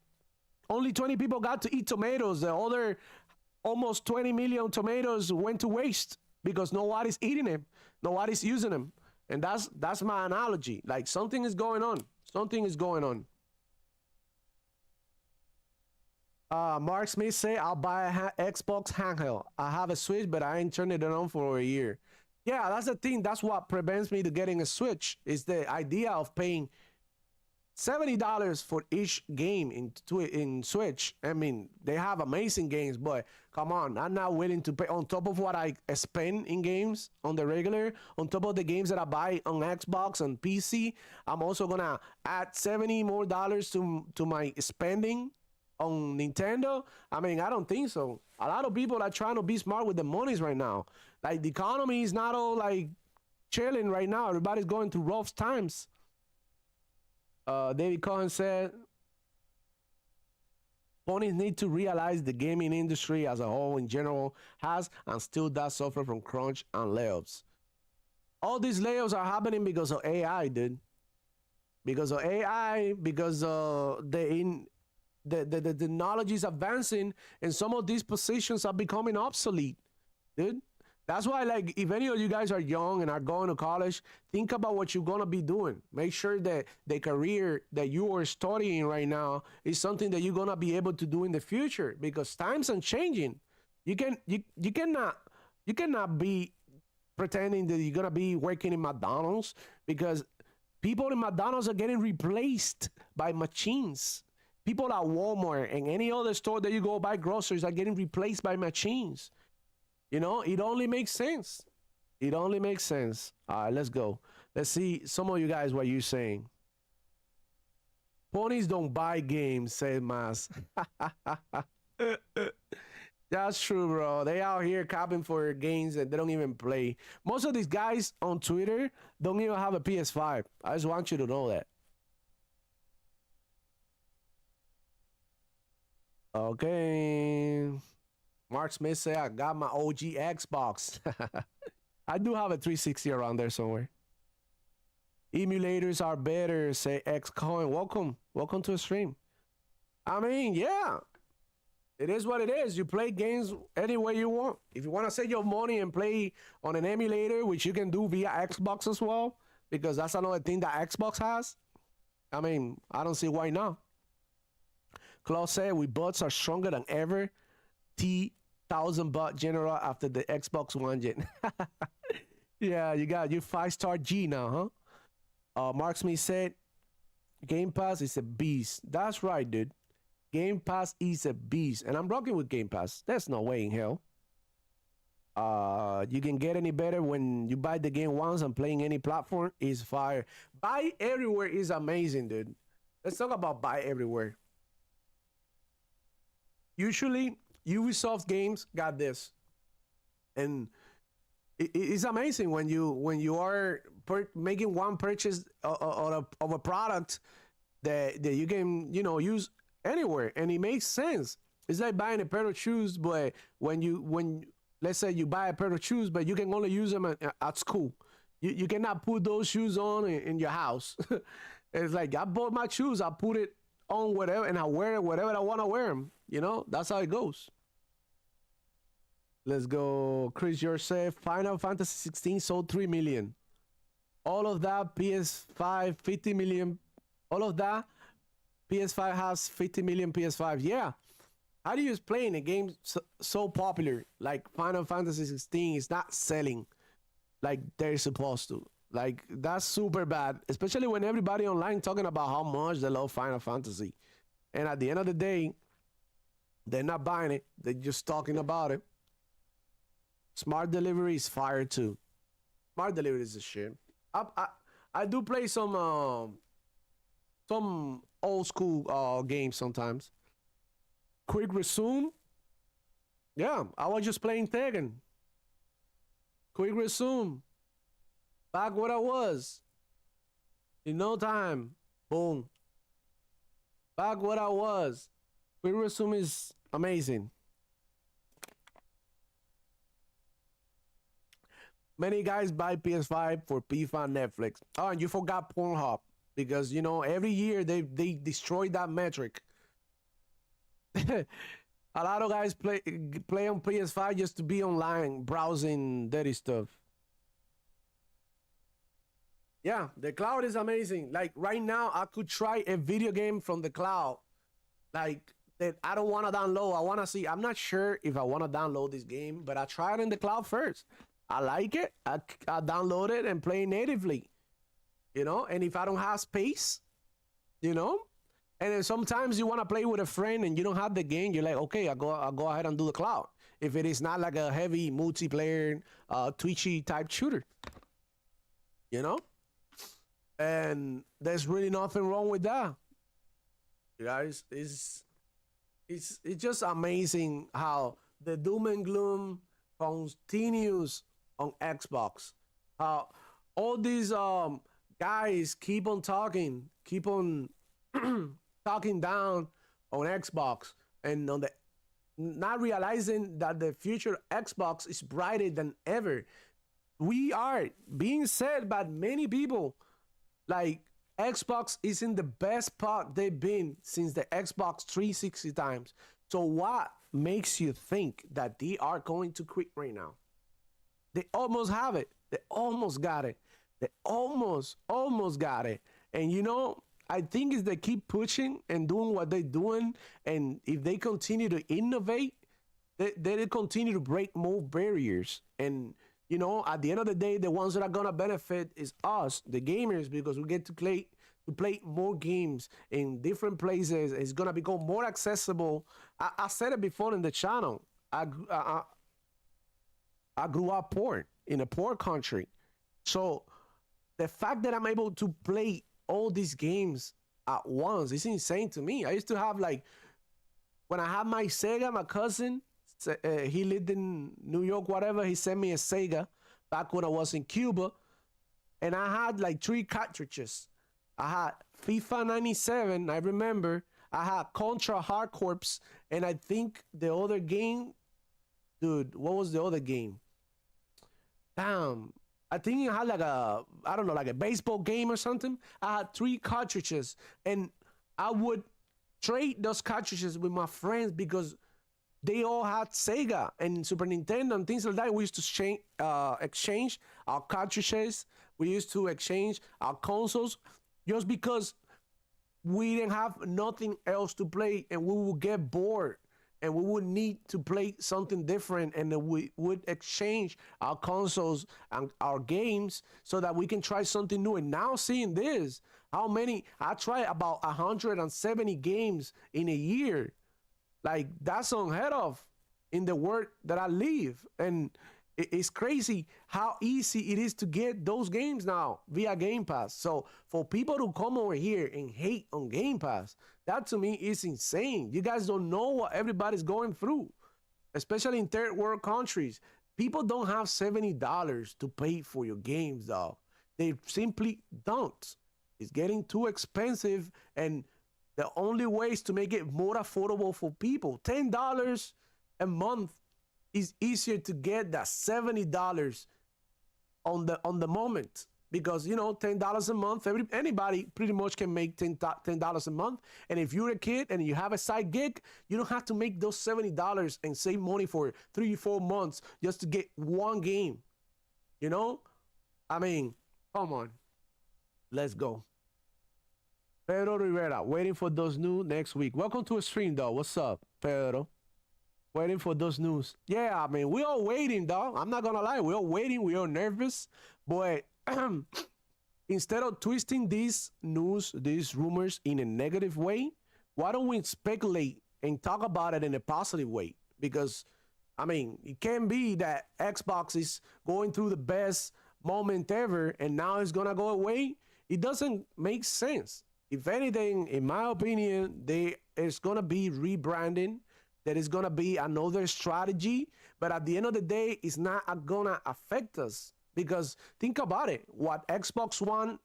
only 20 people got to eat tomatoes, the other almost 20 million tomatoes went to waste because nobody's eating them, nobody's using them. And that's my analogy. Like, something is going on. Something is going on. Mark Smith say, I'll buy a Xbox handheld. I have a Switch, but I ain't turned it on for a year. Yeah, that's the thing. That's what prevents me to getting a Switch, is the idea of paying $70 for each game in Switch. I mean, they have amazing games, but come on, I'm not willing to pay on top of what I spend in games on the regular, on top of the games that I buy on Xbox and PC. I'm also gonna add $70 more to my spending on Nintendo. I mean, I don't think so. A lot of people are trying to be smart with the monies right now. Like, the economy is not all like chilling right now. Everybody's going through rough times. David Cohen said, ponies need to realize the gaming industry as a whole in general has and still does suffer from crunch and layoffs. All these layoffs are happening because of AI, dude. Because of AI, because the technology is advancing, and some of these positions are becoming obsolete, dude. That's why, like, if any of you guys are young and are going to college, think about what you're gonna be doing. Make sure that the career that you are studying right now is something that you're gonna be able to do in the future, because times are changing. You cannot be pretending that you're gonna be working in McDonald's, because people in McDonald's are getting replaced by machines. People at Walmart and any other store that you go buy groceries are getting replaced by machines. You know, it only makes sense. It only makes sense. All right, let's go. Let's see some of you guys what you're saying. Ponies don't buy games, said Mas. That's true, bro. They out here copping for games that they don't even play. Most of these guys on Twitter don't even have a PS5. I just want you to know that. Okay. Mark Smith said, I got my OG Xbox. I do have a 360 around there somewhere. Emulators are better, say X-Coin. Welcome to the stream. I mean, yeah. It is what it is. You play games any way you want. If you want to save your money and play on an emulator, which you can do via Xbox as well, because that's another thing that Xbox has, I mean, I don't see why not. Klaus said, we bots are stronger than ever. T-1000 general after the Xbox One gen. Yeah, you got your 5-star G now, huh? Mark Smith said, Game Pass is a beast. That's right, dude. Game Pass is a beast. And I'm rocking with Game Pass. There's no way in hell. You can get any better when you buy the game once and playing any platform is fire. Buy everywhere is amazing, dude. Let's talk about buy everywhere. Usually, Ubisoft games got this, and it's amazing when you are making one purchase of a product that you can use anywhere, and it makes sense. It's like buying a pair of shoes, but when let's say you buy a pair of shoes, but you can only use them at school. You cannot put those shoes on in your house. It's like I bought my shoes, I put it on whatever, and I wear it whatever I want to wear them. You know, that's how it goes. Let's go, Chris Yourself. Final Fantasy 16 sold 3 million. All of that PS5 50 million. All of that PS5 has 50 million PS5. Yeah. How do you explain a game so popular like Final Fantasy 16 is not selling like they're supposed to? Like that's super bad, especially when everybody online talking about how much they love Final Fantasy, and at the end of the day, they're not buying it. They're just talking about it. Smart delivery is fire too. Smart delivery is a shit. I do play some old school games sometimes. Quick resume. Yeah, I was just playing Tekken. Quick resume. Back what I was. In no time. Boom. Back what I was. Quick resume is amazing. Many guys buy PS5 for FIFA and Netflix. Oh, and you forgot Pornhub because you know every year they destroy that metric. A lot of guys play on PS5 just to be online browsing dirty stuff. Yeah, the cloud is amazing. Like right now, I could try a video game from the cloud, like that I don't want to download. I want to see. I'm not sure if I want to download this game, but I try it in the cloud first. I like it. I download it and play natively, you know. And if I don't have space, you know, and then sometimes you want to play with a friend and you don't have the game, you're like, okay, I'll go ahead and do the cloud. If it is not like a heavy multiplayer, twitchy type shooter, you know, and there's really nothing wrong with that. You guys, it's just amazing how the doom and gloom continues on Xbox. All these guys keep on talking, keep on talking down on Xbox, and on the not realizing that the future Xbox is brighter than ever. We are being said by many people like Xbox is in the best spot they've been since the Xbox 360 times. So what makes you think that they are going to quit right now? They almost have it. They almost got it. They almost got it. And you know, I think is they keep pushing and doing what they're doing. And if they continue to innovate, they continue to break more barriers. And you know, at the end of the day, the ones that are gonna benefit is us, the gamers, because we get to play more games in different places. It's gonna become more accessible. I said it before in the channel. I grew up poor in a poor country, so the fact that I'm able to play all these games at once is insane to me. I used to have like when I had my Sega, my cousin, he lived in New York, whatever. He sent me a Sega back when I was in Cuba, and I had like 3 cartridges. I had FIFA 97, I remember. I had Contra Hard Corps, and I think the other game, dude, what was the other game? Damn, I think it had like I don't know, like a baseball game or something. I had 3 cartridges, and I would trade those cartridges with my friends because they all had Sega and Super Nintendo and things like that. We used to exchange our cartridges. We used to exchange our consoles just because we didn't have nothing else to play, and we would get bored and we would need to play something different, and then we would exchange our consoles and our games so that we can try something new. And now seeing this, how many, I try about 170 games in a year. Like that's unheard of in the world that I live. And it's crazy how easy it is to get those games now via Game Pass. So for people to come over here and hate on Game Pass, that to me is insane. You guys don't know what everybody's going through, especially in third world countries. People don't have $70 to pay for your games, though. They simply don't. It's getting too expensive, and the only ways to make it more affordable for people, $10 a month is easier to get than $70 on the moment, because you know $10 a month, anybody pretty much can make $10 a month. And if you're a kid and you have a side gig, you don't have to make those $70 and save money for 3 or 4 months just to get one game. You know, I mean, come on, let's go. Pedro Rivera, waiting for those news next week. Welcome to a stream, though. What's up, Pedro? Waiting for those news. Yeah, I mean, we all waiting, dog. I'm not gonna lie, we all waiting. We all nervous, but instead of twisting these news, these rumors in a negative way, why don't we speculate and talk about it in a positive way? Because I mean, it can be that Xbox is going through the best moment ever, and now it's gonna go away. It doesn't make sense. If anything, in my opinion, it's gonna be rebranding. There is gonna be another strategy, but at the end of the day, it's not gonna affect us, because think about it. What Xbox One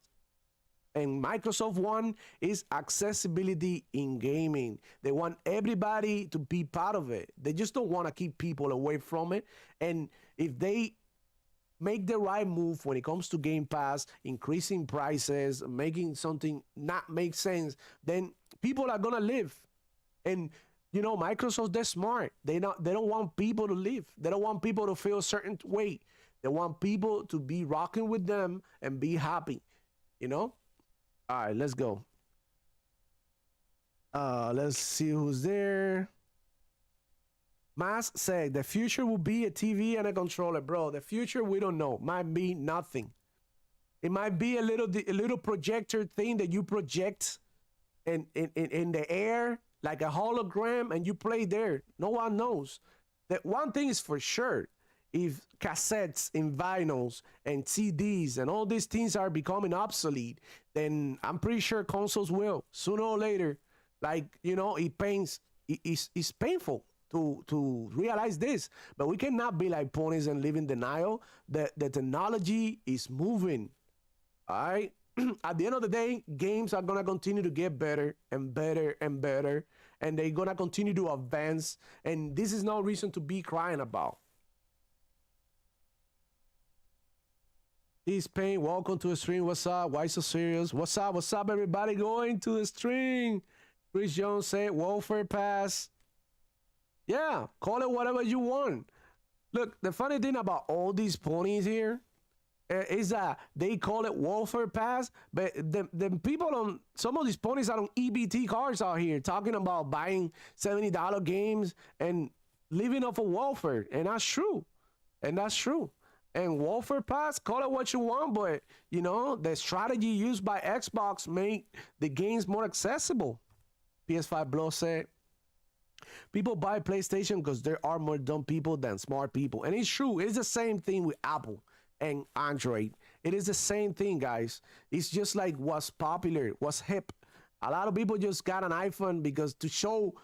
and Microsoft want is accessibility in gaming. They want everybody to be part of it. They just don't want to keep people away from it. And if they make the right move when it comes to Game Pass, increasing prices, making something not make sense, then people are gonna live. And you know, Microsoft, they're smart. They don't want people to live. They don't want people to feel a certain way. They want people to be rocking with them and be happy. You know? All right, let's go. Let's see who's there. Mas said the future will be a TV and a controller, bro. The future we don't know. Might be nothing. It might be a little projector thing that you project in the air like a hologram, and you play there. No one knows. That one thing is for sure. If cassettes and vinyls and CDs and all these things are becoming obsolete, then I'm pretty sure consoles will sooner or later. Like, you know, it's painful to realize this, but we cannot be like ponies and live in denial. The technology is moving. All right. At the end of the day, games are gonna continue to get better and better and better, and they're gonna continue to advance. And this is no reason to be crying about. He's paying. Welcome to the stream. What's up? Why so serious? What's up? What's up, everybody? Going to the stream. Chris Jones said, Welfare Pass. Yeah, call it whatever you want. Look, the funny thing about all these ponies here is that they call it Welfare Pass, but the people on some of these ponies are on EBT cards out here talking about buying $70 games and living off of welfare. And that's true. And Welfare Pass, call it what you want, but you know, the strategy used by Xbox make the games more accessible. PS5 Blow said, people buy PlayStation because there are more dumb people than smart people. And it's true. It's the same thing with Apple and Android. It is the same thing, guys. It's just like what's popular, what's hip. A lot of people just got an iPhone because to show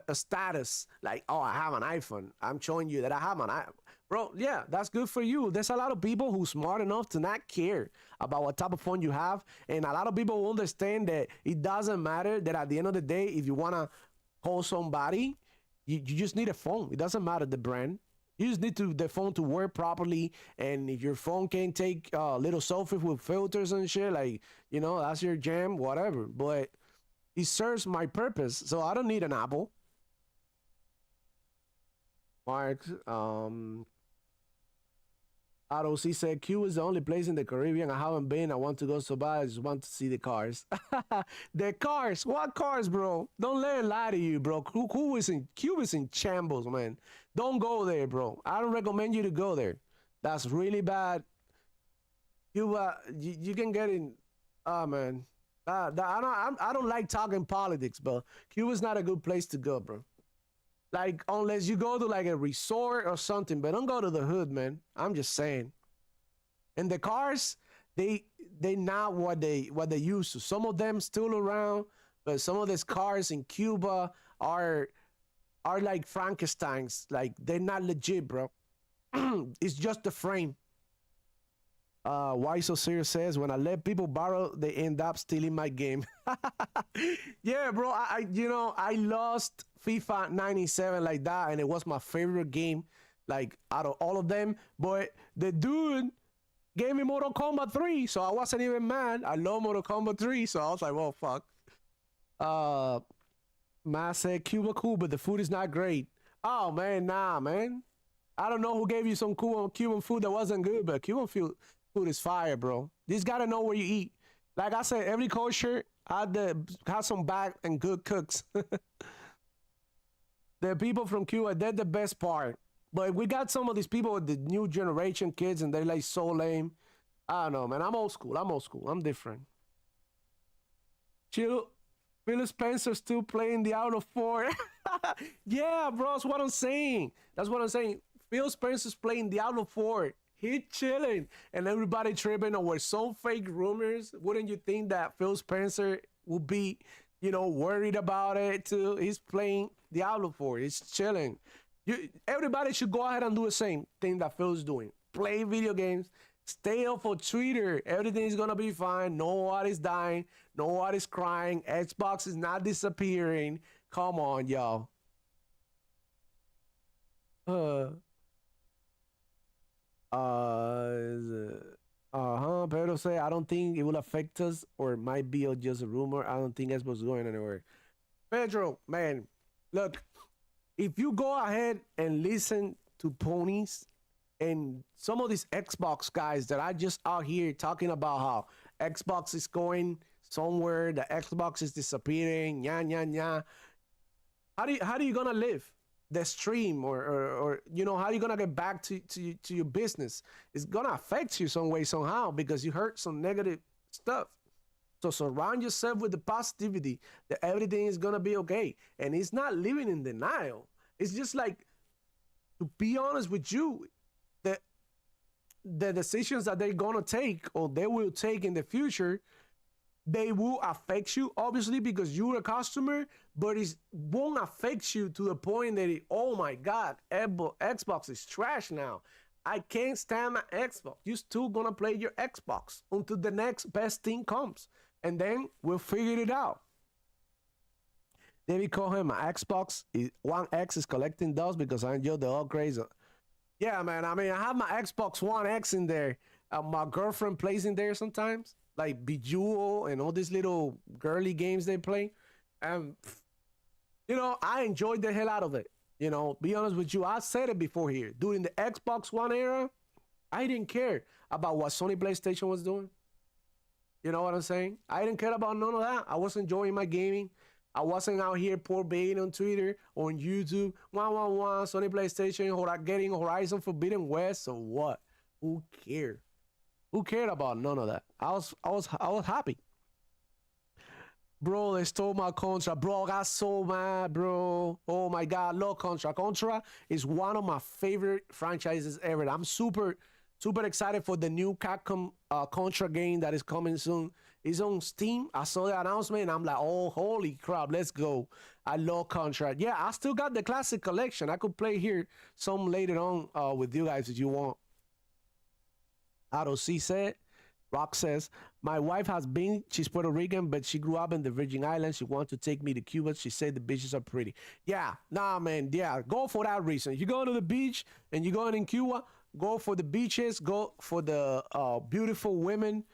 a status, like, oh, I have an iPhone. I'm showing you that I have an iPhone. Bro, yeah, that's good for you. There's a lot of people who's smart enough to not care about what type of phone you have. And a lot of people will understand that it doesn't matter, that at the end of the day, if you want to call somebody, you just need a phone. It doesn't matter the brand. You just need the phone to work properly. And if your phone can take little selfies with filters and shit, like, you know, that's your jam, whatever. But it serves my purpose, so I don't need an Apple. Mark, ROC said, Cuba is the only place in the Caribbean I haven't been. I want to go so bad. I just want to see the cars. The cars? What cars, bro? Don't let it lie to you, bro. Cuba's in shambles, man. Don't go there, bro. I don't recommend you to go there. That's really bad. Cuba, you can get in. Oh, man. I don't like talking politics, but Cuba's not a good place to go, bro. Like, unless you go to like a resort or something, but don't go to the hood, man. I'm just saying. And the cars, they not what they used to. Some of them still around, but some of these cars in Cuba are like Frankenstein's. Like, they're not legit, bro. It's just the frame. Why so serious says, when I let people borrow, they end up stealing my game. Yeah, bro. I lost FIFA 97 like that, and it was my favorite game, like out of all of them. But the dude gave me Mortal Kombat 3, so I wasn't even mad. I love Mortal Kombat 3, so I was like, well, fuck. Uh, Ma said Cuba cool, but the food is not great. Oh man, nah, man. I don't know who gave you some Cuban food that wasn't good, but food is fire, bro. You just gotta know where you eat. Like I said, every culture had some bad and good cooks. The people from Cuba, they're the best part. But we got some of these people with the new generation kids, and they're like so lame. I don't know, man. I'm old school. I'm old school. I'm different. Chill. Phil Spencer still playing the out of four. Yeah, bro. That's what I'm saying. That's what I'm saying. Phil Spencer's playing the out of four. He chilling, and everybody tripping over some fake rumors. Wouldn't you think that Phil Spencer would be, worried about it too? He's playing the out of four. He's chilling. Everybody should go ahead and do the same thing that Phil's doing. Play video games. Stay off of Twitter. Everything is gonna be fine. Nobody's dying. Nobody's crying. Xbox is not disappearing. Come on, y'all. Uh, Pedro say, I don't think it will affect us, or it might be just a rumor. I don't think Xbox is going anywhere. Pedro, man, look, if you go ahead and listen to ponies and some of these Xbox guys that are just out here talking about how Xbox is going somewhere, the Xbox is disappearing, nya. How do you gonna live? The stream or how are you gonna get back to your business? It's gonna affect you some way somehow because you heard some negative stuff. So surround yourself with the positivity that everything is gonna be okay. And it's not living in denial. It's just like, to be honest with you, the decisions that they're gonna take or they will take in the future, they will affect you, obviously, because you're a customer, but it won't affect you to the point that, oh my God, Xbox is trash now. I can't stand my Xbox. You're still gonna play your Xbox until the next best thing comes. And then we'll figure it out. David Cohen, my Xbox One X is collecting dust because I enjoy the upgrades. Yeah, man. I mean, I have my Xbox One X in there. My girlfriend plays in there sometimes, like Bejeweled and all these little girly games they play. And, I enjoyed the hell out of it. Be honest with you, I said it before here. During the Xbox One era, I didn't care about what Sony PlayStation was doing. You know what I'm saying? I didn't care about none of that. I was enjoying my gaming. I wasn't out here poor baiting on Twitter, on YouTube. Sony PlayStation, getting Horizon Forbidden West. So what? Who cared? Who cared about none of that? I was happy. Bro, they stole my Contra. Bro, I got so mad, bro. Oh my God, love Contra. Contra is one of my favorite franchises ever. I'm super excited for the new Capcom Contra game that is coming soon. It's on Steam. I saw the announcement and I'm like, oh, holy crap, let's go. I love Contra. Yeah, I still got the classic collection. I could play here some later on with you guys if you want. Ado C said, Rock says, my wife she's Puerto Rican, but she grew up in the Virgin Islands. She wants to take me to Cuba. She said the beaches are pretty. Yeah, nah, man. Yeah, go for that reason. If you're going to the beach and you're going in Cuba, go for the beaches, go for the beautiful women,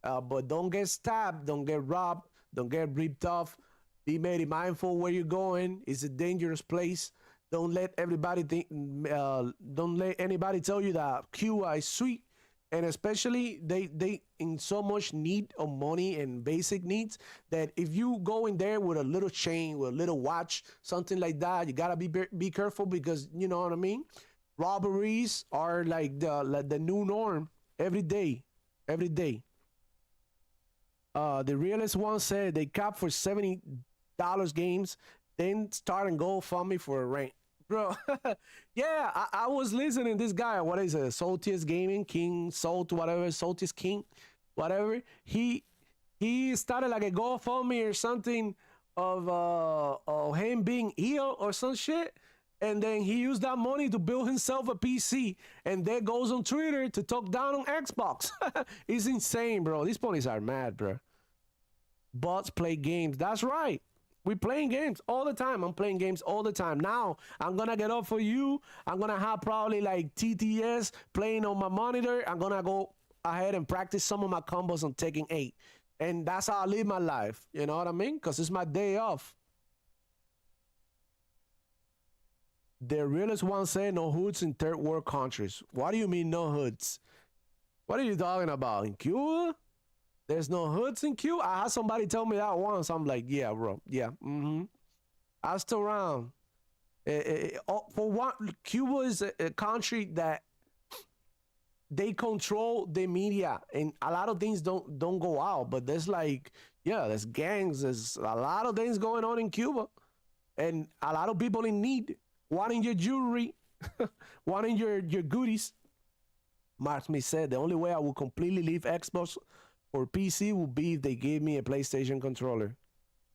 but don't get stabbed, don't get robbed, don't get ripped off. Be very mindful where you're going. It's a dangerous place. Don't let everybody don't let anybody tell you that Cuba is sweet. And especially they in so much need of money and basic needs that if you go in there with a little chain, with a little watch, something like that, you gotta be careful because you know what I mean. Robberies are like the new norm every day. The realest one said they cap for $70 games, then start and GoFundMe for a rent. Bro, yeah, I was listening to this guy. What is it? Saltiest Gaming King, Salt, whatever, Saltiest King, whatever. He started like a GoFundMe or something of him being ill or some shit. And then he used that money to build himself a PC. And then goes on Twitter to talk down on Xbox. It's insane, bro. These ponies are mad, bro. Bots play games. That's right. We playing games all the time. I'm playing games all the time. Now, I'm going to get up for you. I'm going to have probably like TTS playing on my monitor. I'm going to go ahead and practice some of my combos on Tekken 8. And that's how I live my life. You know what I mean? Because it's my day off. The realest one said no hoods in third world countries. What do you mean no hoods? What are you talking about? In Cuba? There's no hoods in Cuba? I had somebody tell me that once. I'm like, yeah, bro. Yeah. Mm-hmm. Asked around. For one, Cuba is a country that they control the media, and a lot of things don't go out. But there's like, yeah, there's gangs. There's a lot of things going on in Cuba, and a lot of people in need, wanting your jewelry, wanting your goodies. Mark Smith said the only way I will completely leave Xbox or PC would be if they gave me a PlayStation controller.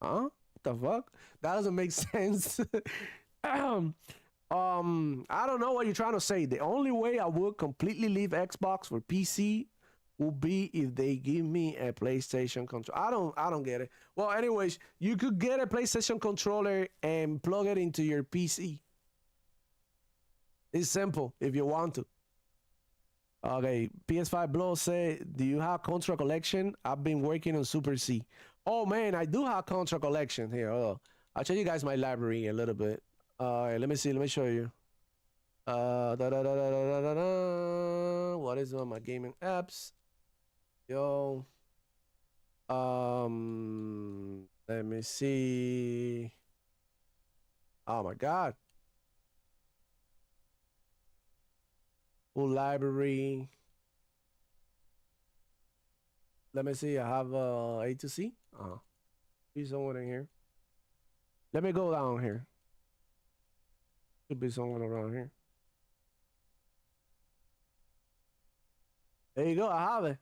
Huh? What the fuck? That doesn't make sense. I don't know what you're trying to say. The only way I would completely leave Xbox for PC would be if they give me a PlayStation controller. I don't get it. Well, anyways, you could get a PlayStation controller and plug it into your PC. It's simple if you want to. Okay, PS5 Blow say, do you have Contra Collection? I've been working on Super C. Oh man, I do have Contra Collection here. Oh, I'll show you guys my library a little bit. Let me see. Let me show you. What is on my gaming apps? Yo. Let me see. Oh my God. Full library. Let me see. I have A to C. Be someone in here. Let me go down here. Should be someone around here. There you go. I have it.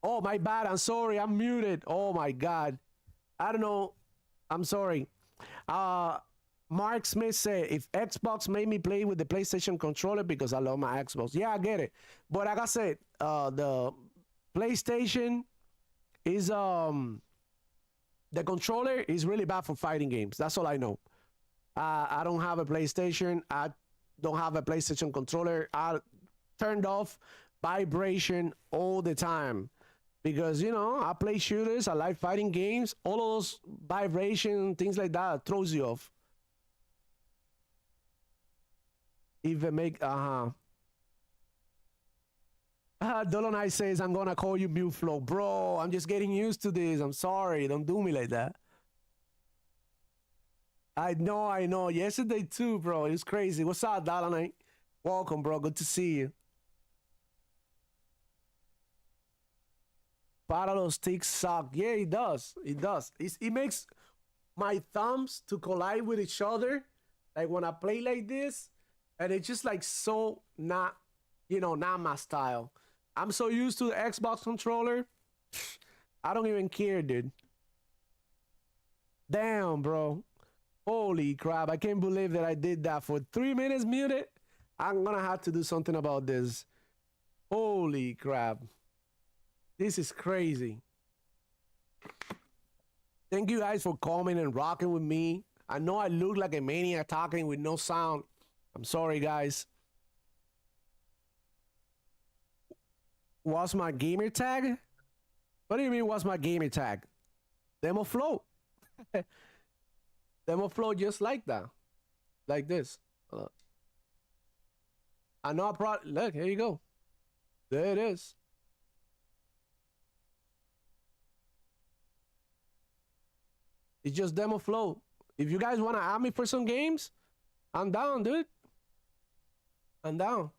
Oh, my bad. I'm sorry. I'm muted. Oh my God. I don't know. I'm sorry. Mark Smith said, if Xbox made me play with the PlayStation controller because I love my Xbox. Yeah, I get it. But like I said, the PlayStation is the controller is really bad for fighting games. That's all I know. I don't have a PlayStation. I don't have a PlayStation controller. I turned off vibration all the time. because you know I play shooters, I like fighting games. All of those vibration things like that throws you off. If it make Dolonai says I'm gonna call you Mute Flow, bro. I'm just getting used to this. I'm sorry. Don't do me like that. I know, I know. Yesterday too, bro. It was crazy. What's up, Dolonai? Welcome, bro. Good to see you. Parallel sticks suck. Yeah, it does. It does. It makes my thumbs to collide with each other. Like when I play like this, and it's just like so not, not my style. I'm so used to the Xbox controller. I don't even care, dude. Damn, bro. Holy crap. I can't believe that I did that for 3 minutes muted. I'm gonna have to do something about this. Holy crap. This is crazy. Thank you guys for coming and rocking with me. I know I look like a maniac talking with no sound. I'm sorry, guys. What's my gamer tag? What do you mean, what's my gamer tag? Demo flow. Demo flow just like that. Like this. I know I brought, look, here you go. There it is. It's just demo flow. If you guys want to add me for some games, I'm down, dude. I'm down.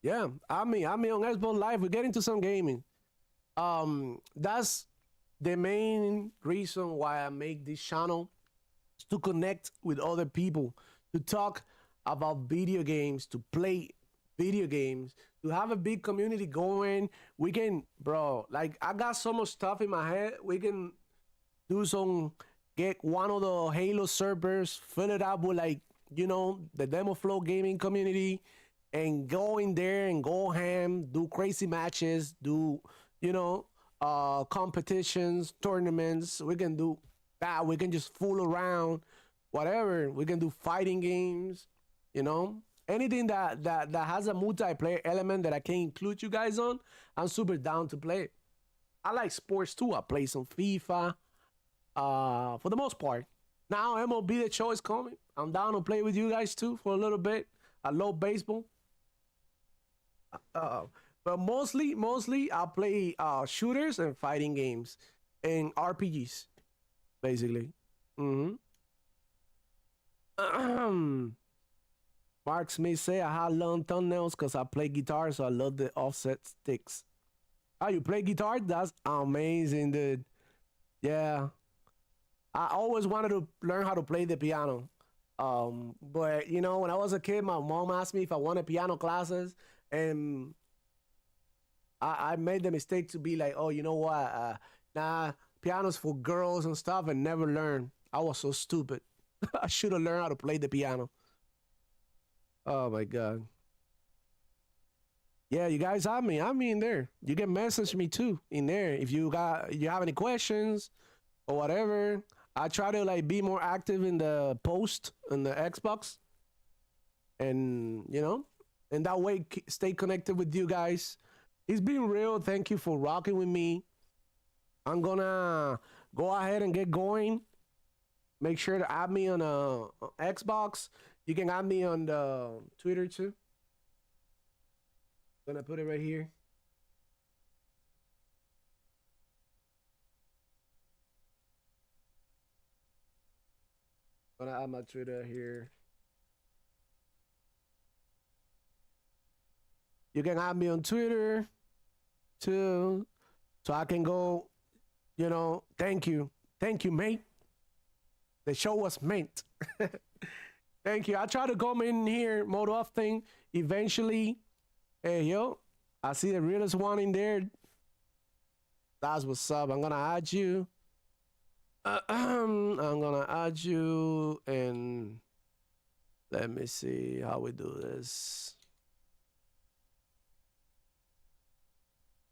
Yeah, add me on Xbox Live. We're getting to some gaming. That's the main reason why I make this channel, is to connect with other people, to talk about video games, to play video games, to have a big community going. We can, bro, like I got so much stuff in my head. We can get one of the Halo servers, fill it up with like, the Demo Flow gaming community, and go in there and go ham, do crazy matches, do, competitions, tournaments. We can do that. We can just fool around, whatever. We can do fighting games, anything that has a multiplayer element that I can include you guys on. I'm super down to play. I like sports too. I play some FIFA, for the most part. Now MLB The Show is coming. I'm down to play with you guys too for a little bit. I love baseball. But mostly I play shooters and fighting games and RPGs, basically. Mark Smith say I had long thumbnails because I play guitar, so I love the offset sticks. Oh, you play guitar? That's amazing, dude. Yeah. I always wanted to learn how to play the piano. But when I was a kid, my mom asked me if I wanted piano classes, and I made the mistake to be like, oh, you know what? Nah, piano's for girls and stuff, and never learned. I was so stupid. I should have learned how to play the piano. Oh my god. Yeah, you guys have me. I'm in there. You can message me too in there if you have any questions or whatever. I try to like be more active in the post on the Xbox, and and that way stay connected with you guys. It's been real. Thank you for rocking with me. I'm gonna go ahead and get going. Make sure to add me on Xbox. You can add me on the Twitter too. Gonna put it right here. Gonna add my Twitter here. You can add me on Twitter too, so I can go. Thank you, mate. The show was meant. Thank you. I try to come in here more often. Eventually, hey yo, I see the realest one in there. That's what's up. I'm gonna add you. I'm gonna add you, and let me see how we do this.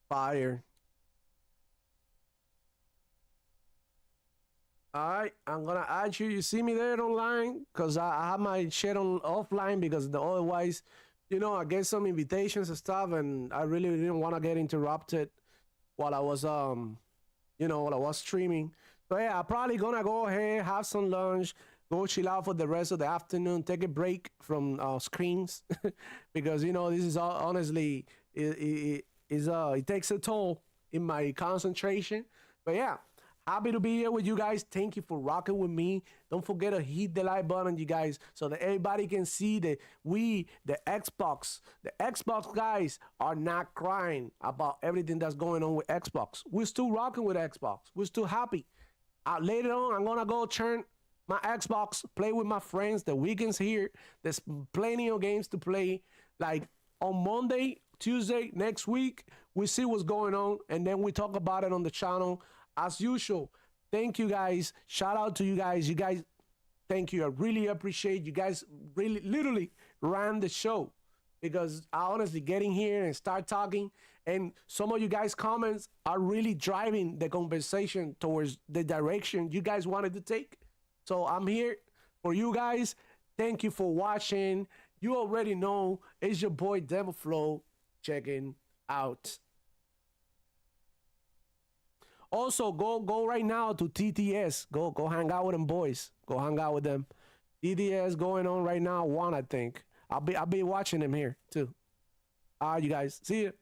Fire. All right, I'm gonna add you. You see me there online because I have my shit on offline because otherwise, I get some invitations and stuff, and I really didn't want to get interrupted while I was while I was streaming. So yeah, I'm probably gonna go ahead, have some lunch, go chill out for the rest of the afternoon, take a break from screens because this is honestly it takes a toll in my concentration. But yeah, happy to be here with you guys. Thank you for rocking with me. Don't forget to hit the like button, you guys, so that everybody can see that the Xbox guys, are not crying about everything that's going on with Xbox. We're still rocking with Xbox. We're still happy. Later on, I'm gonna go turn my Xbox, play with my friends. The weekend's here. There's plenty of games to play. Like on Monday, Tuesday, next week, we see what's going on, and then we talk about it on the channel. As usual, thank you guys. Shout out to you guys. You guys, thank you. I really appreciate you guys. Really, literally ran the show because I honestly getting here and start talking, and some of you guys' comments are really driving the conversation towards the direction you guys wanted to take. So I'm here for you guys. Thank you for watching. You already know it's your boy Devil Flow checking out. Also, go right now to TTS. Go hang out with them boys. Go hang out with them. TTS going on right now. One, I think. I'll be watching them here too. All right, you guys. See you.